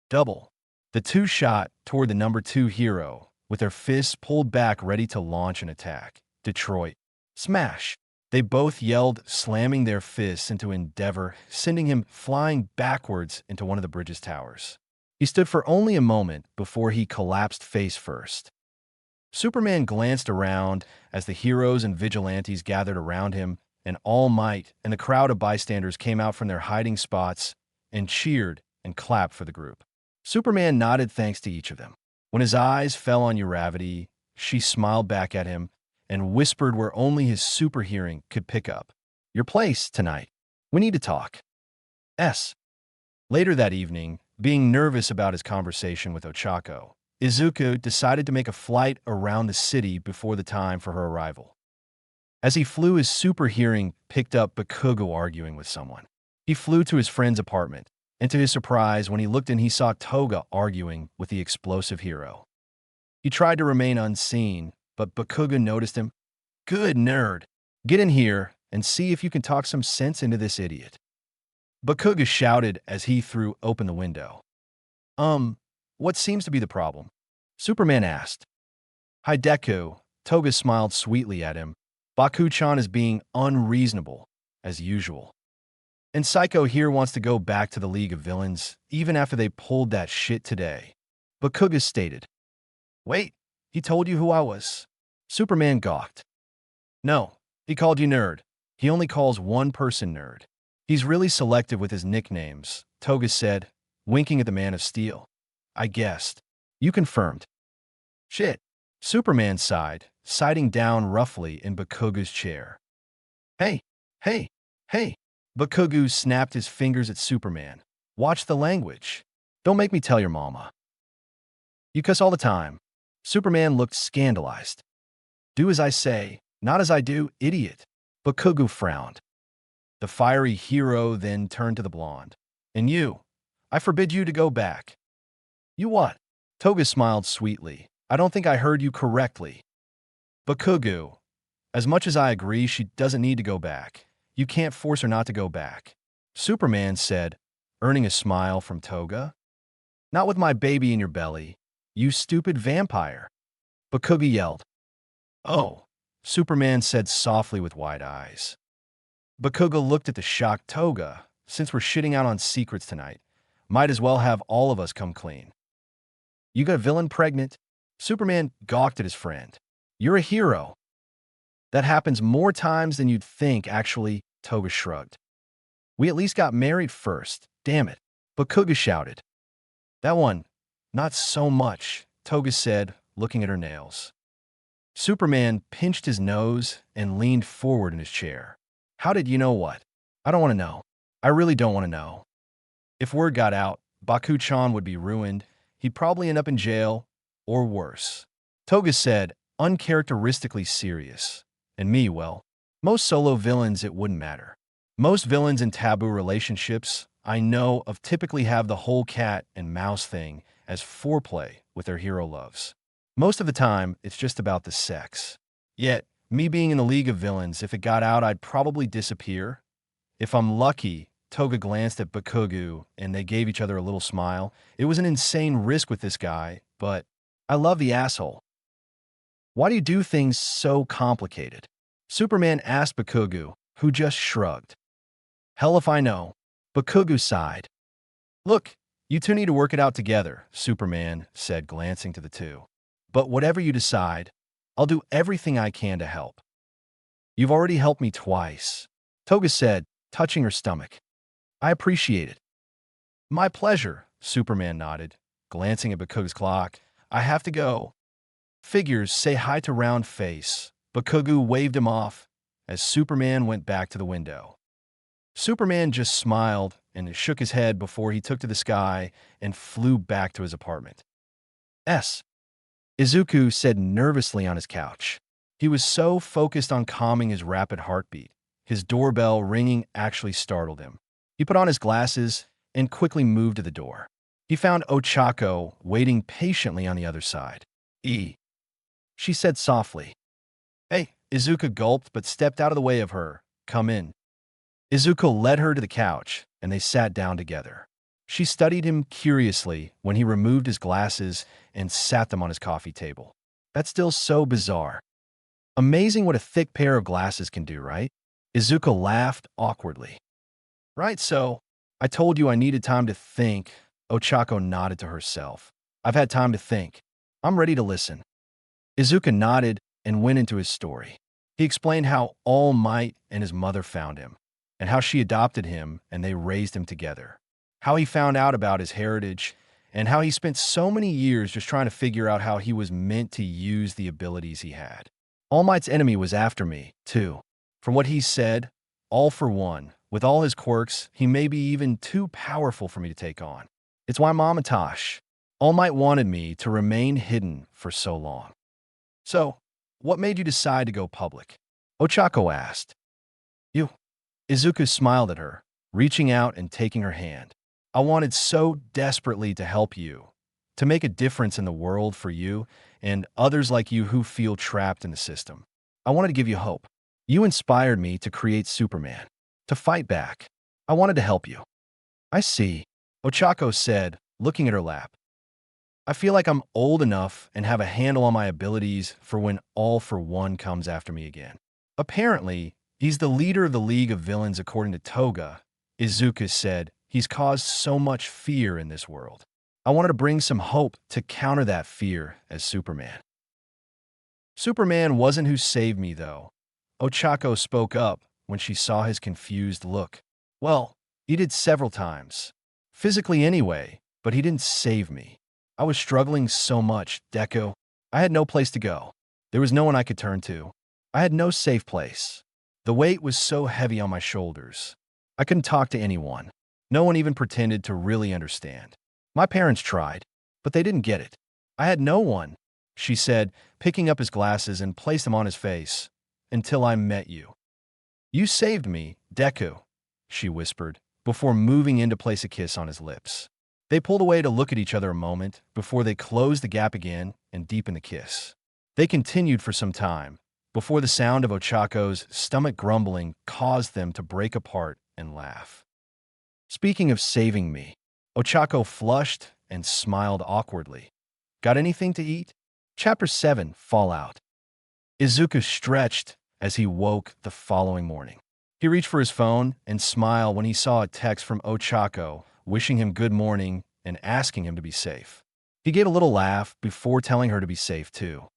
Double. The two shot toward the number 2 hero, with their fists pulled back ready to launch an attack. Detroit. Smash. They both yelled, slamming their fists into Endeavor, sending him flying backwards into one of the bridge's towers. He stood for only a moment before he collapsed face first. Superman glanced around as the heroes and vigilantes gathered around him, and All Might and the crowd of bystanders came out from their hiding spots and cheered and clapped for the group. Superman nodded thanks to each of them. When his eyes fell on Uravity, she smiled back at him and whispered where only his super hearing could pick up. Your place tonight. We need to talk. Later that evening, being nervous about his conversation with Ochako, Izuku decided to make a flight around the city before the time for her arrival. As he flew, his super hearing picked up Bakugo arguing with someone. He flew to his friend's apartment, and to his surprise, when he looked in, he saw Toga arguing with the explosive hero. He tried to remain unseen, but Bakugo noticed him. Good nerd. Get in here and see if you can talk some sense into this idiot. Bakugo shouted as he threw open the window. What seems to be the problem? Superman asked. Hideku. Toga smiled sweetly at him. Baku-chan is being unreasonable, as usual. And Psycho here wants to go back to the League of Villains, even after they pulled that shit today. Bakugo stated. Wait, he told you who I was? Superman gawked. No, he called you nerd. He only calls one person nerd. He's really selective with his nicknames, Toga said, winking at the Man of Steel. I guessed. You confirmed. Shit. Superman sighed, sitting down roughly in Bakugo's chair. Hey. Bakugo snapped his fingers at Superman. Watch the language. Don't make me tell your mama. You cuss all the time. Superman looked scandalized. Do as I say, not as I do, idiot. Bakugo frowned. The fiery hero then turned to the blonde. And you, I forbid you to go back. You what? Toga smiled sweetly. I don't think I heard you correctly. Bakugo, as much as I agree she doesn't need to go back, you can't force her not to go back. Superman said, earning a smile from Toga. Not with my baby in your belly, you stupid vampire. Bakugo yelled. Oh, Superman said softly with wide eyes. Bakugo looked at the shocked Toga. Since we're shitting out on secrets tonight, might as well have all of us come clean. You got a villain pregnant? Superman gawked at his friend. You're a hero. That happens more times than you'd think, actually, Toga shrugged. We at least got married first, damn it. Bakugo shouted. That one, not so much, Toga said, looking at her nails. Superman pinched his nose and leaned forward in his chair. How did you know what? I don't want to know. I really don't want to know. If word got out, Baku-chan would be ruined. He'd probably end up in jail, or worse. Toga said, uncharacteristically serious. And me, well, most solo villains it wouldn't matter. Most villains in taboo relationships I know of typically have the whole cat and mouse thing as foreplay with their hero loves. Most of the time, it's just about the sex. Yet, me being in the League of Villains, if it got out, I'd probably disappear. If I'm lucky, Toga glanced at Bakugo, and they gave each other a little smile. It was an insane risk with this guy, but I love the asshole. Why do you do things so complicated? Superman asked Bakugu, who just shrugged. Hell if I know. Bakugu sighed. Look, you two need to work it out together, Superman said, glancing to the two. But whatever you decide, I'll do everything I can to help. You've already helped me twice, Toga said, touching her stomach. I appreciate it. My pleasure, Superman nodded, glancing at Bakugu's clock. I have to go. Figures, say hi to Round Face. Bakugu waved him off as Superman went back to the window. Superman just smiled and shook his head before he took to the sky and flew back to his apartment. Izuku said nervously on his couch. He was so focused on calming his rapid heartbeat, his doorbell ringing actually startled him. He put on his glasses and quickly moved to the door. He found Ochako waiting patiently on the other side. She said softly. Hey, Izuku gulped but stepped out of the way of her. Come in. Izuku led her to the couch, and they sat down together. She studied him curiously when he removed his glasses and sat them on his coffee table. That's still so bizarre. Amazing what a thick pair of glasses can do, right? Izuku laughed awkwardly. Right, so I told you I needed time to think. Ochako nodded to herself. I've had time to think. I'm ready to listen. Izuku nodded and went into his story. He explained how All Might and his mother found him, and how she adopted him and they raised him together. How he found out about his heritage, and how he spent so many years just trying to figure out how he was meant to use the abilities he had. All Might's enemy was after me, too. From what he said, All for One, with all his quirks, he may be even too powerful for me to take on. It's why Mamatosh, All Might wanted me to remain hidden for so long. So, what made you decide to go public? Ochako asked. You. Izuku smiled at her, reaching out and taking her hand. I wanted so desperately to help you, to make a difference in the world for you and others like you who feel trapped in the system. I wanted to give you hope. You inspired me to create Superman, to fight back. I wanted to help you. I see, Ochako said, looking at her lap. I feel like I'm old enough and have a handle on my abilities for when All for One comes after me again. Apparently, he's the leader of the League of Villains according to Toga. Izuku said, he's caused so much fear in this world. I wanted to bring some hope to counter that fear as Superman. Superman wasn't who saved me, though. Ochako spoke up when she saw his confused look. Well, he did several times. Physically anyway, but he didn't save me. I was struggling so much, Deku. I had no place to go. There was no one I could turn to. I had no safe place. The weight was so heavy on my shoulders. I couldn't talk to anyone. No one even pretended to really understand. My parents tried, but they didn't get it. I had no one, she said, picking up his glasses and placed them on his face, until I met you. You saved me, Deku, she whispered, before moving in to place a kiss on his lips. They pulled away to look at each other a moment before they closed the gap again and deepened the kiss. They continued for some time, before the sound of Ochako's stomach grumbling caused them to break apart and laugh. Speaking of saving me, Ochako flushed and smiled awkwardly. Got anything to eat? Chapter 7, Fallout. Izuku stretched as he woke the following morning. He reached for his phone and smiled when he saw a text from Ochako wishing him good morning and asking him to be safe. He gave a little laugh before telling her to be safe too.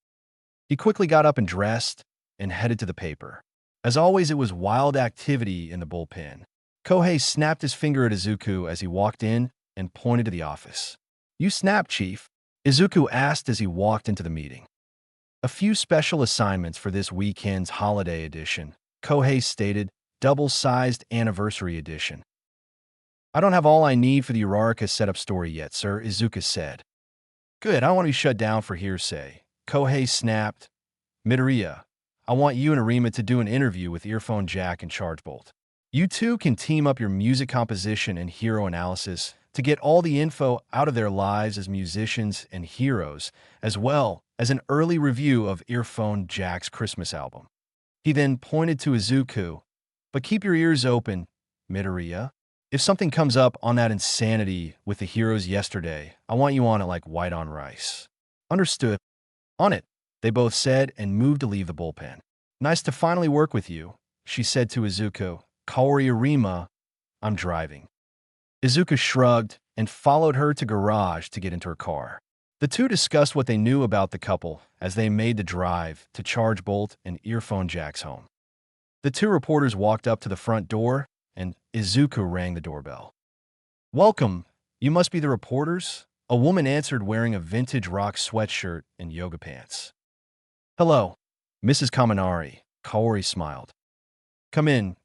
He quickly got up and dressed and headed to the paper. As always, it was wild activity in the bullpen. Kohei snapped his finger at Izuku as he walked in and pointed to the office. You snapped, Chief, Izuku asked as he walked into the meeting. A few special assignments for this weekend's holiday edition, Kohei stated, double-sized anniversary edition. I don't have all I need for the Uraraka setup story yet, sir, Izuku said. Good, I don't want to be shut down for hearsay. Kohei snapped. Midoriya, I want you and Arima to do an interview with Earphone Jack and Chargebolt. You two can team up your music composition and hero analysis to get all the info out of their lives as musicians and heroes, as well as an early review of Earphone Jack's Christmas album. He then pointed to Izuku, but keep your ears open, Midoriya. If something comes up on that insanity with the heroes yesterday, I want you on it like white on rice. Understood. On it. they both said and moved to leave the bullpen. Nice to finally work with you, she said to Izuku. Kaori Arima, I'm driving. Izuku shrugged and followed her to garage to get into her car. The two discussed what they knew about the couple as they made the drive to charge bolt and earphone jacks home. The two reporters walked up to the front door, and Izuku rang the doorbell. Welcome, you must be the reporters? A woman answered wearing a vintage rock sweatshirt and yoga pants. Hello, Mrs. Kaminari, Kaori smiled. Come in,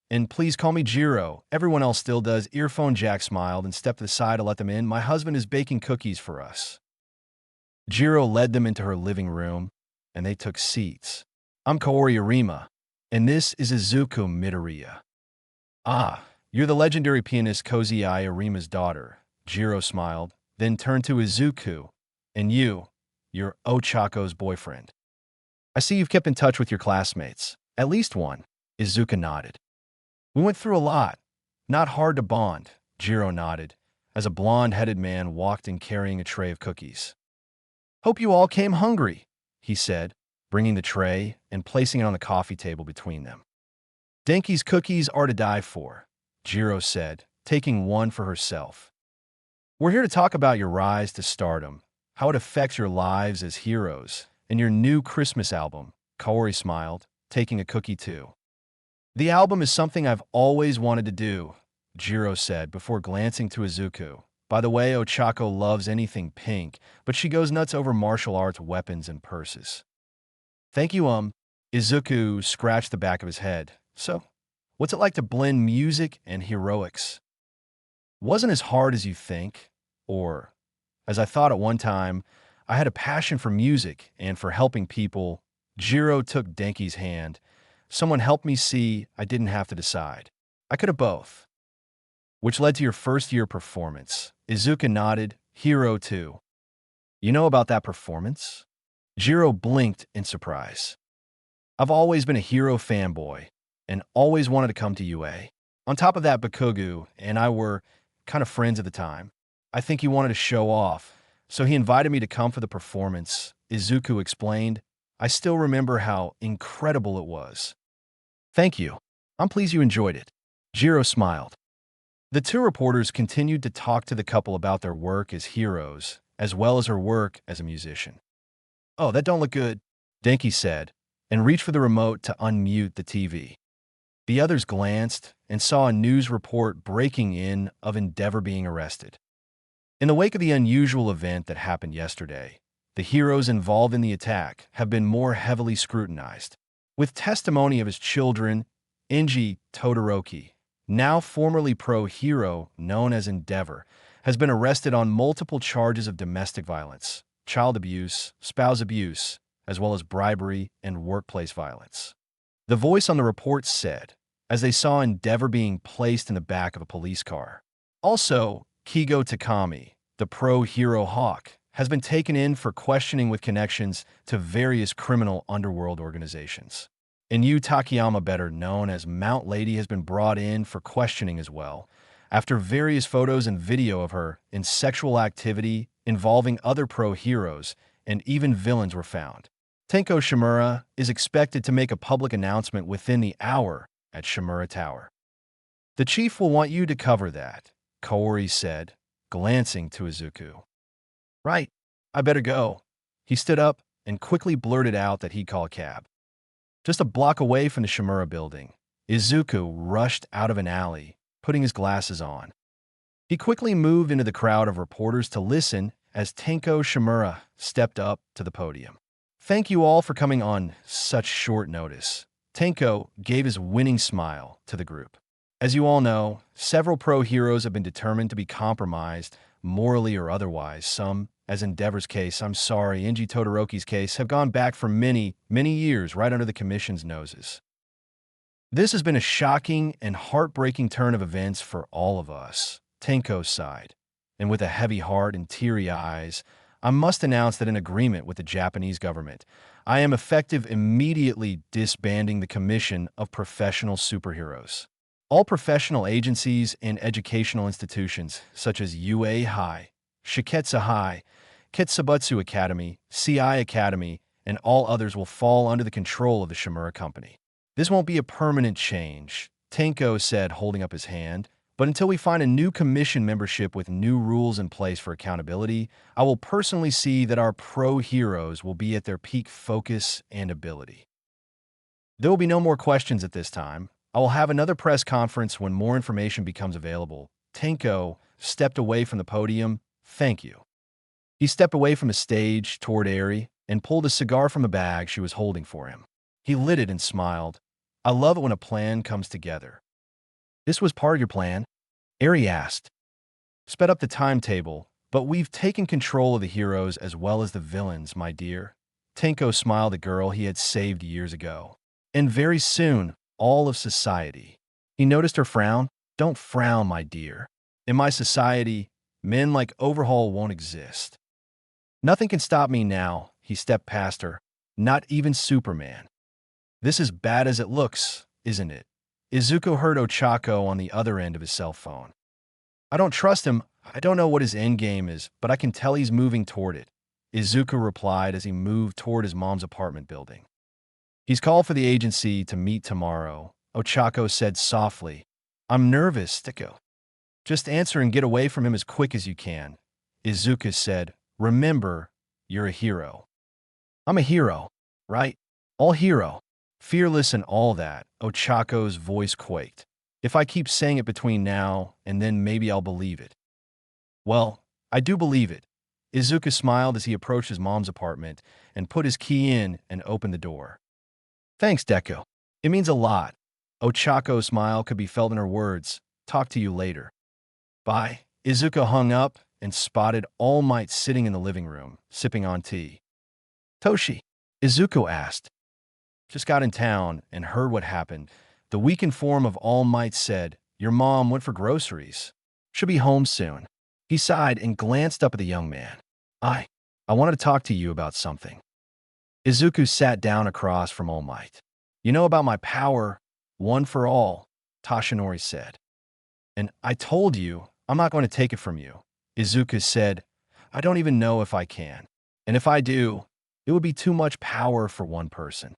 and please call me Jiro. Everyone else still does. Earphone Jack smiled and stepped to the side to let them in. My husband is baking cookies for us. Jiro led them into her living room, and they took seats. I'm Kaori Arima, and this is Izuku Midoriya. Ah, you're the legendary pianist Kozai Arima's daughter. Jiro smiled, then turned to Izuku. And you're Ochako's boyfriend. I see you've kept in touch with your classmates. At least one. Izuku nodded. We went through a lot. Not hard to bond, Jiro nodded, as a blonde-headed man walked in carrying a tray of cookies. Hope you all came hungry, he said, bringing the tray and placing it on the coffee table between them. Denki's cookies are to die for, Jiro said, taking one for herself. We're here to talk about your rise to stardom, how it affects your lives as heroes, and your new Christmas album, Kaori smiled, taking a cookie too. The album is something I've always wanted to do, Jiro said before glancing to Izuku. By the way, Ochako loves anything pink, but she goes nuts over martial arts weapons and purses. Thank you, Izuku scratched the back of his head. So, what's it like to blend music and heroics? Wasn't as hard as you think, or, as I thought at one time, I had a passion for music and for helping people. Jiro took Denki's hand. Someone helped me see I didn't have to decide. I could have both. Which led to your first-year performance. Izuku nodded. Hero too. You know about that performance? Jiro blinked in surprise. I've always been a hero fanboy, and always wanted to come to UA. On top of that, Bakugu and I were kind of friends at the time. I think he wanted to show off, so he invited me to come for the performance, Izuku explained. I still remember how incredible it was. Thank you. I'm pleased you enjoyed it. Jiro smiled. The two reporters continued to talk to the couple about their work as heroes, as well as her work as a musician. Oh, that don't look good, Denki said, and reached for the remote to unmute the TV. The others glanced and saw a news report breaking in of Endeavor being arrested. In the wake of the unusual event that happened yesterday, the heroes involved in the attack have been more heavily scrutinized. With testimony of his children, Inji Todoroki, now formerly pro-hero known as Endeavor, has been arrested on multiple charges of domestic violence, child abuse, spouse abuse, as well as bribery and workplace violence. The voice on the report said, as they saw Endeavor being placed in the back of a police car. Also, Kigo Takami, the pro-hero hawk, has been taken in for questioning with connections to various criminal underworld organizations. And Yu Takayama, better known as Mount Lady, has been brought in for questioning as well, after various photos and video of her in sexual activity involving other pro-heroes and even villains were found. Tenko Shimura is expected to make a public announcement within the hour at Shimura Tower. The chief will want you to cover that, Kaori said, glancing to Izuku. Right, I better go. He stood up and quickly blurted out that he'd call a cab. Just a block away from the Shimura building, Izuku rushed out of an alley, putting his glasses on. He quickly moved into the crowd of reporters to listen as Tenko Shimura stepped up to the podium. Thank you all for coming on such short notice. Tenko gave his winning smile to the group. As you all know, several pro-heroes have been determined to be compromised, morally or otherwise. Some, as Endeavor's case, Inji Todoroki's case, have gone back for many, many years right under the Commission's noses. This has been a shocking and heartbreaking turn of events for all of us, Tenko sighed, and with a heavy heart and teary eyes, I must announce that in agreement with the Japanese government, I am effective immediately disbanding the Commission of Professional Superheroes. All professional agencies and educational institutions, such as UA High, Shiketsu High, Kitsubutsu Academy, CI Academy, and all others will fall under the control of the Shimura Company. This won't be a permanent change, Tenko said, holding up his hand. But until we find a new commission membership with new rules in place for accountability, I will personally see that our pro-heroes will be at their peak focus and ability. There will be no more questions at this time. I will have another press conference when more information becomes available. Tenko stepped away from the podium. Thank you. He stepped away from the stage toward Eri and pulled a cigar from a bag she was holding for him. He lit it and smiled. I love it when a plan comes together. This was part of your plan? Eri asked. Sped up the timetable, but we've taken control of the heroes as well as the villains, my dear. Tenko smiled at the girl he had saved years ago. And very soon, all of society. He noticed her frown. Don't frown, my dear. In my society, men like Overhaul won't exist. Nothing can stop me now, he stepped past her. Not even Superman. This is bad as it looks, isn't it? Izuku heard Ochako on the other end of his cell phone. I don't trust him. I don't know what his endgame is, but I can tell he's moving toward it, Izuku replied as he moved toward his mom's apartment building. He's called for the agency to meet tomorrow, Ochako said softly. I'm nervous, Tiko. Just answer and get away from him as quick as you can, Izuku said. Remember, you're a hero. I'm a hero, right? All hero. Fearless and all that, Ochako's voice quaked. If I keep saying it between now and then, maybe I'll believe it. Well, I do believe it. Izuku smiled as he approached his mom's apartment and put his key in and opened the door. Thanks, Deku. It means a lot. Ochako's smile could be felt in her words. Talk to you later. Bye. Izuku hung up and spotted All Might sitting in the living room, sipping on tea. Toshi, Izuku asked. Just got in town and heard what happened. The weakened form of All Might said, your mom went for groceries. She'll be home soon. He sighed and glanced up at the young man. I wanted to talk to you about something. Izuku sat down across from All Might. You know about my power, one for all, Toshinori said. And I told you, I'm not going to take it from you. Izuku said, I don't even know if I can. And if I do, it would be too much power for one person.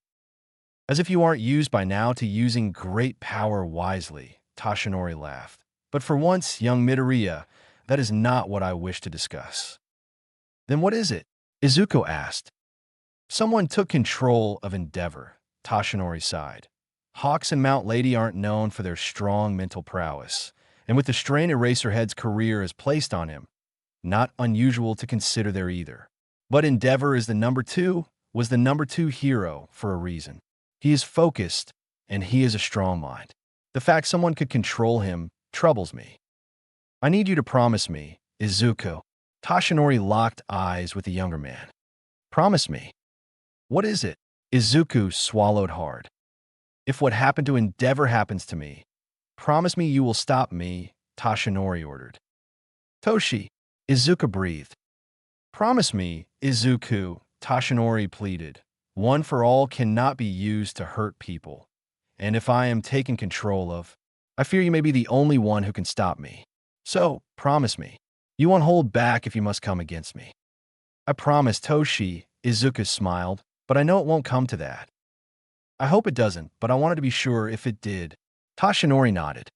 As if you aren't used by now to using great power wisely, Toshinori laughed. But for once, young Midoriya, that is not what I wish to discuss. Then what is it? Izuku asked. Someone took control of Endeavor, Toshinori sighed. Hawks and Mount Lady aren't known for their strong mental prowess, and with the strain Eraserhead's career has placed on him, not unusual to consider there either. But Endeavor was the number two hero for a reason. He is focused, and he is a strong mind. The fact someone could control him troubles me. I need you to promise me, Izuku. Toshinori locked eyes with the younger man. Promise me. What is it? Izuku swallowed hard. If what happened to Endeavor happens to me, promise me you will stop me, Toshinori ordered. Toshi, Izuku breathed. Promise me, Izuku, Toshinori pleaded. One for all cannot be used to hurt people. And if I am taken control of, I fear you may be the only one who can stop me. So, promise me. You won't hold back if you must come against me. I promise, Toshi, Izuku smiled, but I know it won't come to that. I hope it doesn't, but I wanted to be sure if it did. Toshinori nodded.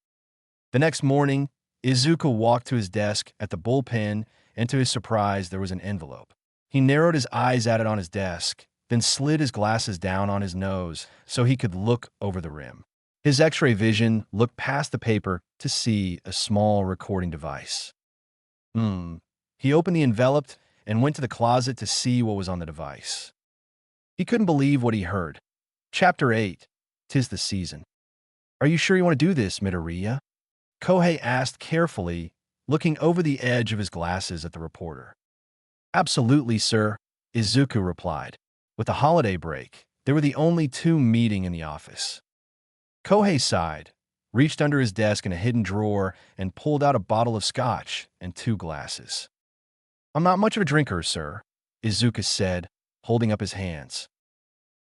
The next morning, Izuku walked to his desk at the bullpen, and to his surprise, there was an envelope. He narrowed his eyes at it on his desk, then slid his glasses down on his nose so he could look over the rim. His X-ray vision looked past the paper to see a small recording device. He opened the envelope and went to the closet to see what was on the device. He couldn't believe what he heard. Chapter 8. 'Tis the season. Are you sure you want to do this, Midoriya? Kohei asked carefully, looking over the edge of his glasses at the reporter. Absolutely, sir, Izuku replied. With the holiday break, they were the only two meeting in the office. Kohei sighed, reached under his desk in a hidden drawer, and pulled out a bottle of scotch and 2 glasses. I'm not much of a drinker, sir, Izuku said, holding up his hands.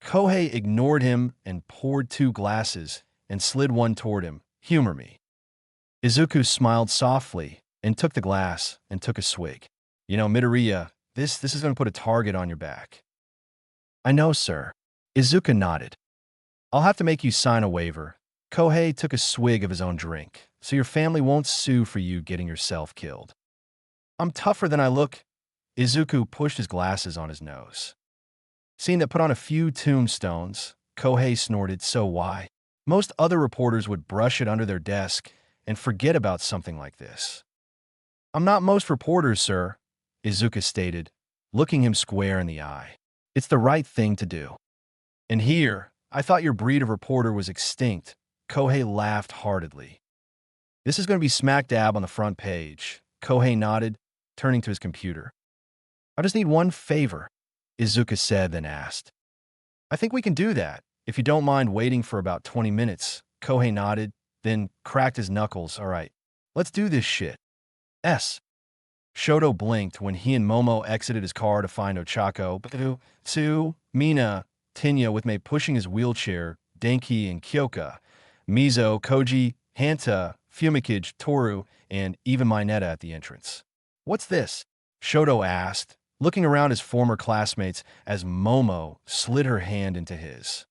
Kohei ignored him and poured 2 glasses and slid one toward him. Humor me. Izuku smiled softly and took the glass and took a swig. You know, Midoriya, This is going to put a target on your back. I know, sir. Izuku nodded. I'll have to make you sign a waiver. Kohei took a swig of his own drink, so your family won't sue for you getting yourself killed. I'm tougher than I look. Izuku pushed his glasses on his nose. Seeing that put on a few tombstones, Kohei snorted, so why? Most other reporters would brush it under their desk and forget about something like this. I'm not most reporters, sir, Izuku stated, looking him square in the eye. It's the right thing to do. And here, I thought your breed of reporter was extinct. Kohei laughed heartedly. This is going to be smack dab on the front page. Kohei nodded, turning to his computer. I just need one favor, Izuku said, then asked. I think we can do that, if you don't mind waiting for about 20 minutes. Kohei nodded, then cracked his knuckles. All right, let's do this shit. Shoto blinked when he and Momo exited his car to find Ochako, Tsu, Mina, Tinya with Mei pushing his wheelchair, Denki and Kyoka, Mizo, Koji, Hanta, Fumikage, Toru, and even Mineta at the entrance. What's this? Shoto asked, looking around his former classmates as Momo slid her hand into his.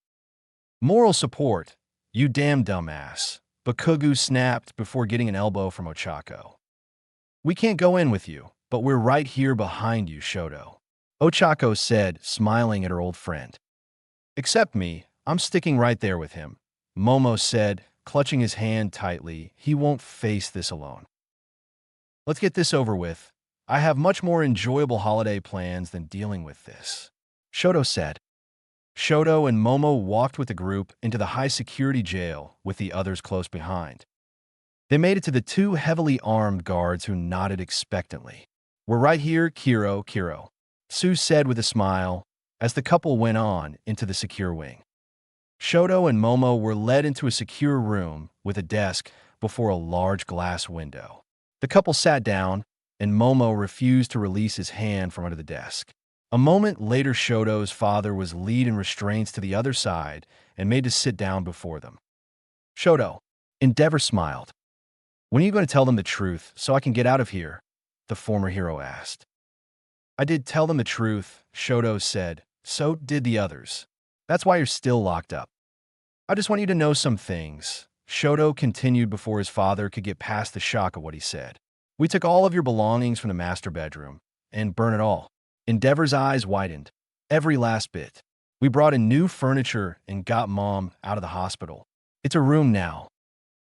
Moral support, you damn dumbass, Bakugu snapped before getting an elbow from Ochako. We can't go in with you, but we're right here behind you, Shoto, Ochako said, smiling at her old friend. Except me, I'm sticking right there with him, Momo said, clutching his hand tightly. He won't face this alone. Let's get this over with. I have much more enjoyable holiday plans than dealing with this, Shoto said. Shoto and Momo walked with the group into the high-security jail with the others close behind. They made it to the two heavily armed guards who nodded expectantly. We're right here, Kiro, Sue said with a smile as the couple went on into the secure wing. Shoto and Momo were led into a secure room with a desk before a large glass window. The couple sat down, and Momo refused to release his hand from under the desk. A moment later, Shoto's father was led in restraints to the other side and made to sit down before them. Shoto, Endeavor smiled. When are you going to tell them the truth so I can get out of here? The former hero asked. I did tell them the truth, Shoto said. So did the others. That's why you're still locked up. I just want you to know some things. Shoto continued before his father could get past the shock of what he said. We took all of your belongings from the master bedroom and burned it all. Endeavor's eyes widened. Every last bit. We brought in new furniture and got Mom out of the hospital. It's a room now.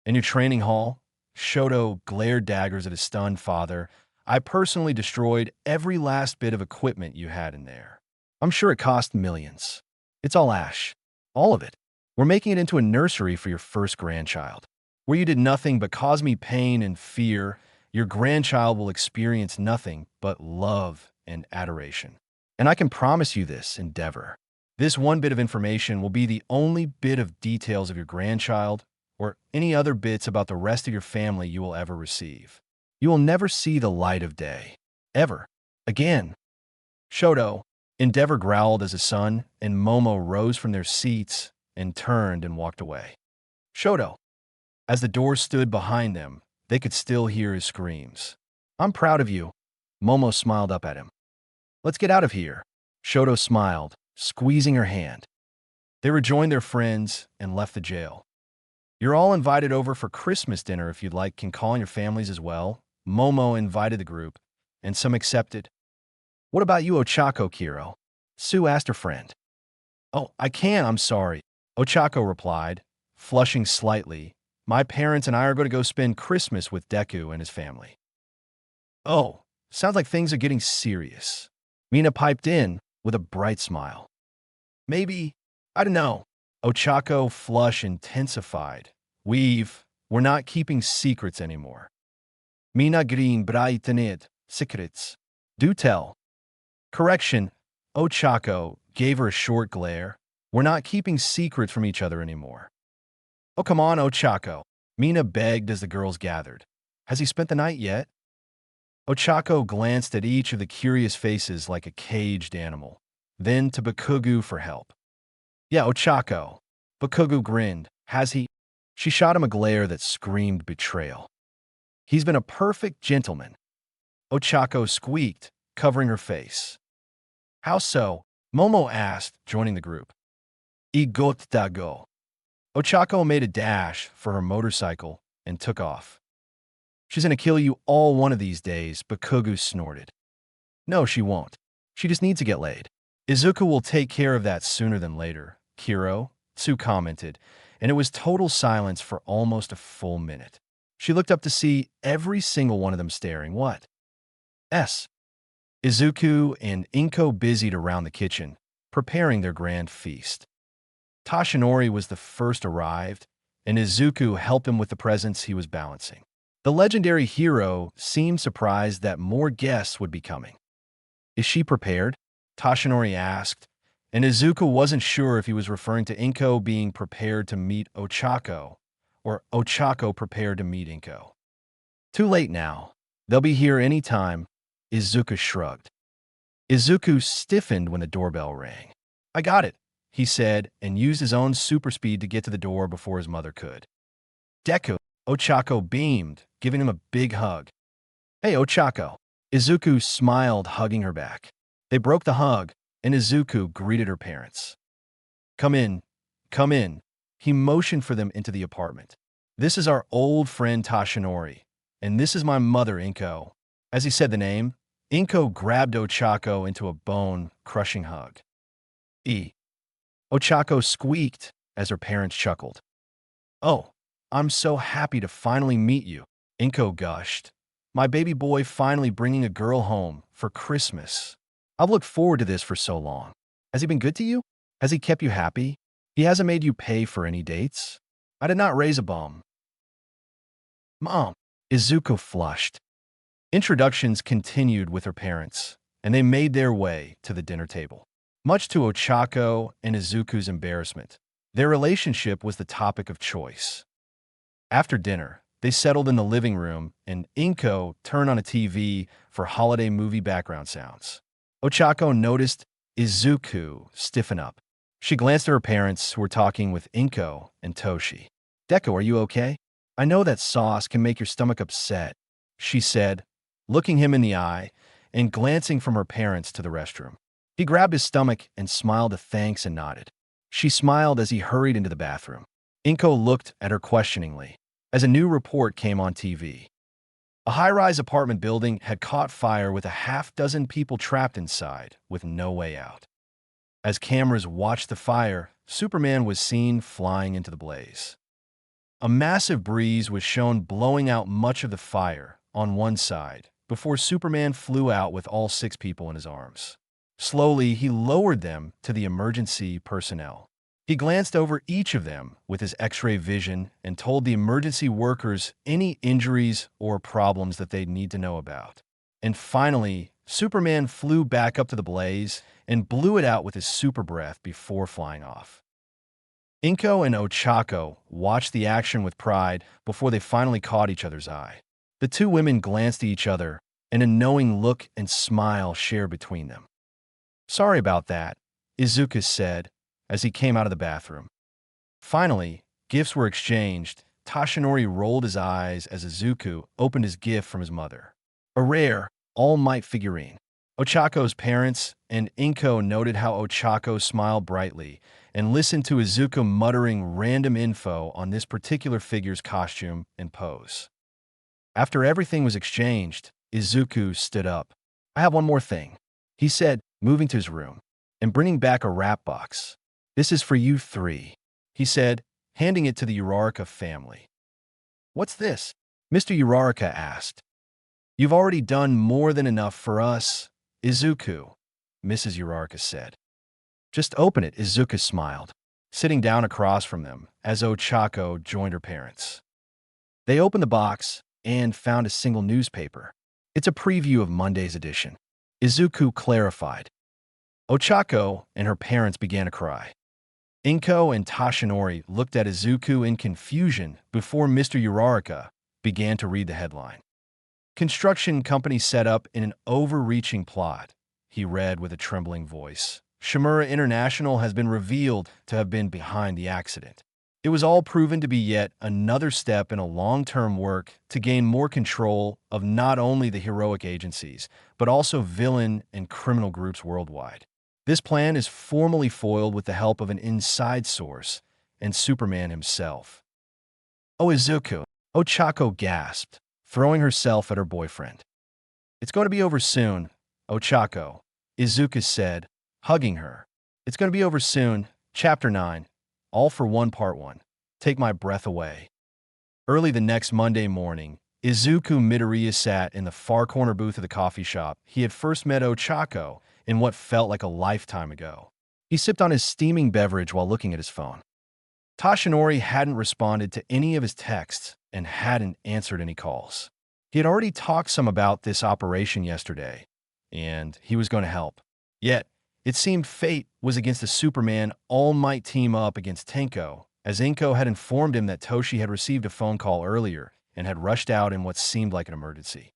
In your training hall, Shoto glared daggers at his stunned father. I personally destroyed every last bit of equipment you had in there. I'm sure it cost millions. It's all ash. All of it. We're making it into a nursery for your first grandchild. Where you did nothing but cause me pain and fear, your grandchild will experience nothing but love and adoration. And I can promise you this, Endeavor. This one bit of information will be the only bit of details of your grandchild or any other bits about the rest of your family you will ever receive. You will never see the light of day. Ever. Again. Shoto, Endeavor growled as his son and Momo rose from their seats and turned and walked away. Shoto. As the door stood behind them, they could still hear his screams. I'm proud of you. Momo smiled up at him. Let's get out of here. Shoto smiled, squeezing her hand. They rejoined their friends and left the jail. You're all invited over for Christmas dinner if you'd like. Can call on your families as well. Momo invited the group, and some accepted. What about you, Ochako, Kiro? Sue asked her friend. Oh, I can, I'm sorry. Ochako replied, flushing slightly. My parents and I are going to go spend Christmas with Deku and his family. Oh, sounds like things are getting serious. Mina piped in with a bright smile. Maybe, I don't know. Ochako flush intensified. We're not keeping secrets anymore. Mina green brightened secrets. Do tell. Correction, Ochako gave her a short glare. We're not keeping secrets from each other anymore. Oh, come on, Ochako. Mina begged as the girls gathered. Has he spent the night yet? Ochako glanced at each of the curious faces like a caged animal, then to Bakugu for help. Yeah, Ochako. Bakugu grinned. Has he? She shot him a glare that screamed betrayal. He's been a perfect gentleman. Ochako squeaked, covering her face. How so? Momo asked, joining the group. Igotago. Ochako made a dash for her motorcycle and took off. She's gonna kill you all one of these days, Bakugu snorted. No, she won't. She just needs to get laid. Izuku will take care of that sooner than later, Kiro, Tsu commented, and it was total silence for almost a full minute. She looked up to see every single one of them staring. What? Izuku and Inko busied around the kitchen, preparing their grand feast. Tashinori was the first arrived, and Izuku helped him with the presents he was balancing. The legendary hero seemed surprised that more guests would be coming. Is she prepared? Tashinori asked, and Izuku wasn't sure if he was referring to Inko being prepared to meet Ochako, or Ochako prepared to meet Inko. Too late now. They'll be here any time, Izuku shrugged. Izuku stiffened when the doorbell rang. I got it, he said, and used his own super speed to get to the door before his mother could. Deku, Ochako beamed, giving him a big hug. Hey, Ochako. Izuku smiled, hugging her back. They broke the hug, and Izuku greeted her parents. Come in, come in. He motioned for them into the apartment. This is our old friend Tashinori, and this is my mother, Inko. As he said the name, Inko grabbed Ochako into a bone-crushing hug. Ochako squeaked as her parents chuckled. Oh, I'm so happy to finally meet you, Inko gushed. My baby boy finally bringing a girl home for Christmas. I've looked forward to this for so long. Has he been good to you? Has he kept you happy? He hasn't made you pay for any dates? I did not raise a bum. Mom, Izuku flushed. Introductions continued with her parents, and they made their way to the dinner table. Much to Ochako and Izuku's embarrassment, their relationship was the topic of choice. After dinner, they settled in the living room, and Inko turned on a TV for holiday movie background sounds. Ochako noticed Izuku stiffen up. She glanced at her parents, who were talking with Inko and Toshi. Deku, are you okay? I know that sauce can make your stomach upset, she said, looking him in the eye and glancing from her parents to the restroom. He grabbed his stomach and smiled a thanks and nodded. She smiled as he hurried into the bathroom. Inko looked at her questioningly as a new report came on TV. A high-rise apartment building had caught fire with a half-dozen people trapped inside with no way out. As cameras watched the fire, Superman was seen flying into the blaze. A massive breeze was shown blowing out much of the fire on one side before Superman flew out with all 6 people in his arms. Slowly, he lowered them to the emergency personnel. He glanced over each of them with his X-ray vision and told the emergency workers any injuries or problems that they'd need to know about. And finally, Superman flew back up to the blaze and blew it out with his super breath before flying off. Inko and Ochako watched the action with pride before they finally caught each other's eye. The two women glanced at each other, and a knowing look and smile shared between them. Sorry about that, Izuku said as he came out of the bathroom. Finally, gifts were exchanged. Tashinori rolled his eyes as Izuku opened his gift from his mother. A rare, all-might figurine. Ochako's parents and Inko noted how Ochako smiled brightly and listened to Izuku muttering random info on this particular figure's costume and pose. After everything was exchanged, Izuku stood up. I have one more thing, he said, moving to his room and bringing back a wrap box. This is for you 3, he said, handing it to the Uraraka family. What's this? Mr. Uraraka asked. You've already done more than enough for us, Izuku, Mrs. Uraraka said. Just open it, Izuku smiled, sitting down across from them as Ochako joined her parents. They opened the box and found a single newspaper. It's a preview of Monday's edition, Izuku clarified. Ochako and her parents began to cry. Inko and Tashinori looked at Izuku in confusion before Mr. Uraraka began to read the headline. Construction company set up in an overreaching plot, he read with a trembling voice. Shimura International has been revealed to have been behind the accident. It was all proven to be yet another step in a long-term work to gain more control of not only the heroic agencies, but also villain and criminal groups worldwide. This plan is formally foiled with the help of an inside source and Superman himself. "Oh, Izuku," Ochako gasped, throwing herself at her boyfriend. "It's going to be over soon, Ochako," Izuku said, hugging her. "It's going to be over soon." Chapter 9, All for One Part 1. Take my breath away. Early the next Monday morning, Izuku Midoriya sat in the far corner booth of the coffee shop he had first met Ochako in what felt like a lifetime ago. He sipped on his steaming beverage while looking at his phone. Tashinori hadn't responded to any of his texts and hadn't answered any calls. He had already talked some about this operation yesterday, and he was going to help. Yet, it seemed fate was against the Superman all-might team up against Tenko, as Inko had informed him that Toshi had received a phone call earlier and had rushed out in what seemed like an emergency.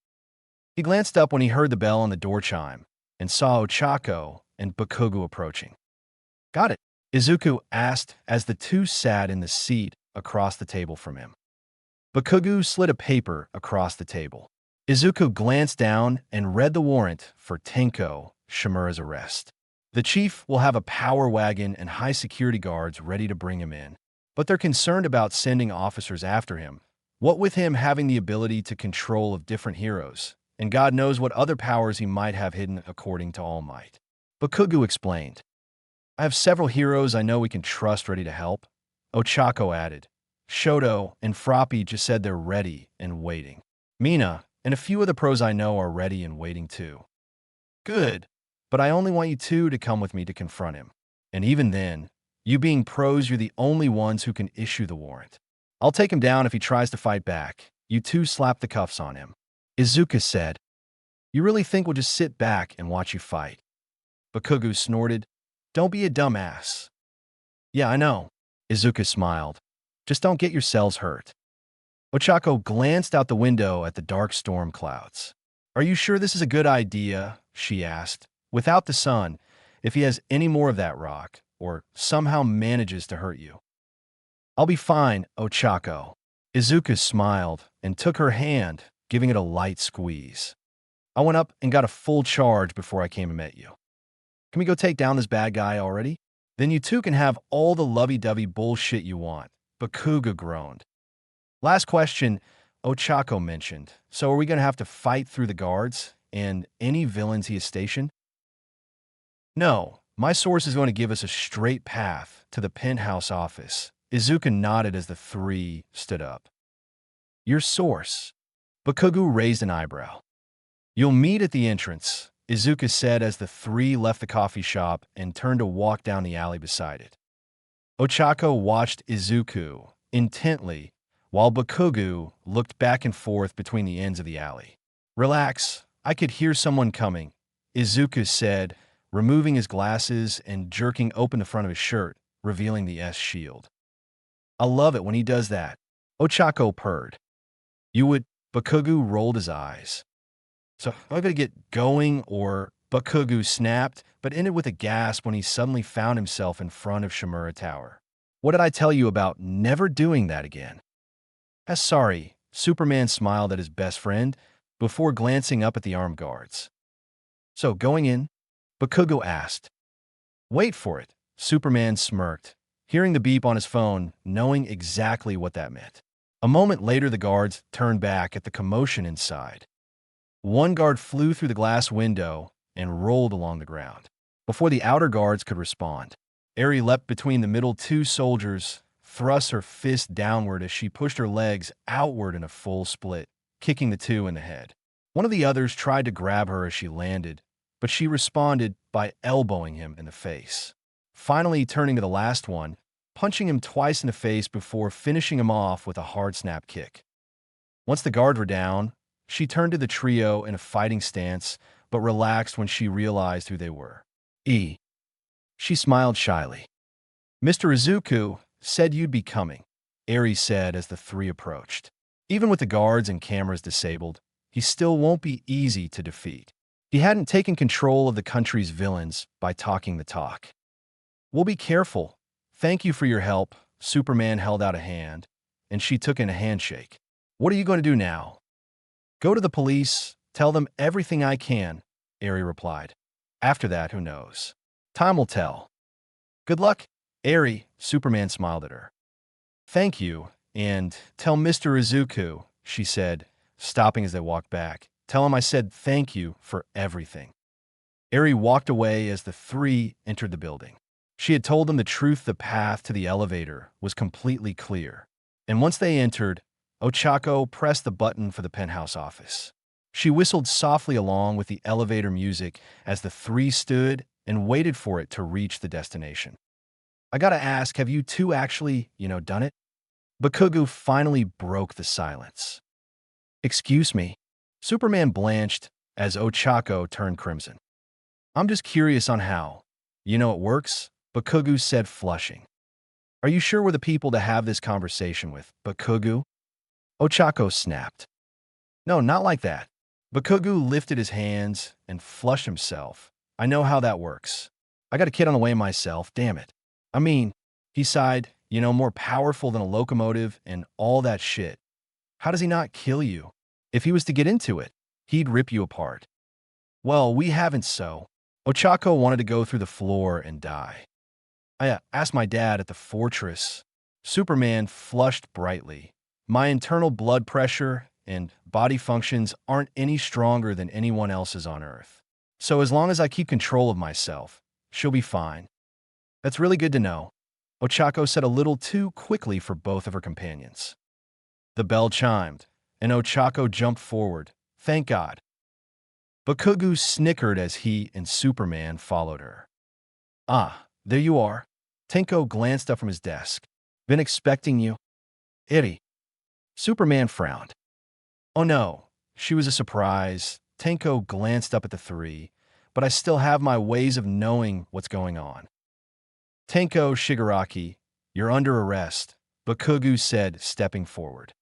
He glanced up when he heard the bell on the door chime and saw Ochako and Bakugo approaching. "Got it?" Izuku asked as the two sat in the seat across the table from him. Bakugo slid a paper across the table. Izuku glanced down and read the warrant for Tenko Shimura's arrest. "The chief will have a power wagon and high security guards ready to bring him in, but they're concerned about sending officers after him, what with him having the ability to control of different heroes, and God knows what other powers he might have hidden according to All Might." Bakugo explained. "I have several heroes I know we can trust ready to help," Ochako added. "Shoto and Froppy just said they're ready and waiting. Mina and a few of the pros I know are ready and waiting too." "Good, but I only want you two to come with me to confront him. And even then, you being pros, you're the only ones who can issue the warrant. I'll take him down if he tries to fight back. You two slap the cuffs on him." Izuku said. "You really think we'll just sit back and watch you fight?" Bakugo snorted. "Don't be a dumbass." "Yeah, I know." Izuku smiled. "Just don't get yourselves hurt." Ochako glanced out the window at the dark storm clouds. "Are you sure this is a good idea?" she asked. "Without the sun, if he has any more of that rock, or somehow manages to hurt you." "I'll be fine, Ochako." Izuku smiled and took her hand, giving it a light squeeze. "I went up and got a full charge before I came and met you. Can we go take down this bad guy already? Then you two can have all the lovey-dovey bullshit you want," Bakugo groaned. "Last question," Ochako mentioned. "So are we going to have to fight through the guards and any villains he has stationed?" "No, my source is going to give us a straight path to the penthouse office." Izuku nodded as the three stood up. "Your source?" Bakugo raised an eyebrow. "You'll meet at the entrance," Izuku said as the three left the coffee shop and turned to walk down the alley beside it. Ochako watched Izuku intently while Bakugo looked back and forth between the ends of the alley. "Relax, I could hear someone coming," Izuku said, removing his glasses and jerking open the front of his shirt, revealing the S shield. "I love it when he does that," Ochako purred. "You would," Bakugo rolled his eyes. "So I'm going to get going," or Bakugo snapped, but ended with a gasp when he suddenly found himself in front of Shimura Tower. "What did I tell you about never doing that again?" Sorry," Superman smiled at his best friend before glancing up at the armed guards. "So going in?" Bakugo asked. "Wait for it," Superman smirked, hearing the beep on his phone, knowing exactly what that meant. A moment later, the guards turned back at the commotion inside. One guard flew through the glass window and rolled along the ground. Before the outer guards could respond, Eri leapt between the middle two soldiers, thrust her fist downward as she pushed her legs outward in a full split, kicking the two in the head. One of the others tried to grab her as she landed, but she responded by elbowing him in the face. Finally turning to the last one, punching him twice in the face before finishing him off with a hard snap kick. Once the guards were down, she turned to the trio in a fighting stance, but relaxed when she realized who they were. She smiled shyly. "Mr. Izuku said you'd be coming," Eri said as the three approached. Even with the guards and cameras disabled, he still won't be easy to defeat. He hadn't taken control of the country's villains by talking the talk. "We'll be careful. Thank you for your help," Superman held out a hand, and she took in a handshake. What are you going to do now? Go to the police, tell them everything I can, Ari replied. After that, who knows? Time will tell. Good luck, Ari, Superman smiled at her. Thank you, and tell Mr. Izuku, she said, stopping as they walked back. Tell him I said thank you for everything. Ari walked away as the three entered the building. She had told them the truth. The path to the elevator was completely clear. And once they entered, Ochako pressed the button for the penthouse office. She whistled softly along with the elevator music as the three stood and waited for it to reach the destination. I gotta ask, have you two actually, done it? Bakugu finally broke the silence. Excuse me. Superman blanched as Ochako turned crimson. I'm just curious on how. It works, Bakugu said, flushing. Are you sure we're the people to have this conversation with, Bakugu? Ochako snapped. No, not like that. Bakugu lifted his hands and flushed himself. I know how that works. I got a kid on the way myself, damn it. I mean, he sighed, more powerful than a locomotive and all that shit. How does he not kill you? If he was to get into it, he'd rip you apart. Well, we haven't so. Ochako wanted to go through the floor and die. I asked my dad at the fortress. Superman flushed brightly. My internal blood pressure and body functions aren't any stronger than anyone else's on Earth. So as long as I keep control of myself, she'll be fine. That's really good to know, Ochako said a little too quickly for both of her companions. The bell chimed, and Ochako jumped forward. Thank God. Bakugu snickered as he and Superman followed her. Ah, there you are. Tenko glanced up from his desk. Been expecting you. Iri. Superman frowned. Oh no, she was a surprise. Tenko glanced up at the three, but I still have my ways of knowing what's going on. Tenko Shigaraki, you're under arrest, Bakugu said, stepping forward.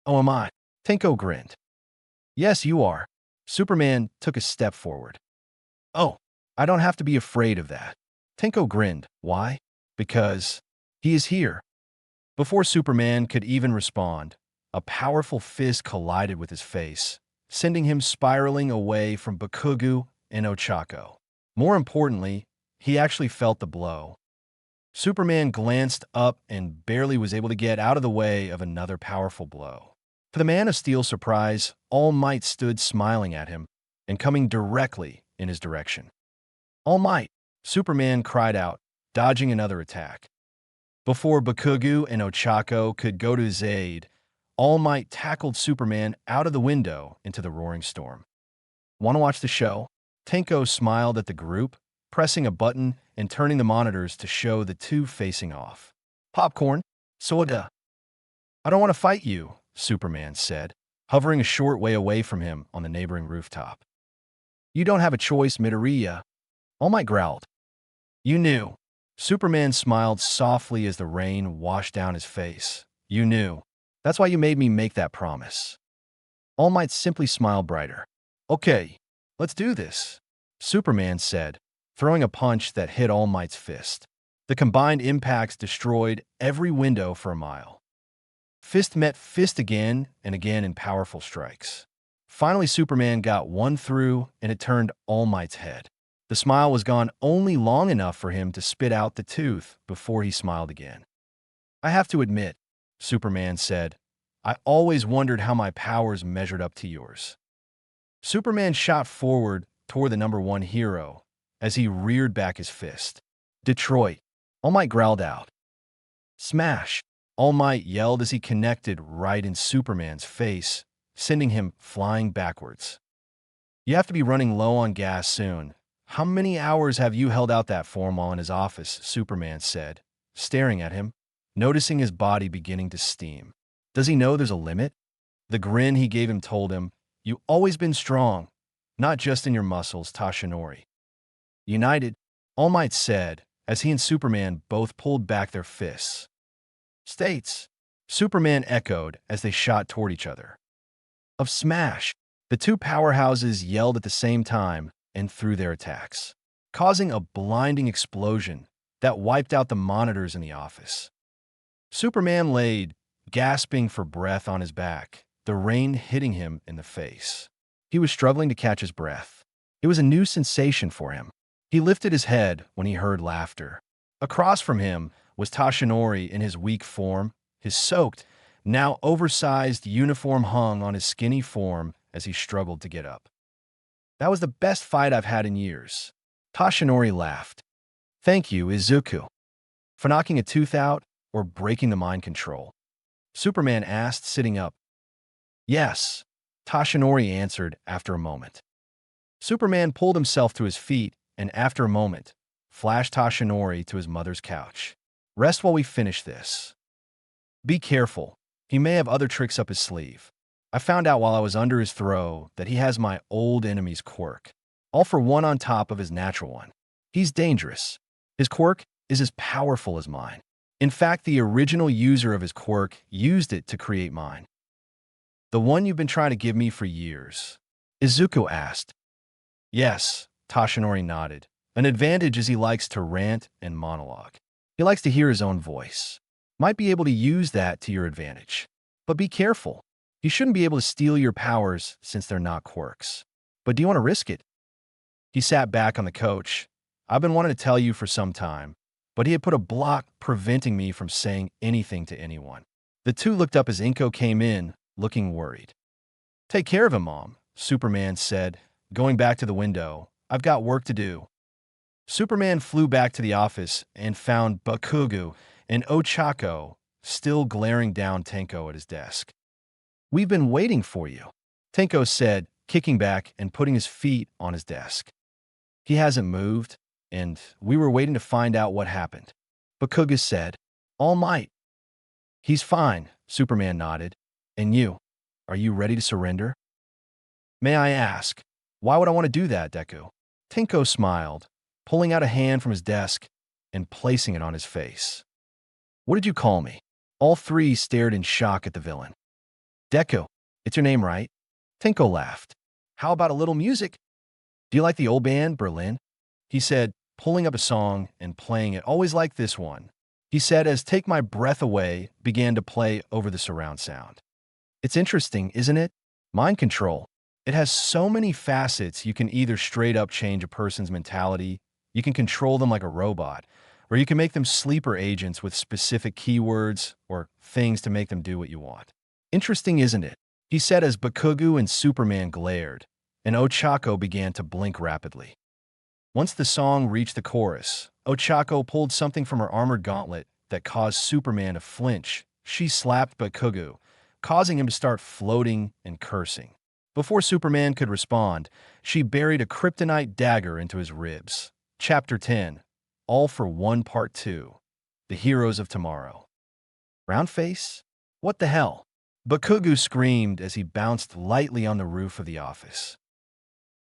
Oh, am I? Tenko grinned. Yes, you are. Superman took a step forward. Oh, I don't have to be afraid of that. Tenko grinned. Why? Because he is here. Before Superman could even respond, a powerful fist collided with his face, sending him spiraling away from Bakugu and Ochako. More importantly, he actually felt the blow. Superman glanced up and barely was able to get out of the way of another powerful blow. To the Man of Steel's surprise, All Might stood smiling at him and coming directly in his direction. All Might, Superman cried out, dodging another attack. Before Bakugu and Ochako could go to his aid, All Might tackled Superman out of the window into the roaring storm. Want to watch the show? Tenko smiled at the group, pressing a button and turning the monitors to show the two facing off. Popcorn? Soda? I don't want to fight you, Superman said, hovering a short way away from him on the neighboring rooftop. You don't have a choice, Midoriya. All Might growled. You knew. Superman smiled softly as the rain washed down his face. You knew. That's why you made me make that promise. All Might simply smiled brighter. Okay, let's do this, Superman said, throwing a punch that hit All Might's fist. The combined impacts destroyed every window for a mile. Fist met fist again and again in powerful strikes. Finally, Superman got one through, and it turned All Might's head. The smile was gone only long enough for him to spit out the tooth before he smiled again. I have to admit, Superman said, I always wondered how my powers measured up to yours. Superman shot forward toward the number one hero as he reared back his fist. Detroit, All Might growled out. Smash, All Might yelled as he connected right in Superman's face, sending him flying backwards. You have to be running low on gas soon. How many hours have you held out that form while in his office? Superman said, staring at him, noticing his body beginning to steam. Does he know there's a limit? The grin he gave him told him, you've always been strong, not just in your muscles, Tashinori. United, All Might said, as he and Superman both pulled back their fists. States, Superman echoed as they shot toward each other. Of smash, the two powerhouses yelled at the same time and threw their attacks, causing a blinding explosion that wiped out the monitors in the office. Superman laid, gasping for breath on his back, the rain hitting him in the face. He was struggling to catch his breath. It was a new sensation for him. He lifted his head when he heard laughter. Across from him was Tashinori in his weak form, his soaked, now oversized uniform hung on his skinny form as he struggled to get up. That was the best fight I've had in years. Tashinori laughed. Thank you, Izuku. For knocking a tooth out or breaking the mind control? Superman asked, sitting up. Yes, Tashinori answered after a moment. Superman pulled himself to his feet and, after a moment, flashed Tashinori to his mother's couch. Rest while we finish this. Be careful. He may have other tricks up his sleeve. I found out while I was under his throw that he has my old enemy's quirk, all for one on top of his natural one. He's dangerous. His quirk is as powerful as mine. In fact, the original user of his quirk used it to create mine. The one you've been trying to give me for years? Izuku asked. Yes, Tashinori nodded. An advantage is he likes to rant and monologue. He likes to hear his own voice. Might be able to use that to your advantage. But be careful. He shouldn't be able to steal your powers since they're not quirks. But do you want to risk it? He sat back on the couch. I've been wanting to tell you for some time, but he had put a block preventing me from saying anything to anyone. The two looked up as Inko came in, looking worried. Take care of him, Mom, Superman said, going back to the window. I've got work to do. Superman flew back to the office and found Bakugo and Ochako still glaring down Tenko at his desk. We've been waiting for you, Tenko said, kicking back and putting his feet on his desk. He hasn't moved, and we were waiting to find out what happened. Bakugo said, All Might. He's fine, Superman nodded. And you, are you ready to surrender? May I ask, why would I want to do that, Deku? Tenko smiled, pulling out a hand from his desk and placing it on his face. What did you call me? All three stared in shock at the villain. Deku, it's your name, right? Tenko laughed. How about a little music? Do you like the old band, Berlin? He said, pulling up a song and playing it. Always like this one. He said as Take My Breath Away began to play over the surround sound. It's interesting, isn't it? Mind control. It has so many facets. You can either straight up change a person's mentality, you can control them like a robot, or you can make them sleeper agents with specific keywords or things to make them do what you want. Interesting, isn't it? He said as Bakugo and Superman glared, and Ochako began to blink rapidly. Once the song reached the chorus, Ochako pulled something from her armored gauntlet that caused Superman to flinch. She slapped Bakugo, causing him to start floating and cursing. Before Superman could respond, she buried a kryptonite dagger into his ribs. Chapter 10, All for One Part 2, The Heroes of Tomorrow. Roundface? What the hell? Bakugo screamed as he bounced lightly on the roof of the office.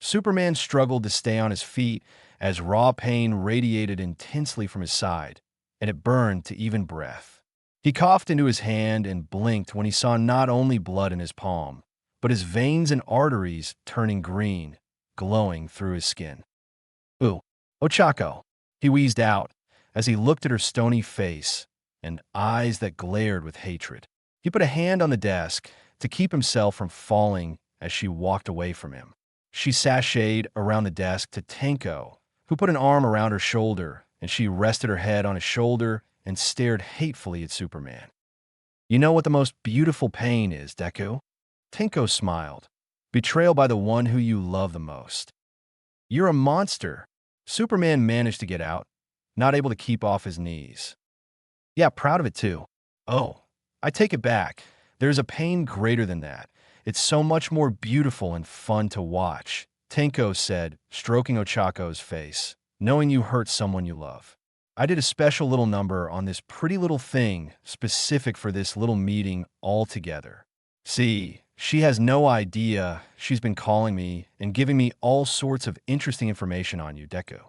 Superman struggled to stay on his feet as raw pain radiated intensely from his side, and it burned to even breath. He coughed into his hand and blinked when he saw not only blood in his palm, but his veins and arteries turning green, glowing through his skin. Ooh, Ochako, he wheezed out as he looked at her stony face and eyes that glared with hatred. He put a hand on the desk to keep himself from falling as she walked away from him. She sashayed around the desk to Tenko, who put an arm around her shoulder, and she rested her head on his shoulder and stared hatefully at Superman. You know what the most beautiful pain is, Deku? Tenko smiled. Betrayal by the one who you love the most. You're a monster. Superman managed to get out, not able to keep off his knees. Yeah, proud of it too. Oh, I take it back. There's a pain greater than that. It's so much more beautiful and fun to watch, Tenko said, stroking Ochako's face, knowing you hurt someone you love. I did a special little number on this pretty little thing specific for this little meeting all together. See, she has no idea she's been calling me and giving me all sorts of interesting information on you, Deku.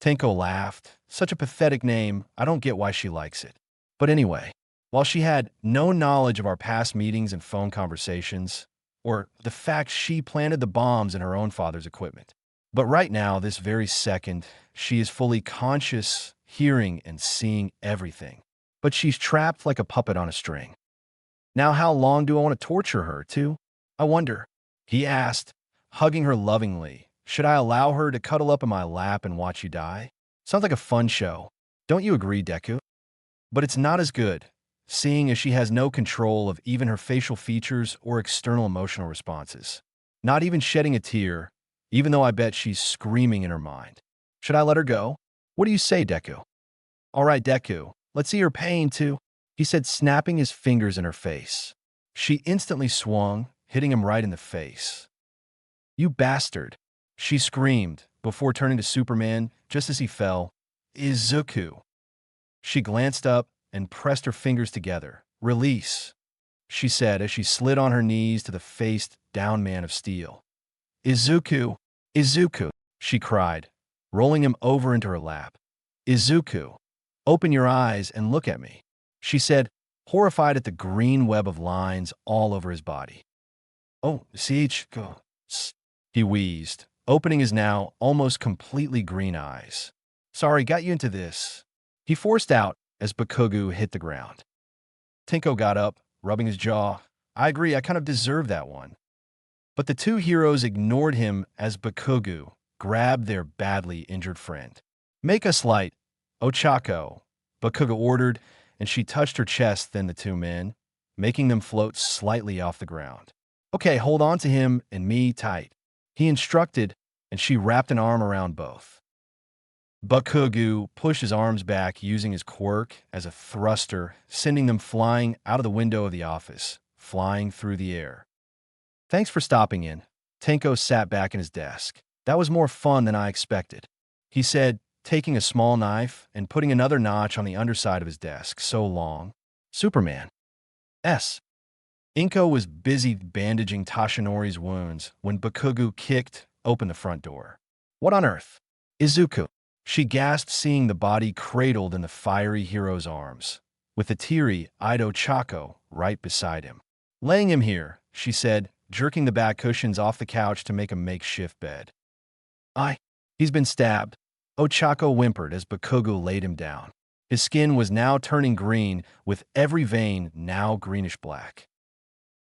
Tenko laughed. Such a pathetic name, I don't get why she likes it. But anyway, while she had no knowledge of our past meetings and phone conversations, or the fact she planted the bombs in her own father's equipment. But right now, this very second, she is fully conscious, hearing and seeing everything. but she's trapped like a puppet on a string. Now how long do I want to torture her, too? I wonder. He asked, hugging her lovingly. Should I allow her to cuddle up in my lap and watch you die? Sounds like a fun show. Don't you agree, Deku? But it's not as good, seeing as she has no control of even her facial features or external emotional responses. Not even shedding a tear, even though I bet she's screaming in her mind. Should I let her go? What do you say, Deku? All right, Deku, let's see her pain, too, he said, snapping his fingers in her face. She instantly swung, hitting him right in the face. You bastard, she screamed, before turning to Superman just as he fell. Izuku. She glanced up and pressed her fingers together. Release, she said as she slid on her knees to the face-down man of steel. Izuku, Izuku, she cried, rolling him over into her lap. Izuku, open your eyes and look at me, she said, horrified at the green web of lines all over his body. Oh, Go, he wheezed, opening his now almost completely green eyes. Sorry, got you into this, he forced out as Bakugo hit the ground. Tinko got up, rubbing his jaw. I agree, I kind of deserve that one. But the two heroes ignored him as Bakugo grabbed their badly injured friend. Make us light, Ochako, Bakugo ordered, and she touched her chest, then the two men, making them float slightly off the ground. Okay, hold on to him and me tight, he instructed, and she wrapped an arm around both. Bakugo pushed his arms back using his quirk as a thruster, sending them flying out of the window of the office, flying through the air. Thanks for stopping in. Tenko sat back in his desk. That was more fun than I expected, he said, taking a small knife and putting another notch on the underside of his desk. So long. Superman. S. Inko was busy bandaging Tashinori's wounds when Bakugo kicked open the front door. What on earth? Izuku, she gasped, seeing the body cradled in the fiery hero's arms, with the teary-eyed Ochako right beside him. Laying him here, she said, jerking the back cushions off the couch to make a makeshift bed. He's been stabbed, Ochako whimpered as Bakugo laid him down. His skin was now turning green, with every vein now greenish-black.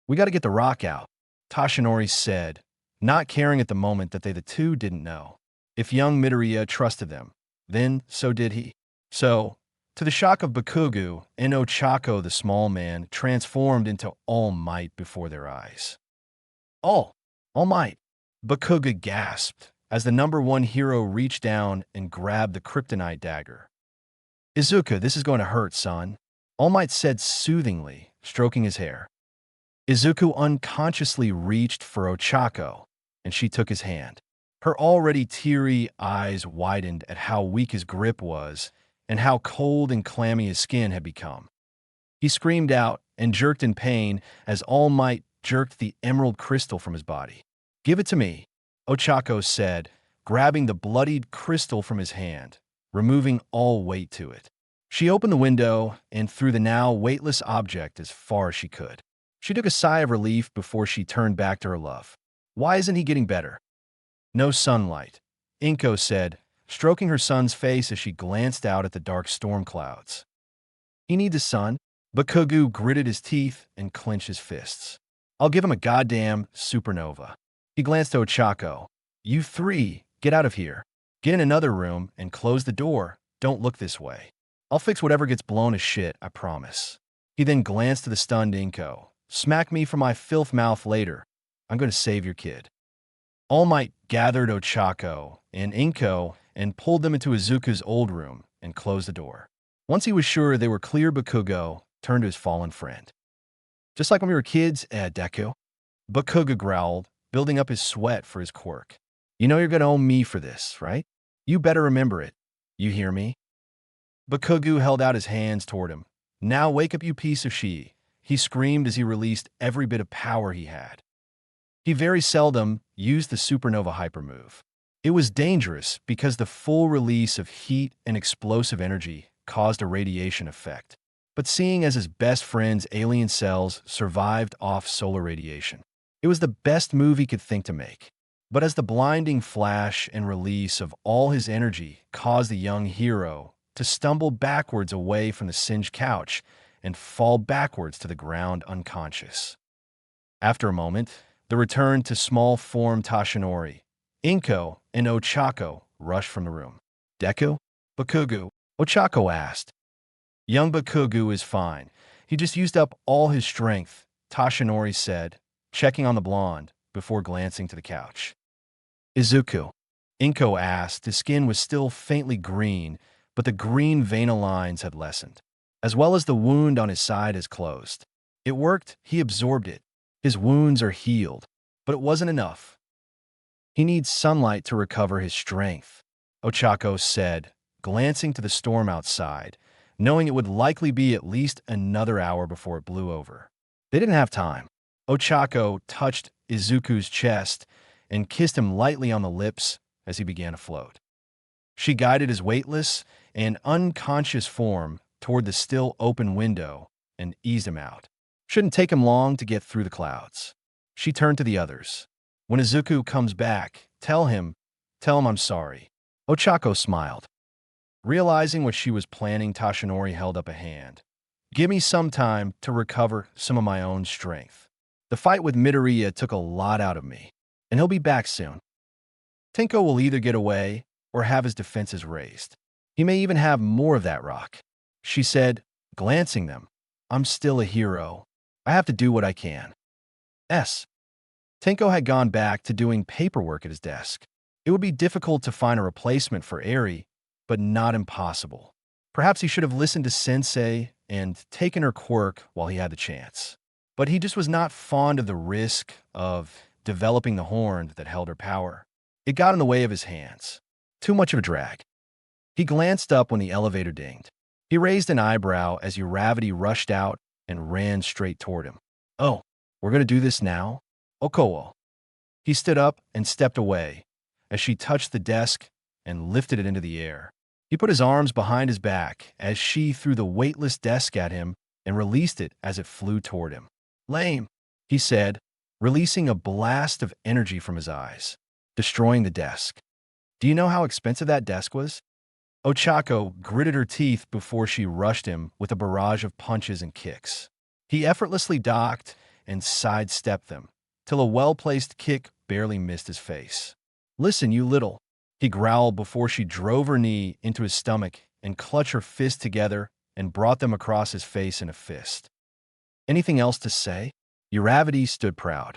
We got to get the rock out, Tashinori said, not caring at the moment that the two didn't know. If young Midoriya trusted them, then so did he. So, to the shock of Bakugo, Ochako the small man transformed into All Might before their eyes. All Might, Bakugo gasped as the number one hero reached down and grabbed the kryptonite dagger. Izuku, this is going to hurt, son, All Might said soothingly, stroking his hair. Izuku unconsciously reached for Ochako, and she took his hand. Her already teary eyes widened at how weak his grip was and how cold and clammy his skin had become. He screamed out and jerked in pain as All Might jerked the emerald crystal from his body. Give it to me, Ochako said, grabbing the bloodied crystal from his hand, removing all weight to it. She opened the window and threw the now weightless object as far as she could. She took a sigh of relief before she turned back to her love. Why isn't he getting better? No sunlight, Inko said, stroking her son's face as she glanced out at the dark storm clouds. He needs the sun. Bakugo gritted his teeth and clenched his fists. I'll give him a goddamn supernova. He glanced at Ochako. You three, get out of here. Get in another room and close the door. Don't look this way. I'll fix whatever gets blown to shit, I promise. He then glanced to the stunned Inko. Smack me for my filth mouth later. I'm going to save your kid. All Might gathered Ochako and Inko and pulled them into Izuku's old room and closed the door. Once he was sure they were clear, Bakugo turned to his fallen friend. Just like when we were kids, Deku, Bakugo growled, building up his sweat for his quirk. You know you're going to owe me for this, right? You better remember it. You hear me? Bakugo held out his hands toward him. Now wake up, you piece of shit, he screamed as he released every bit of power he had. He very seldom used the supernova hyper move. It was dangerous because the full release of heat and explosive energy caused a radiation effect. But seeing as his best friend's alien cells survived off solar radiation, it was the best move he could think to make. But as the blinding flash and release of all his energy caused the young hero to stumble backwards away from the singed couch and fall backwards to the ground unconscious. After a moment, the return to small form Tashinori, Inko, and Ochako rushed from the room. Deku? Bakugu? Ochako asked. Young Bakugu is fine. He just used up all his strength, Tashinori said, checking on the blonde before glancing to the couch. Izuku? Inko asked. His skin was still faintly green, but the green vein lines had lessened, as well as the wound on his side has closed. It worked, he absorbed it. His wounds are healed, but it wasn't enough. He needs sunlight to recover his strength, Ochako said, glancing to the storm outside, knowing it would likely be at least another hour before it blew over. They didn't have time. Ochako touched Izuku's chest and kissed him lightly on the lips as he began to float. She guided his weightless and unconscious form toward the still open window and eased him out. Shouldn't take him long to get through the clouds. She turned to the others. When Izuku comes back, tell him I'm sorry. Ochako smiled. Realizing what she was planning, Tashinori held up a hand. Give me some time to recover some of my own strength. The fight with Midoriya took a lot out of me, and he'll be back soon. Tenko will either get away or have his defenses raised. He may even have more of that rock. She said, glancing them. I'm still a hero. I have to do what I can. Tenko had gone back to doing paperwork at his desk. It would be difficult to find a replacement for Eri, but not impossible. Perhaps he should have listened to Sensei and taken her quirk while he had the chance. But he just was not fond of the risk of developing the horn that held her power. It got in the way of his hands. Too much of a drag. He glanced up when the elevator dinged. He raised an eyebrow as Uravity rushed out and ran straight toward him. Oh, we're going to do this now? Okowo. He stood up and stepped away as she touched the desk and lifted it into the air. He put his arms behind his back as she threw the weightless desk at him and released it as it flew toward him. Lame, he said, releasing a blast of energy from his eyes, destroying the desk. Do you know how expensive that desk was? Ochako gritted her teeth before she rushed him with a barrage of punches and kicks. He effortlessly ducked and sidestepped them, till a well-placed kick barely missed his face. Listen, you little, he growled before she drove her knee into his stomach and clutched her fists together and brought them across his face in a fist. Anything else to say? Uravity stood proud.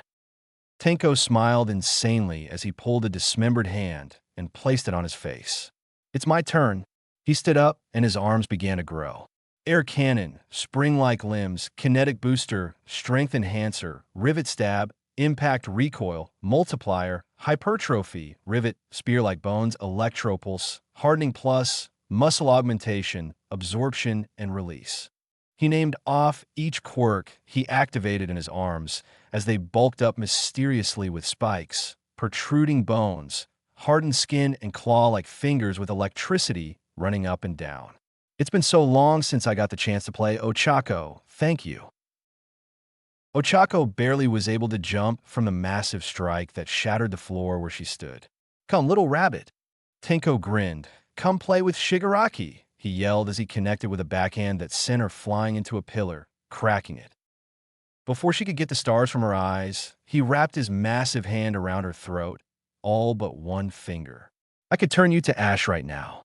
Tenko smiled insanely as he pulled a dismembered hand and placed it on his face. It's my turn. He stood up and his arms began to grow. Air cannon, spring-like limbs, kinetic booster, strength enhancer, rivet stab, impact recoil, multiplier, hypertrophy, rivet, spear-like bones, electropulse, hardening plus, muscle augmentation, absorption, and release. He named off each quirk he activated in his arms as they bulked up mysteriously with spikes, protruding bones, hardened skin, and claw-like fingers with electricity running up and down. It's been so long since I got the chance to play Ochako. Thank you. Ochako barely was able to jump from the massive strike that shattered the floor where she stood. Come, little rabbit. Tenko grinned. Come play with Shigaraki, he yelled as he connected with a backhand that sent her flying into a pillar, cracking it. Before she could get the stars from her eyes, he wrapped his massive hand around her throat, all but one finger. I could turn you to ash right now.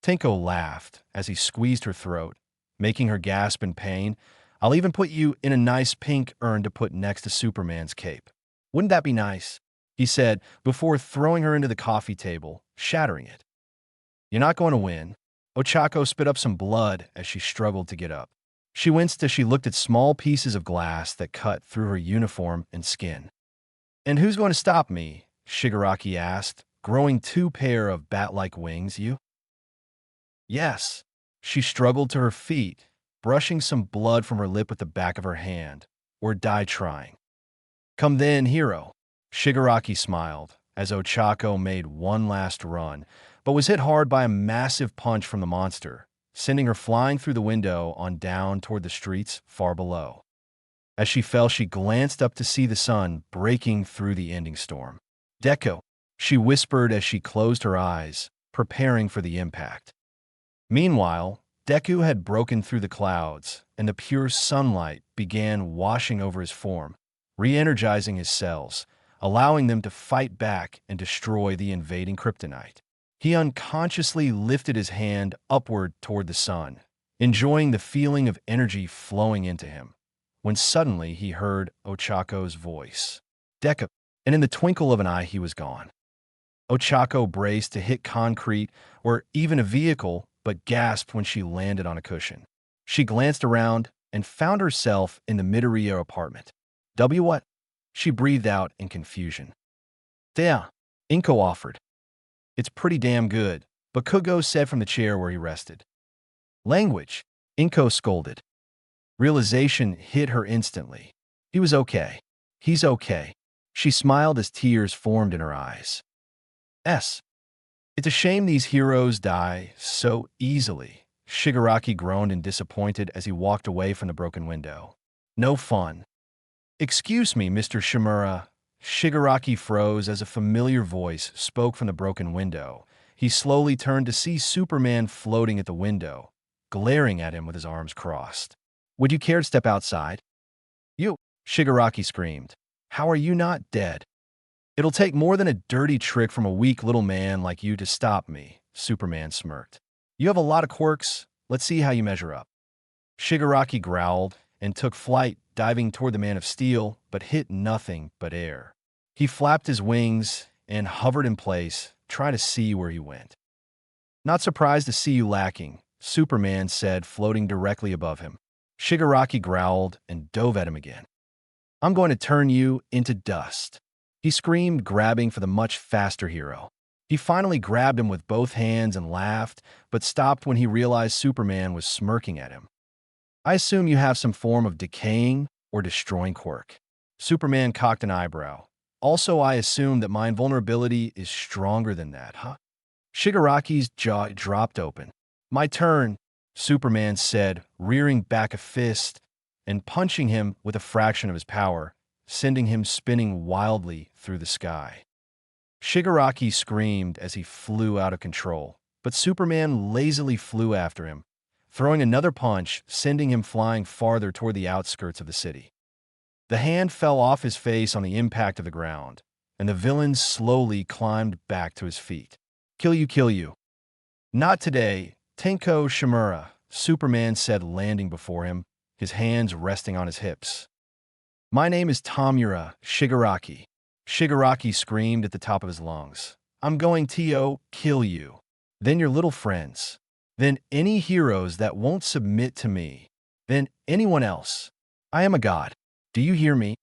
Tenko laughed as he squeezed her throat, making her gasp in pain. I'll even put you in a nice pink urn to put next to Superman's cape. Wouldn't that be nice? He said before throwing her into the coffee table, shattering it. You're not going to win. Ochako spit up some blood as she struggled to get up. She winced as she looked at small pieces of glass that cut through her uniform and skin. And who's going to stop me? Shigaraki asked, growing two pair of bat-like wings. You? Yes. She struggled to her feet, brushing some blood from her lip with the back of her hand, or die trying. Come then, hero. Shigaraki smiled as Ochako made one last run, but was hit hard by a massive punch from the monster, sending her flying through the window on down toward the streets far below. As she fell, she glanced up to see the sun breaking through the ending storm. Deku, she whispered as she closed her eyes, preparing for the impact. Meanwhile, Deku had broken through the clouds, and the pure sunlight began washing over his form, re-energizing his cells, allowing them to fight back and destroy the invading kryptonite. He unconsciously lifted his hand upward toward the sun, enjoying the feeling of energy flowing into him, when suddenly he heard Ochako's voice. Deku, and in the twinkle of an eye he was gone. Ochako braced to hit concrete or even a vehicle, but gasped when she landed on a cushion. She glanced around and found herself in the Midoriya apartment. What? She breathed out in confusion. Yeah, Inko offered. It's pretty damn good, Bakugo said from the chair where he rested. Language, Inko scolded. Realization hit her instantly. He was okay. He's okay. She smiled as tears formed in her eyes. It's a shame these heroes die so easily, Shigaraki groaned and disappointed as he walked away from the broken window. No fun. Excuse me, Mr. Shimura. Shigaraki froze as a familiar voice spoke from the broken window. He slowly turned to see Superman floating at the window, glaring at him with his arms crossed. Would you care to step outside? You, Shigaraki screamed. How are you not dead? It'll take more than a dirty trick from a weak little man like you to stop me, Superman smirked. You have a lot of quirks. Let's see how you measure up. Shigaraki growled and took flight, diving toward the Man of Steel, but hit nothing but air. He flapped his wings and hovered in place, trying to see where he went. Not surprised to see you lacking, Superman said, floating directly above him. Shigaraki growled and dove at him again. I'm going to turn you into dust, he screamed, grabbing for the much faster hero. He finally grabbed him with both hands and laughed, but stopped when he realized Superman was smirking at him. I assume you have some form of decaying or destroying quirk. Superman cocked an eyebrow. Also, I assume that my invulnerability is stronger than that, huh? Shigaraki's jaw dropped open. My turn, Superman said, rearing back a fist and punching him with a fraction of his power, sending him spinning wildly through the sky. Shigaraki screamed as he flew out of control, but Superman lazily flew after him, throwing another punch, sending him flying farther toward the outskirts of the city. The hand fell off his face on the impact of the ground, and the villain slowly climbed back to his feet. Kill you. Not today, Tenko Shimura, Superman said, landing before him, his hands resting on his hips. My name is Tamura Shigaraki. Shigaraki screamed at the top of his lungs. I'm going to kill you. Then your little friends. Then any heroes that won't submit to me. Then anyone else. I am a god. Do you hear me?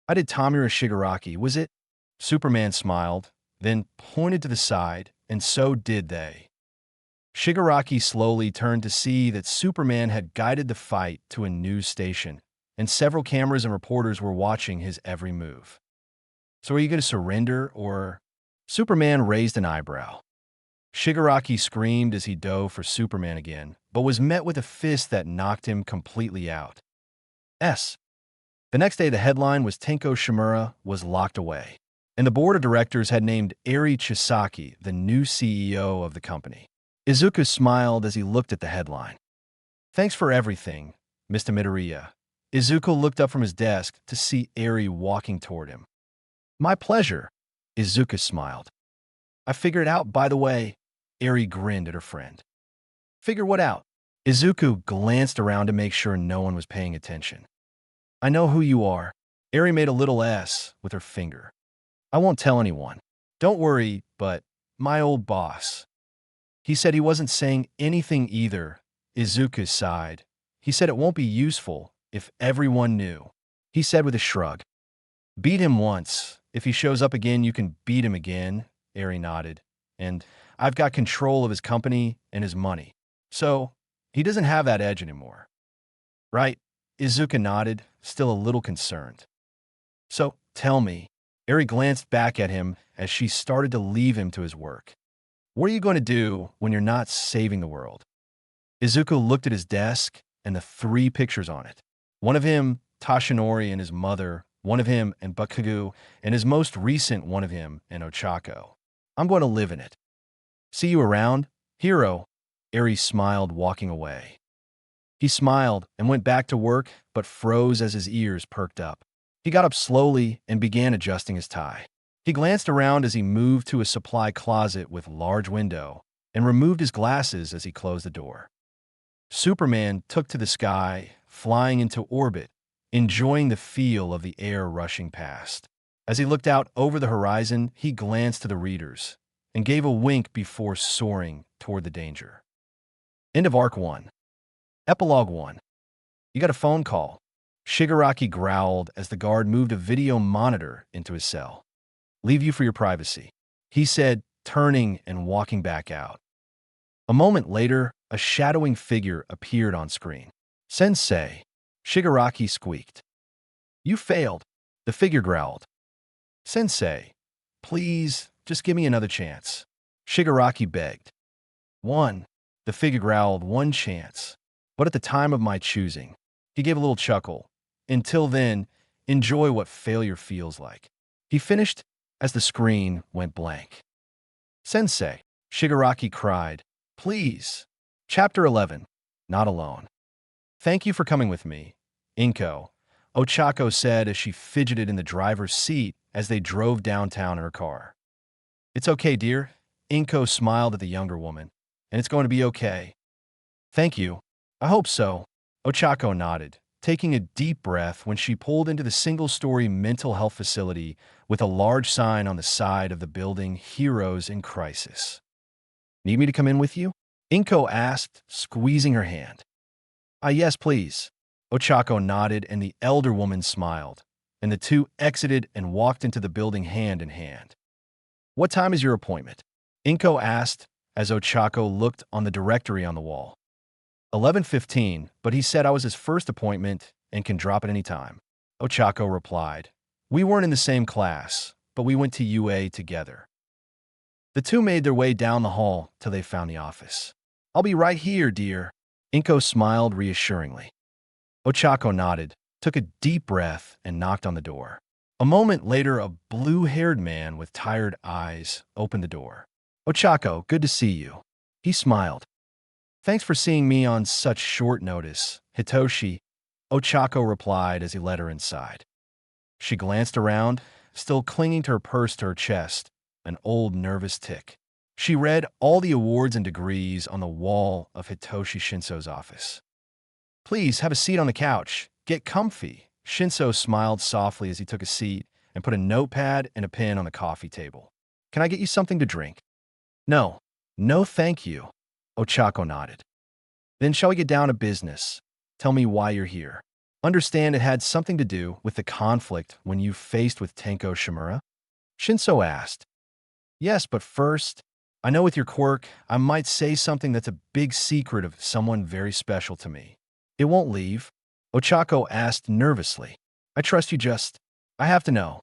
I did Tamura Shigaraki, was it? Superman smiled, then pointed to the side, and so did they. Shigaraki slowly turned to see that Superman had guided the fight to a news station, and several cameras and reporters were watching his every move. So are you going to surrender, or? Superman raised an eyebrow. Shigaraki screamed as he dove for Superman again, but was met with a fist that knocked him completely out. The next day, the headline was Tenko Shimura was locked away, and the board of directors had named Eri Chisaki the new CEO of the company. Izuku smiled as he looked at the headline. Thanks for everything, Mr. Midoriya. Izuku looked up from his desk to see Eri walking toward him. My pleasure, Izuku smiled. I figured it out, by the way. Eri grinned at her friend. Figure what out? Izuku glanced around to make sure no one was paying attention. I know who you are. Eri made a little S with her finger. I won't tell anyone. Don't worry, but my old boss. He said he wasn't saying anything either. Izuku sighed. He said it won't be useful if everyone knew. He said with a shrug. Beat him once. If he shows up again, you can beat him again. Eri nodded. And I've got control of his company and his money. So he doesn't have that edge anymore. Right? Izuku nodded, still a little concerned. So tell me. Eri glanced back at him as she started to leave him to his work. What are you going to do when you're not saving the world? Izuku looked at his desk and the 3 pictures on it. One of him, Tashinori and his mother, one of him and Bakugo, and his most recent one of him and Ochako. I'm going to live in it. See you around, hero. Eri smiled, walking away. He smiled and went back to work, but froze as his ears perked up. He got up slowly and began adjusting his tie. He glanced around as he moved to a supply closet with large window and removed his glasses as he closed the door. Superman took to the sky, flying into orbit, enjoying the feel of the air rushing past. As he looked out over the horizon, he glanced to the readers and gave a wink before soaring toward the danger. End of Arc 1. Epilogue 1. You got a phone call. Shigaraki growled as the guard moved a video monitor into his cell. Leave you for your privacy, he said, turning and walking back out. A moment later, a shadowing figure appeared on screen. Sensei, Shigaraki squeaked. You failed, the figure growled. Sensei, please, just give me another chance, Shigaraki begged. One, the figure growled, one chance. But at the time of my choosing, he gave a little chuckle. Until then, enjoy what failure feels like. He finished as the screen went blank. Sensei, Shigaraki cried, please. Chapter 11. Not Alone. Thank you for coming with me, Inko, Ochako said as she fidgeted in the driver's seat as they drove downtown in her car. It's okay, dear, Inko smiled at the younger woman, and it's going to be okay. Thank you. I hope so, Ochako nodded, taking a deep breath when she pulled into the single-story mental health facility with a large sign on the side of the building, Heroes in Crisis. Need me to come in with you? Inko asked, squeezing her hand. Yes, please. Ochako nodded and the elder woman smiled, and the two exited and walked into the building hand in hand. What time is your appointment? Inko asked as Ochako looked on the directory on the wall. 11:15, but he said I was his first appointment and can drop at any time. Ochako replied. We weren't in the same class, but we went to UA together. The two made their way down the hall till they found the office. I'll be right here, dear. Inko smiled reassuringly. Ochako nodded, took a deep breath, and knocked on the door. A moment later, a blue-haired man with tired eyes opened the door. Ochako, good to see you. He smiled. Thanks for seeing me on such short notice, Hitoshi, Ochako replied as he led her inside. She glanced around, still clinging to her purse to her chest, an old nervous tick. She read all the awards and degrees on the wall of Hitoshi Shinso's office. Please have a seat on the couch. Get comfy. Shinso smiled softly as he took a seat and put a notepad and a pen on the coffee table. Can I get you something to drink? No. No, thank you. Ochako nodded. Then shall we get down to business? Tell me why you're here. Understand it had something to do with the conflict when you faced with Tenko Shimura? Shinso asked. Yes, but first, I know with your quirk, I might say something that's a big secret of someone very special to me. It won't leave? Ochako asked nervously. I trust you just. I have to know.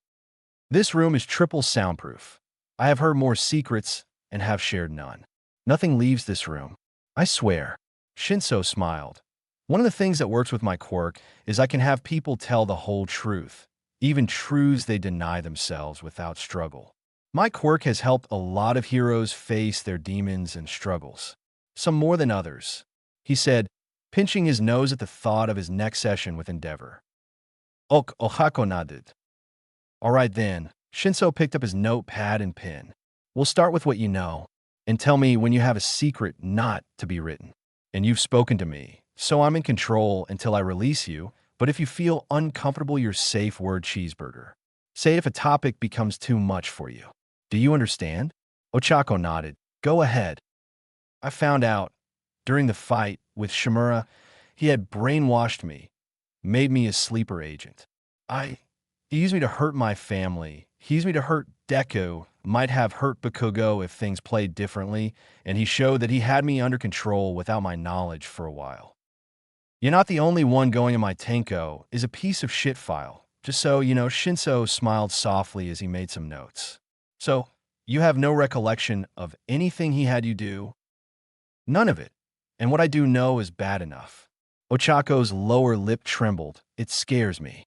This room is triple soundproof. I have heard more secrets and have shared none. Nothing leaves this room. I swear. Shinso smiled. One of the things that works with my quirk is I can have people tell the whole truth, even truths they deny themselves without struggle. My quirk has helped a lot of heroes face their demons and struggles. Some more than others, he said, pinching his nose at the thought of his next session with Endeavor. Ochako nodded. All right then, Shinso picked up his notepad and pen. We'll start with what you know, and tell me when you have a secret not to be written. And you've spoken to me, so I'm in control until I release you, but if you feel uncomfortable, your safe word cheeseburger. Say if a topic becomes too much for you. Do you understand? Ochako nodded. Go ahead. I found out, during the fight with Shimura, he had brainwashed me, made me a sleeper agent. He used me to hurt my family. He used me to hurt Deku, might have hurt Bakugo if things played differently, and he showed that he had me under control without my knowledge for a while. You're not the only one going in my Tenko is a piece of shit file. Just so you know, Shinso smiled softly as he made some notes. So, you have no recollection of anything he had you do? None of it. And what I do know is bad enough. Ochako's lower lip trembled. It scares me.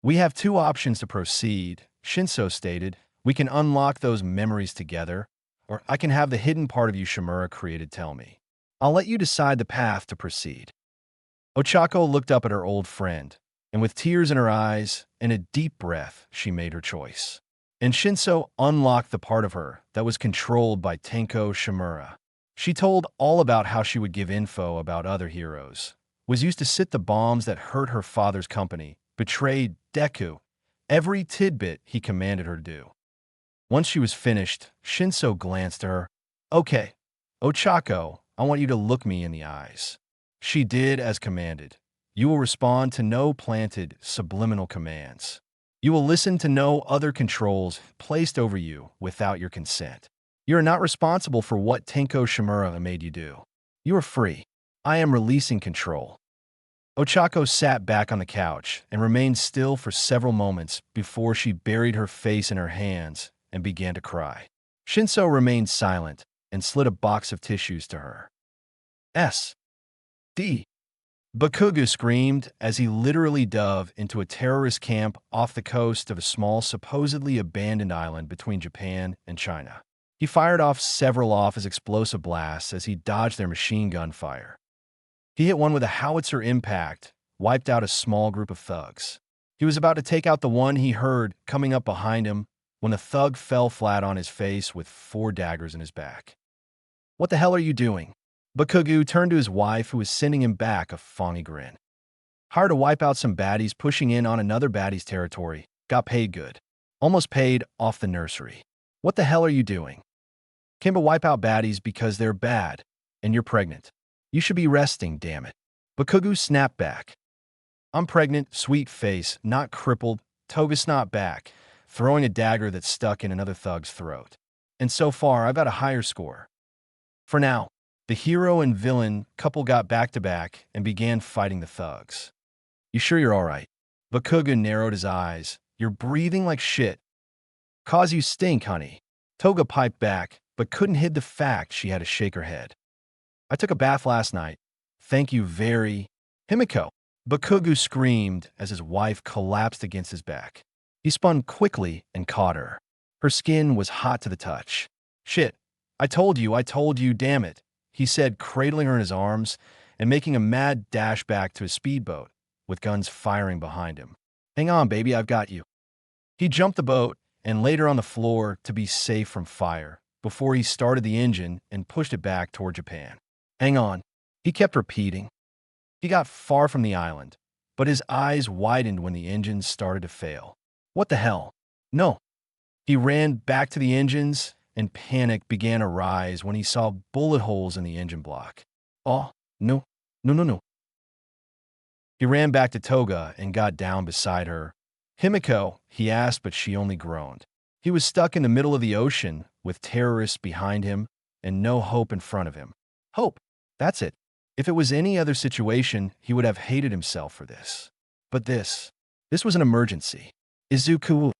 We have two options to proceed, Shinso stated. We can unlock those memories together, or I can have the hidden part of you Shimura created tell me. I'll let you decide the path to proceed. Ochako looked up at her old friend, and with tears in her eyes and a deep breath, she made her choice. And Shinso unlocked the part of her that was controlled by Tenko Shimura. She told all about how she would give info about other heroes, was used to sit the bombs that hurt her father's company, betrayed Deku, every tidbit he commanded her to do. Once she was finished, Shinso glanced at her. Okay, Ochako, I want you to look me in the eyes. She did as commanded. You will respond to no planted, subliminal commands. You will listen to no other controls placed over you without your consent. You are not responsible for what Tenko Shimura made you do. You are free. I am releasing control. Ochako sat back on the couch and remained still for several moments before she buried her face in her hands and began to cry. Shinso remained silent and slid a box of tissues to her. D. Bakugo screamed as he literally dove into a terrorist camp off the coast of a small, supposedly abandoned island between Japan and China. He fired off several of his explosive blasts as he dodged their machine gun fire. He hit one with a howitzer impact, wiped out a small group of thugs. He was about to take out the one he heard coming up behind him when the thug fell flat on his face with 4 daggers in his back. What the hell are you doing? Bakugo turned to his wife, who was sending him back a phony grin. Hired to wipe out some baddies pushing in on another baddie's territory. Got paid good. Almost paid off the nursery. What the hell are you doing? Came to wipe out baddies because they're bad, and you're pregnant. You should be resting, damn it. Bakugo snapped back. I'm pregnant, sweet face, not crippled. Toga snapped back, throwing a dagger that stuck in another thug's throat. And so far, I've got a higher score. For now, the hero and villain couple got back to back and began fighting the thugs. You sure you're all right? Bakugo narrowed his eyes. You're breathing like shit. Cause you stink, honey. Toga piped back, but couldn't hide the fact she had to shake her head. I took a bath last night. Thank you very... Himiko. Bakugo screamed as his wife collapsed against his back. He spun quickly and caught her. Her skin was hot to the touch. Shit. I told you, damn it, he said, cradling her in his arms and making a mad dash back to his speedboat, with guns firing behind him. Hang on, baby, I've got you. He jumped the boat and laid her on the floor to be safe from fire before he started the engine and pushed it back toward Japan. Hang on, he kept repeating. He got far from the island, but his eyes widened when the engines started to fail. What the hell? No. He ran back to the engines, and panic began to rise when he saw bullet holes in the engine block. Oh, no. He ran back to Toga and got down beside her. Himiko, he asked, but she only groaned. He was stuck in the middle of the ocean with terrorists behind him and no hope in front of him. Hope. That's it. If it was any other situation, he would have hated himself for this. But this was an emergency. Izuku,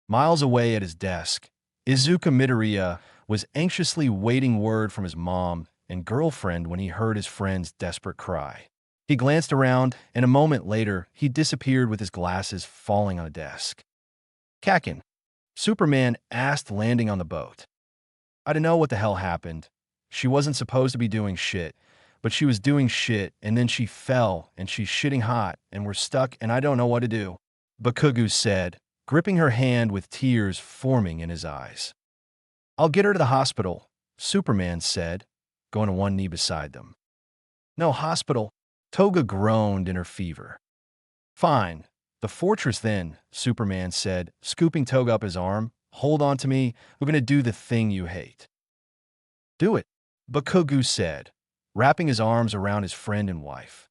miles away at his desk, Izuku Midoriya was anxiously waiting word from his mom and girlfriend when he heard his friend's desperate cry. He glanced around, and a moment later, he disappeared with his glasses falling on a desk. Kakin, Superman asked, landing on the boat. I don't know what the hell happened. She wasn't supposed to be doing shit, but she was doing shit, and then she fell, and she's shitting hot, and we're stuck, and I don't know what to do, Bakugo said, gripping her hand with tears forming in his eyes. I'll get her to the hospital, Superman said, going to one knee beside them. No hospital, Toga groaned in her fever. Fine, the fortress then, Superman said, scooping Toga up his arm. Hold on to me, we're going to do the thing you hate. Do it, Bakugo said, wrapping his arms around his friend and wife.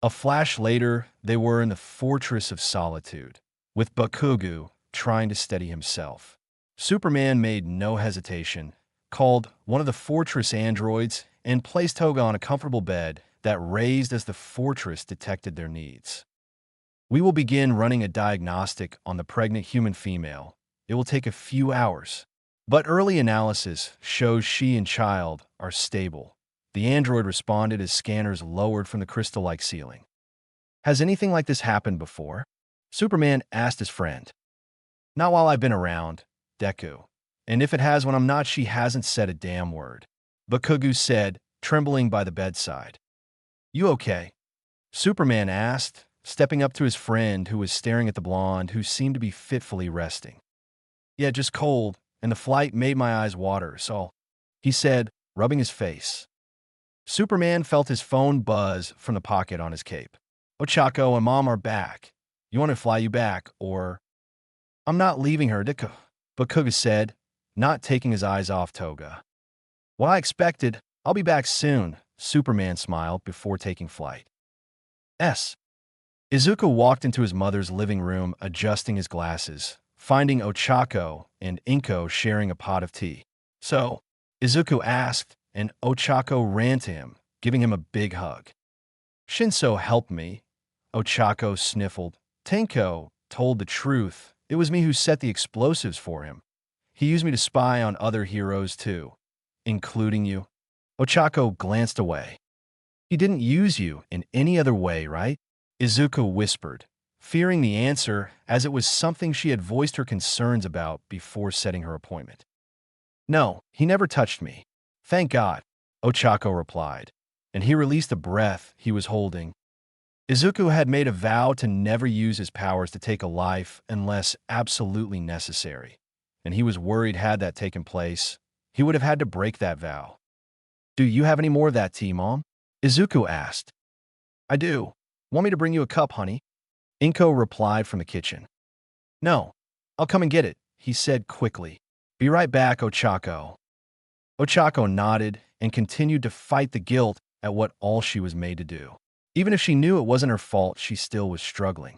A flash later, they were in the Fortress of Solitude, with Bakugo trying to steady himself. Superman made no hesitation, called one of the fortress androids, and placed Toga on a comfortable bed that raised as the fortress detected their needs. We will begin running a diagnostic on the pregnant human female. It will take a few hours, but early analysis shows she and child are stable. The android responded as scanners lowered from the crystal-like ceiling. Has anything like this happened before? Superman asked his friend. Not while I've been around, Deku. And if it has when I'm not, she hasn't said a damn word. Bakugo said, trembling by the bedside. "You okay?" Superman asked, stepping up to his friend who was staring at the blonde who seemed to be fitfully resting. "Yeah, just cold, and the flight made my eyes water, so," he said, rubbing his face. Superman felt his phone buzz from the pocket on his cape. "Ochako and Mom are back. You want to fly you back, or—" "I'm not leaving her, Bakuga said, not taking his eyes off Toga. "What I expected. I'll be back soon," Superman smiled before taking flight. Izuku walked into his mother's living room adjusting his glasses, finding Ochako and Inko sharing a pot of tea. "So," Izuku asked, and Ochako ran to him, giving him a big hug. "Shinso helped me," Ochako sniffled. "Tenko told the truth. It was me who set the explosives for him. He used me to spy on other heroes too, including you." Ochako glanced away. "He didn't use you in any other way, right?" Izuku whispered, fearing the answer as it was something she had voiced her concerns about before setting her appointment. "No, he never touched me. Thank God," Ochako replied, and he released a breath he was holding. Izuku had made a vow to never use his powers to take a life unless absolutely necessary, and he was worried had that taken place, he would have had to break that vow. "Do you have any more of that tea, Mom?" Izuku asked. "I do. Want me to bring you a cup, honey?" Inko replied from the kitchen. "No, I'll come and get it," he said quickly. "Be right back, Ochako." Ochako nodded and continued to fight the guilt at what all she was made to do. Even if she knew it wasn't her fault, she still was struggling.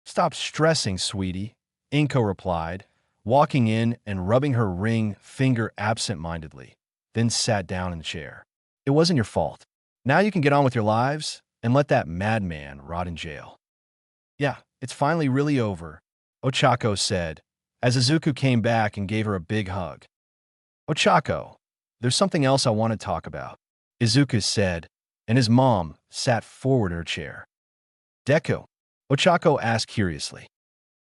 "Stop stressing, sweetie," Inko replied, walking in and rubbing her ring finger absent-mindedly, then sat down in the chair. "It wasn't your fault. Now you can get on with your lives and let that madman rot in jail." "Yeah, it's finally really over," Ochako said, as Izuku came back and gave her a big hug. "Ochako, there's something else I want to talk about," Izuku said, and his mom sat forward in her chair. "Deku?" Ochako asked curiously.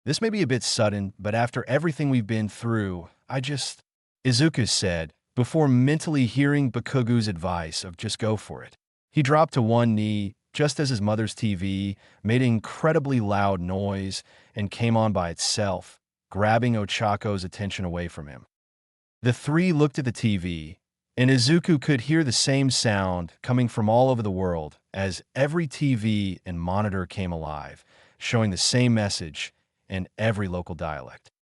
"This may be a bit sudden, but after everything we've been through, Izuku said, before mentally hearing Bakugu's advice of just go for it. He dropped to one knee just as his mother's TV made an incredibly loud noise and came on by itself, grabbing Ochako's attention away from him. The three looked at the TV, and Izuku could hear the same sound coming from all over the world as every TV and monitor came alive, showing the same message in every local dialect.